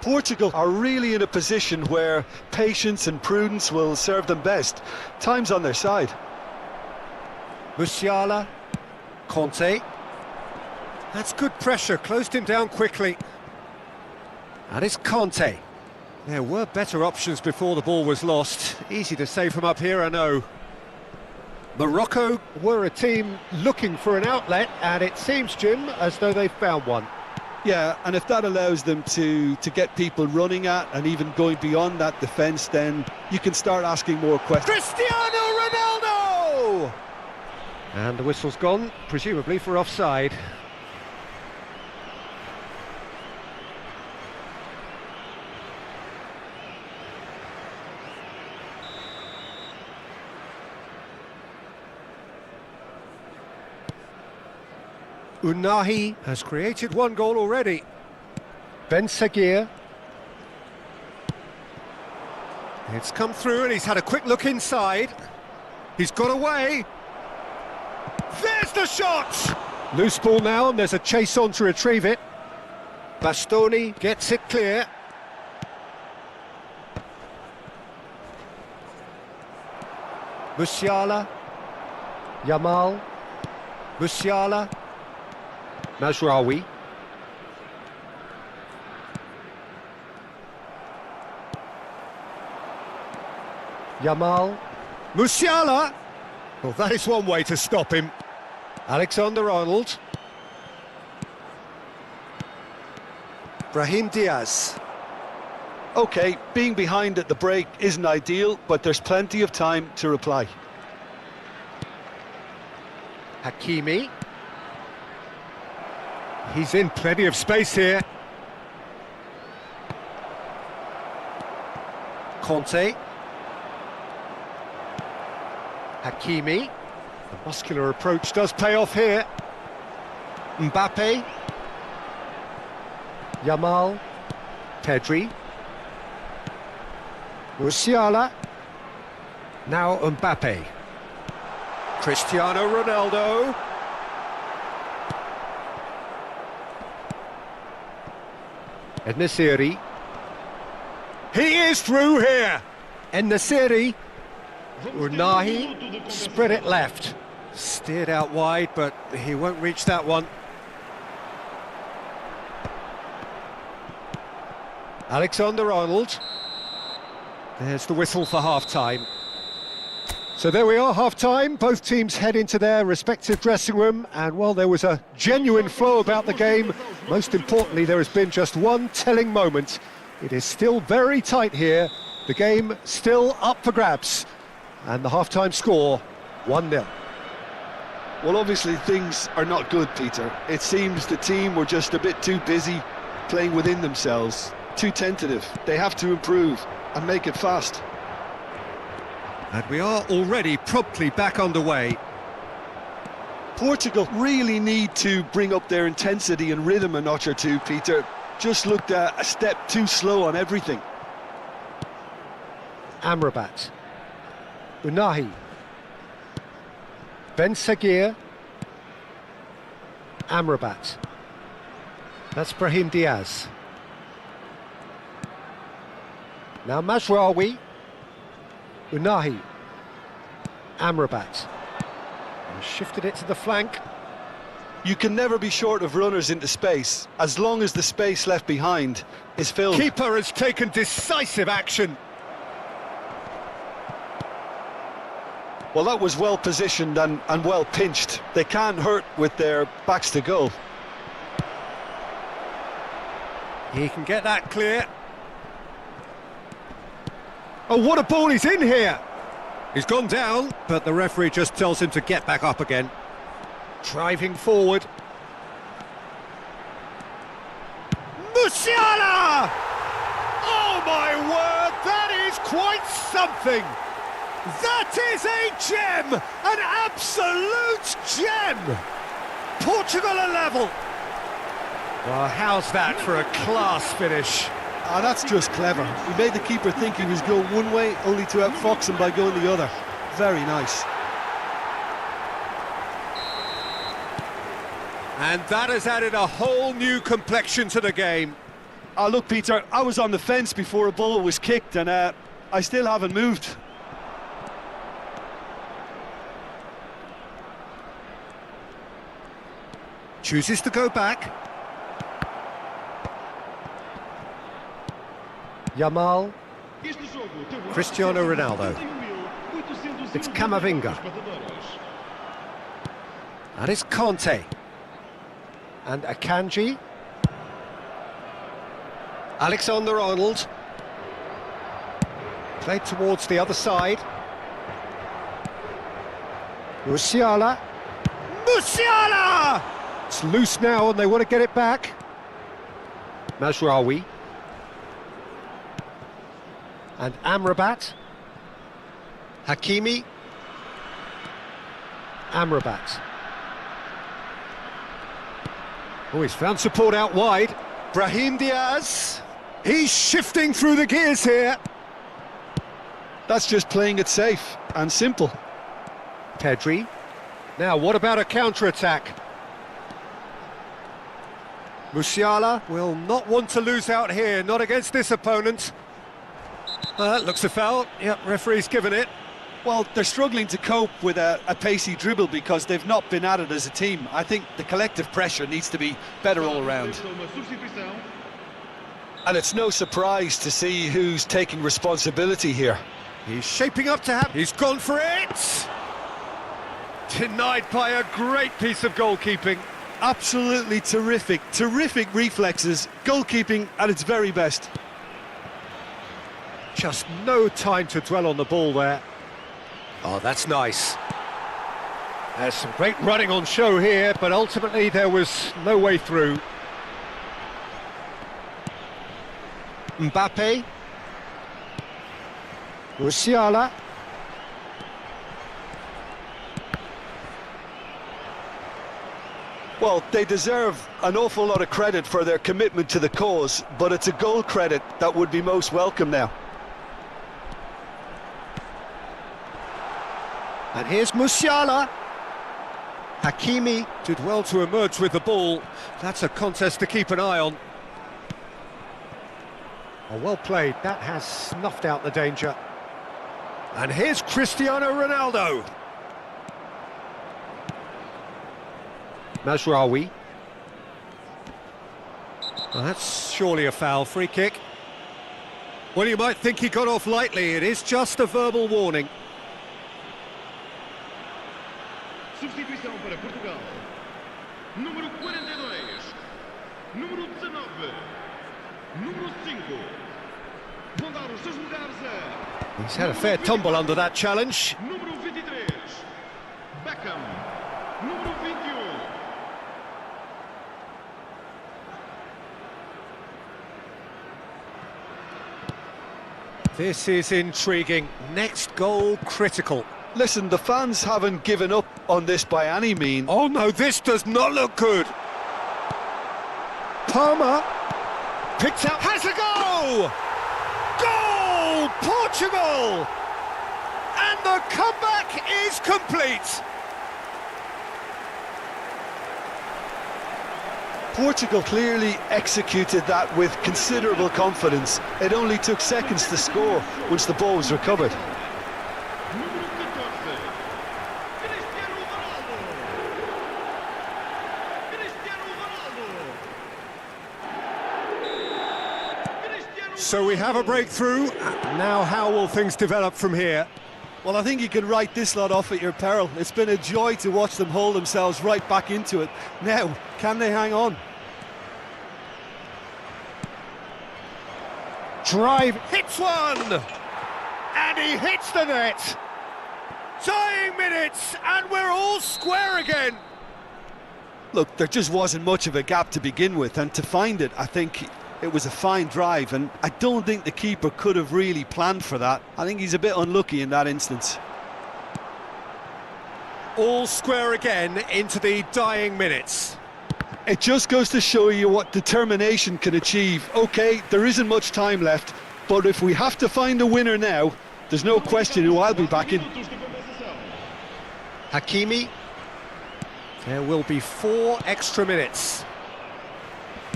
Portugal are really in a position where patience and prudence will serve them best. Time's on their side. Musiala. Conte. That's good pressure, closed him down quickly. And it's Conte. There were better options before the ball was lost. Easy to say from up here, I know. Morocco were a team looking for an outlet, and it seems, Jim, as though they've found one. Yeah, and if that allows them to get people running at and even going beyond that defence, then you can start asking more questions. Cristiano Ronaldo! And the whistle's gone, presumably for offside. Unahi has created one goal already. Ben Seguir. It's come through and he's had a quick look inside. He's got away. There's the shot! Loose ball now and there's a chase on to retrieve it. Bastoni gets it clear. Musiala. Yamal. Musiala. Mazraoui. Yamal. Musiala! Well, that is one way to stop him. Alexander-Arnold. Brahim Diaz. OK, being behind at the break isn't ideal, but there's plenty of time to reply. Hakimi. He's in plenty of space here. Conte. Hakimi. The muscular approach does pay off here. Mbappe. Yamal. Pedri. Musiala. Now Mbappe. Cristiano Ronaldo. En-Nesyri. He is through here. En-Nesyri. Unahi spread it left. Steered out wide, but he won't reach that one. Alexander-Arnold. There's the whistle for half-time. So there we are, half-time. Both teams head into their respective dressing room, and while there was a genuine flow about the game, most importantly, there has been just one telling moment. It is still very tight here. The game still up for grabs. And the half-time score, 1-0. Well, obviously things are not good, Peter. It seems the team were just a bit too busy playing within themselves, too tentative. They have to improve and make it fast. And we are already promptly back underway. Portugal really need to bring up their intensity and rhythm a notch or two, Peter. Just looked a step too slow on everything. Amrabat. Unahi. Ben Seguir. Amrabat. That's Brahim Diaz. Now Mazraoui. Unahi. Amrabat. And shifted it to the flank. You can never be short of runners into space, as long as the space left behind is filled. Keeper has taken decisive action. Well, that was well positioned and well pinched. They can't hurt with their backs to goal. He can get that clear. Oh, what a ball he's in here! He's gone down, but the referee just tells him to get back up again. Driving forward. Musiala! Oh my word, that is quite something! That is a gem! An absolute gem! Portugal are level. Well, how's that for a class finish? Ah, that's just clever. He made the keeper think he was going one way, only to outfox him by going the other. Very nice. And that has added a whole new complexion to the game. Ah, look, Peter, I was on the fence before a ball was kicked, and I still haven't moved. Chooses to go back. Yamal. Cristiano Ronaldo. It's Camavinga. And it's Conte. And Akanji. Alexander-Arnold. Played towards the other side. Musiala. Musiala! It's loose now and they want to get it back. Mazraoui. And Amrabat. Hakimi. Amrabat. Oh, he's found support out wide. Brahim Diaz. He's shifting through the gears here. That's just playing it safe and simple. Pedri. Now, what about a counter-attack? Musiala will not want to lose out here, not against this opponent. That looks a foul. Yep, referee's given it. Well, they're struggling to cope with a pacey dribble because they've not been at it as a team. I think the collective pressure needs to be better all around. And it's no surprise to see who's taking responsibility here. He's shaping up to have... He's gone for it! Denied by a great piece of goalkeeping. Absolutely terrific, terrific reflexes, goalkeeping at its very best. Just no time to dwell on the ball there. Oh, that's nice. There's some great running on show here, but ultimately there was no way through. Mbappe. Musiala. Well, they deserve an awful lot of credit for their commitment to the cause, but it's a goal credit that would be most welcome now. And here's Musiala. Hakimi did well to emerge with the ball. That's a contest to keep an eye on. Oh, well played. That has snuffed out the danger. And here's Cristiano Ronaldo. Mazraoui. Oh, that's surely a foul. Free kick. Well, you might think he got off lightly. It is just a verbal warning. Substituição para Portugal. Número 42. Número 19. Número 5. Vão dar os seus lugares a... He's had a fair tumble under that challenge. Número 23. Beckham. Número 21. This is intriguing. Next goal critical. Listen, the fans haven't given up on this by any means. Oh no, this does not look good. Palmer picks out, has a goal! Goal! Portugal! And the comeback is complete. Portugal clearly executed that with considerable confidence. It only took seconds to score once the ball was recovered. Número 14. Cristiano Ronaldo. Cristiano Ronaldo. So we have a breakthrough. Now how will things develop from here? Well, I think you can write this lot off at your peril. It's been a joy to watch them hold themselves right back into it. Now, can they hang on? Drive hits one! And he hits the net! Tying minutes, and we're all square again! Look, there just wasn't much of a gap to begin with, and to find it, I think it was a fine drive, and I don't think the keeper could have really planned for that. I think he's a bit unlucky in that instance. All square again into the dying minutes. It just goes to show you what determination can achieve. Okay, there isn't much time left, but if we have to find a winner now, there's no question who I'll be backing. Hakimi. There will be 4 extra minutes.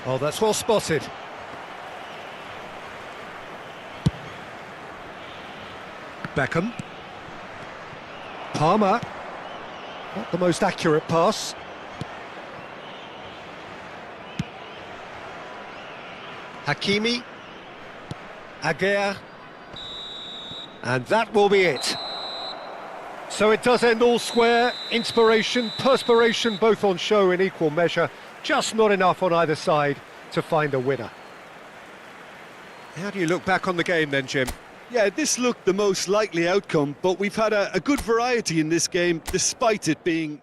Oh, that's well spotted. Beckham. Palmer. Not the most accurate pass. Hakimi. Aguirre. And that will be it. So it does end all square. Inspiration, perspiration, both on show in equal measure. Just not enough on either side to find a winner. How do you look back on the game then, Jim? Yeah, this looked the most likely outcome, but we've had a good variety in this game, despite it being...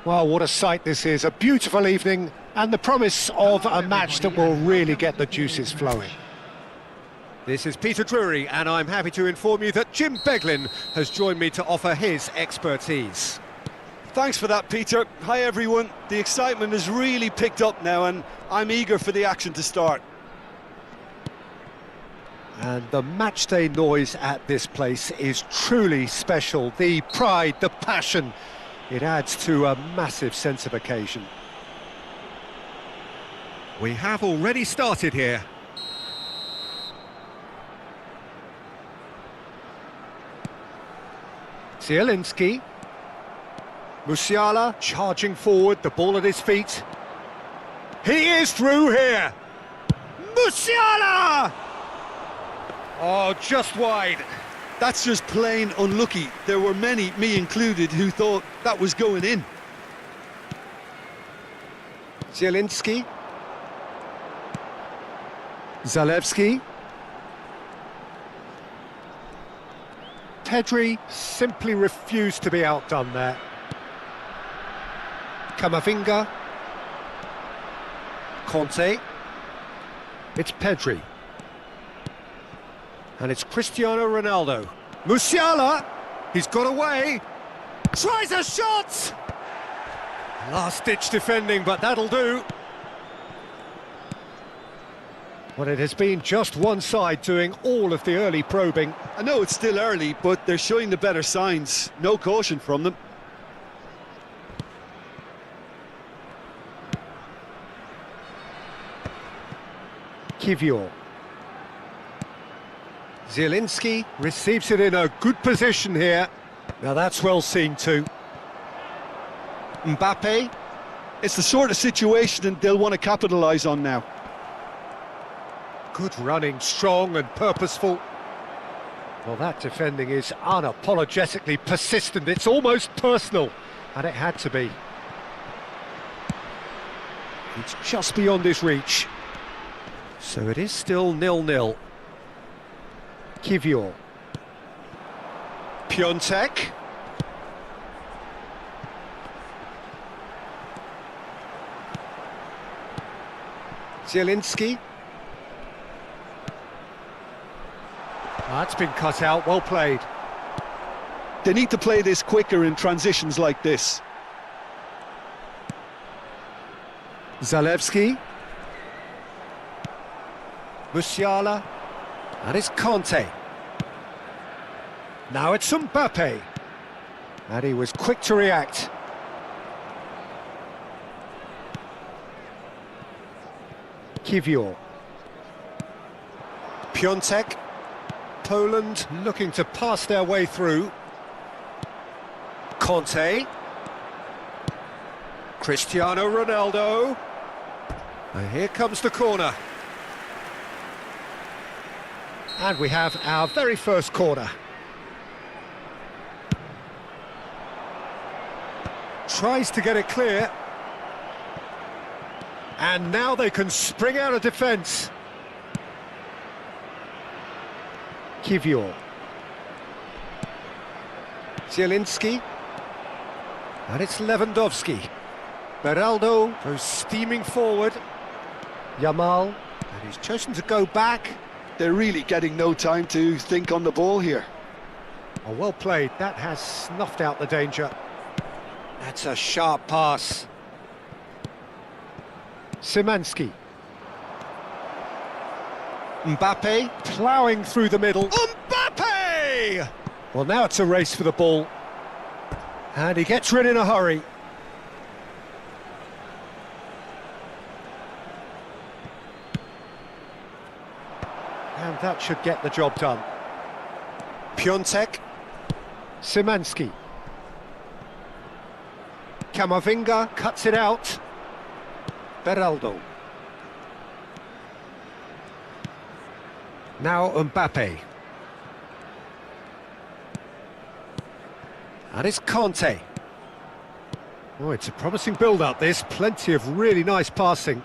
Well, what a sight this is. A beautiful evening and the promise of a match that will really get the juices flowing. This is Peter Drury, and I'm happy to inform you that Jim Beglin has joined me to offer his expertise. Thanks for that, Peter. Hi, everyone. The excitement has really picked up now, and I'm eager for the action to start. And the matchday noise at this place is truly special. The pride, the passion, it adds to a massive sense of occasion. We have already started here. Zielinski. Musiala charging forward, the ball at his feet. He is through here. Musiala! Oh, just wide. That's just plain unlucky. There were many, me included, who thought that was going in. Zielinski. Zalewski. Pedri simply refused to be outdone there. Camavinga. Conte. It's Pedri. And it's Cristiano Ronaldo. Musiala! He's got away! Tries a shot! Last-ditch defending, but that'll do. Well, it has been just one side doing all of the early probing. I know it's still early, but they're showing the better signs. No caution from them. Kivior. Zielinski receives it in a good position here. Now that's well seen too. Mbappe. It's the sort of situation they'll want to capitalise on now. Good running, strong and purposeful. Well, that defending is unapologetically persistent. It's almost personal, and it had to be. It's just beyond his reach. So it is still 0-0. Kivior. Piontek. Zielinski. That's been cut out, well played. They need to play this quicker in transitions like this. Zalewski. Musiala. And it's Conte. Now it's Mbappe. And he was quick to react. Kivior. Piontek. Poland looking to pass their way through. Conte. Cristiano Ronaldo. And here comes the corner. And we have our very first corner. Tries to get it clear. And now they can spring out of defence. Kivior. Zielinski. And it's Lewandowski. Beraldo goes steaming forward. Yamal. And he's chosen to go back. They're really getting no time to think on the ball here. Oh, well played. That has snuffed out the danger. That's a sharp pass. Szymanski. Mbappe ploughing through the middle. Mbappe! Well, now it's a race for the ball. And he gets rid in a hurry. And that should get the job done. Piontek. Szymanski. Camavinga cuts it out. Beraldo. Now Mbappe. And it's Conte. Oh, it's a promising build-up, this. Plenty of really nice passing.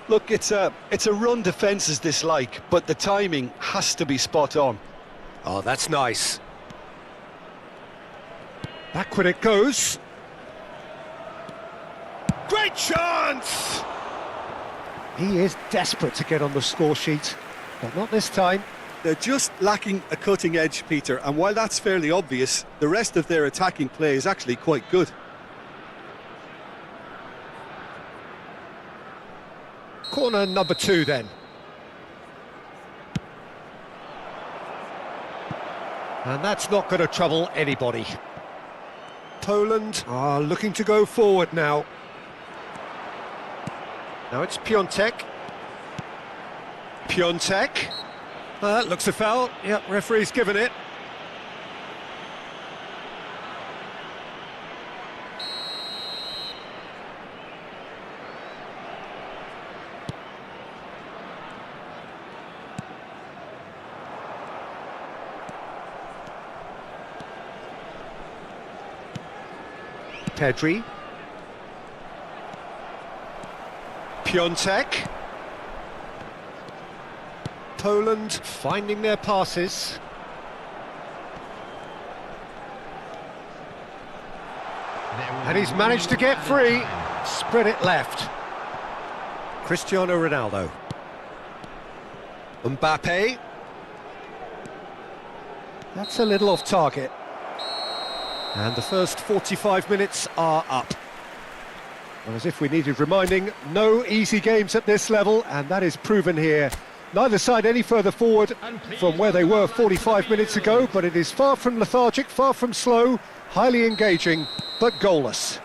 Look, it's a run defence is dislike, but the timing has to be spot on. Oh, that's nice. Backward it goes. Great chance! He is desperate to get on the score sheet, but not this time. They're just lacking a cutting edge, Peter, and while that's fairly obvious, the rest of their attacking play is actually quite good. Corner number 2 then. And that's not going to trouble anybody. Poland are looking to go forward now. Now it's Piontek. Piontek. That looks a foul. Yep, referee's given it. Pedri. Piontek. Poland finding their passes. And he's managed to get free. Spread it left. Cristiano Ronaldo. Mbappe. That's a little off target. And the first 45 minutes are up. Well, as if we needed reminding, no easy games at this level, and that is proven here. Neither side any further forward from where they were 45 minutes ago, but it is far from lethargic, far from slow, highly engaging, but goalless.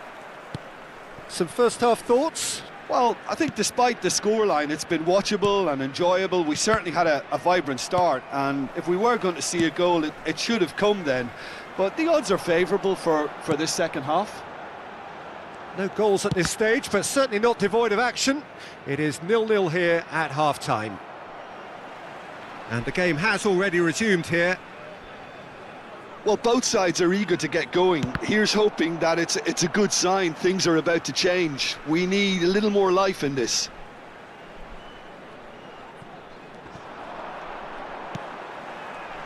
Some first-half thoughts? Well, I think despite the scoreline, it's been watchable and enjoyable. We certainly had a vibrant start, and if we were going to see a goal, it should have come then. But the odds are favourable for this second half. No goals at this stage, but certainly not devoid of action. It is 0-0 here at half-time. And the game has already resumed here. Well, both sides are eager to get going. Here's hoping that it's a good sign. Things are about to change. We need a little more life in this.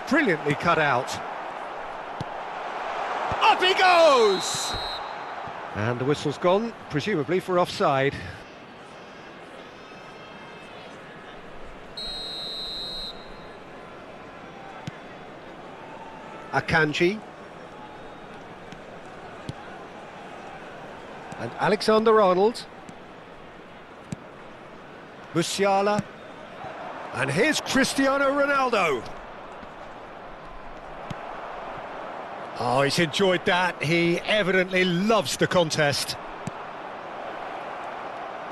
Brilliantly cut out. Up he goes! And the whistle's gone, presumably for offside. Akanji. And Alexander-Arnold. Musiala. And here's Cristiano Ronaldo. Oh, he's enjoyed that. He evidently loves the contest.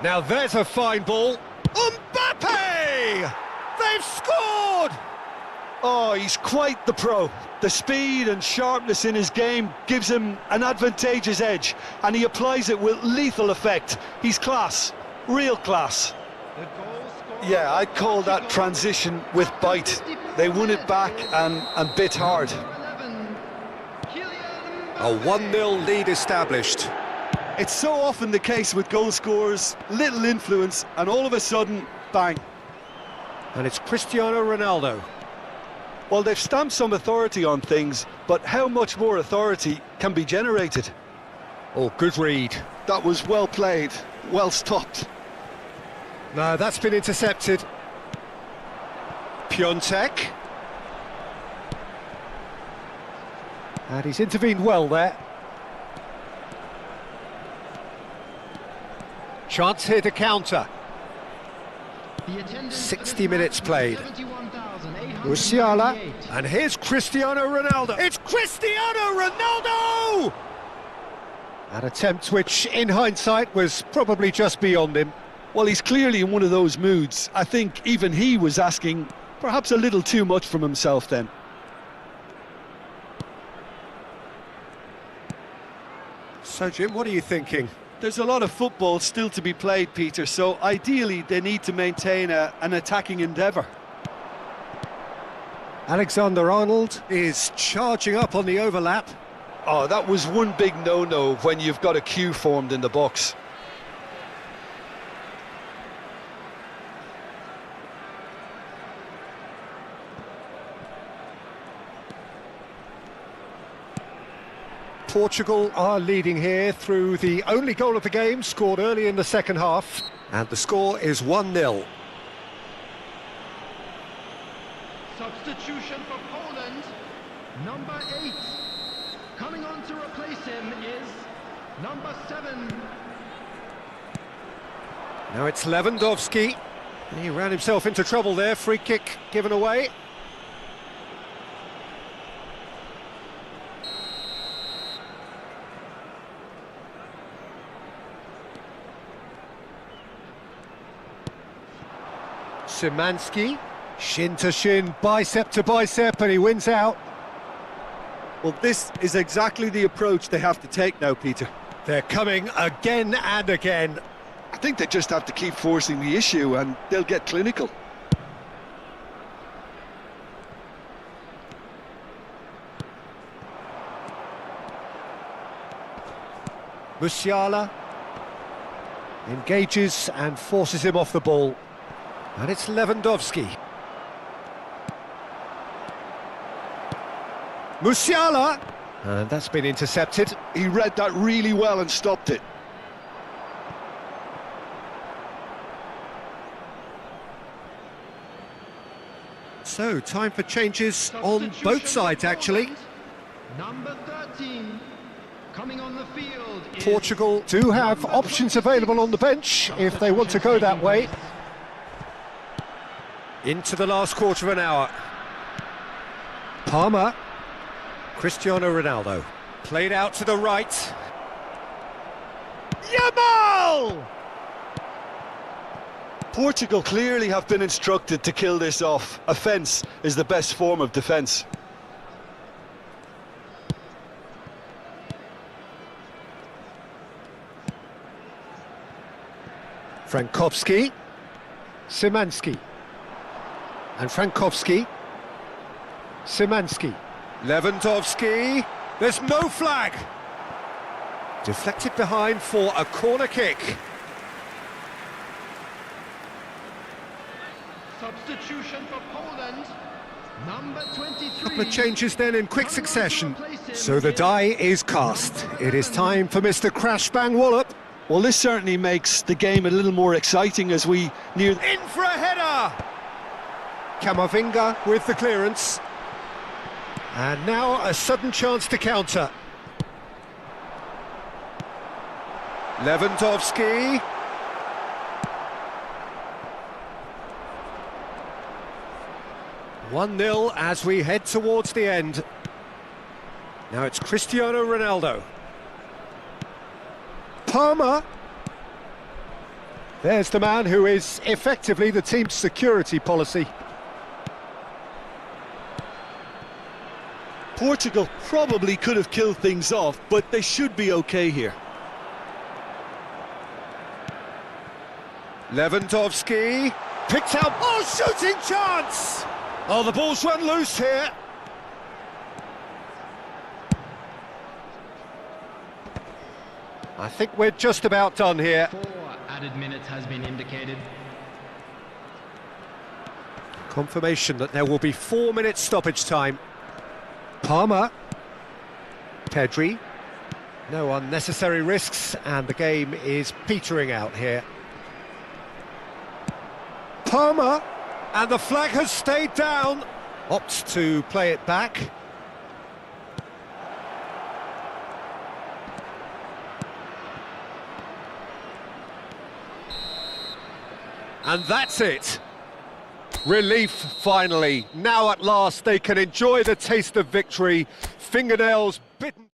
Now there's a fine ball. Mbappe! They've scored! Oh, he's quite the pro. The speed and sharpness in his game gives him an advantageous edge, and he applies it with lethal effect. He's class, real class. Yeah, I'd call that transition with bite. They won it back and bit hard. A 1-0 lead established. It's so often the case with goal scorers, little influence, and all of a sudden, bang. And it's Cristiano Ronaldo. Well, they've stamped some authority on things, but how much more authority can be generated? Oh, good read. That was well played, well stopped. No, that's been intercepted. Piontek. And he's intervened well there. Chance here to counter. 60 minutes played. Musiala. And here's Cristiano Ronaldo. It's Cristiano Ronaldo! An attempt which, in hindsight, was probably just beyond him. Well, he's clearly in one of those moods. I think even he was asking perhaps a little too much from himself then. So, Jim, what are you thinking? There's a lot of football still to be played, Peter, so ideally they need to maintain an attacking endeavour. Alexander-Arnold is charging up on the overlap. Oh, that was one big no-no when you've got a queue formed in the box. Portugal are leading here through the only goal of the game, scored early in the second half. And the score is 1-0. Substitution for Poland, number 8. Coming on to replace him is number 7. Now it's Lewandowski. He ran himself into trouble there, free kick given away. Szymanski, shin to shin, bicep to bicep, and he wins out. Well, this is exactly the approach they have to take now, Peter. They're coming again and again. I think they just have to keep forcing the issue and they'll get clinical. Musiala engages and forces him off the ball. And it's Lewandowski. Musiala! And that's been intercepted. He read that really well and stopped it. So, time for changes on both sides, actually. Number 13. Coming on the field is Portugal do have options available on the bench if they want to go that way. Into the last quarter of an hour. Palmer. Cristiano Ronaldo. Played out to the right. Yamal! Portugal clearly have been instructed to kill this off. Offence is the best form of defence. Frankowski. Szymanski. And Frankowski. Szymanski. Lewandowski. There's no flag. Deflected behind for a corner kick. Substitution for Poland. Number 23. Couple of changes then in quick succession. So the die is cast. It is time for Mr. Crash Bang Wallop. Well, this certainly makes the game a little more exciting as we near... In for a header! Camavinga with the clearance. And now a sudden chance to counter. Lewandowski. One-nil as we head towards the end. Now it's Cristiano Ronaldo. Palmer. There's the man who is effectively the team's security policy. Portugal probably could have killed things off, but they should be okay here. Lewandowski picked out. Oh, shooting chance! Oh, the ball's run loose here. I think we're just about done here. 4 added minutes has been indicated. Confirmation that there will be 4 minutes stoppage time. Palmer. Pedri. No unnecessary risks, and the game is petering out here. Palmer, and the flag has stayed down. Opts to play it back. And that's it. Relief, finally. Now at last they can enjoy the taste of victory. Fingernails bitten.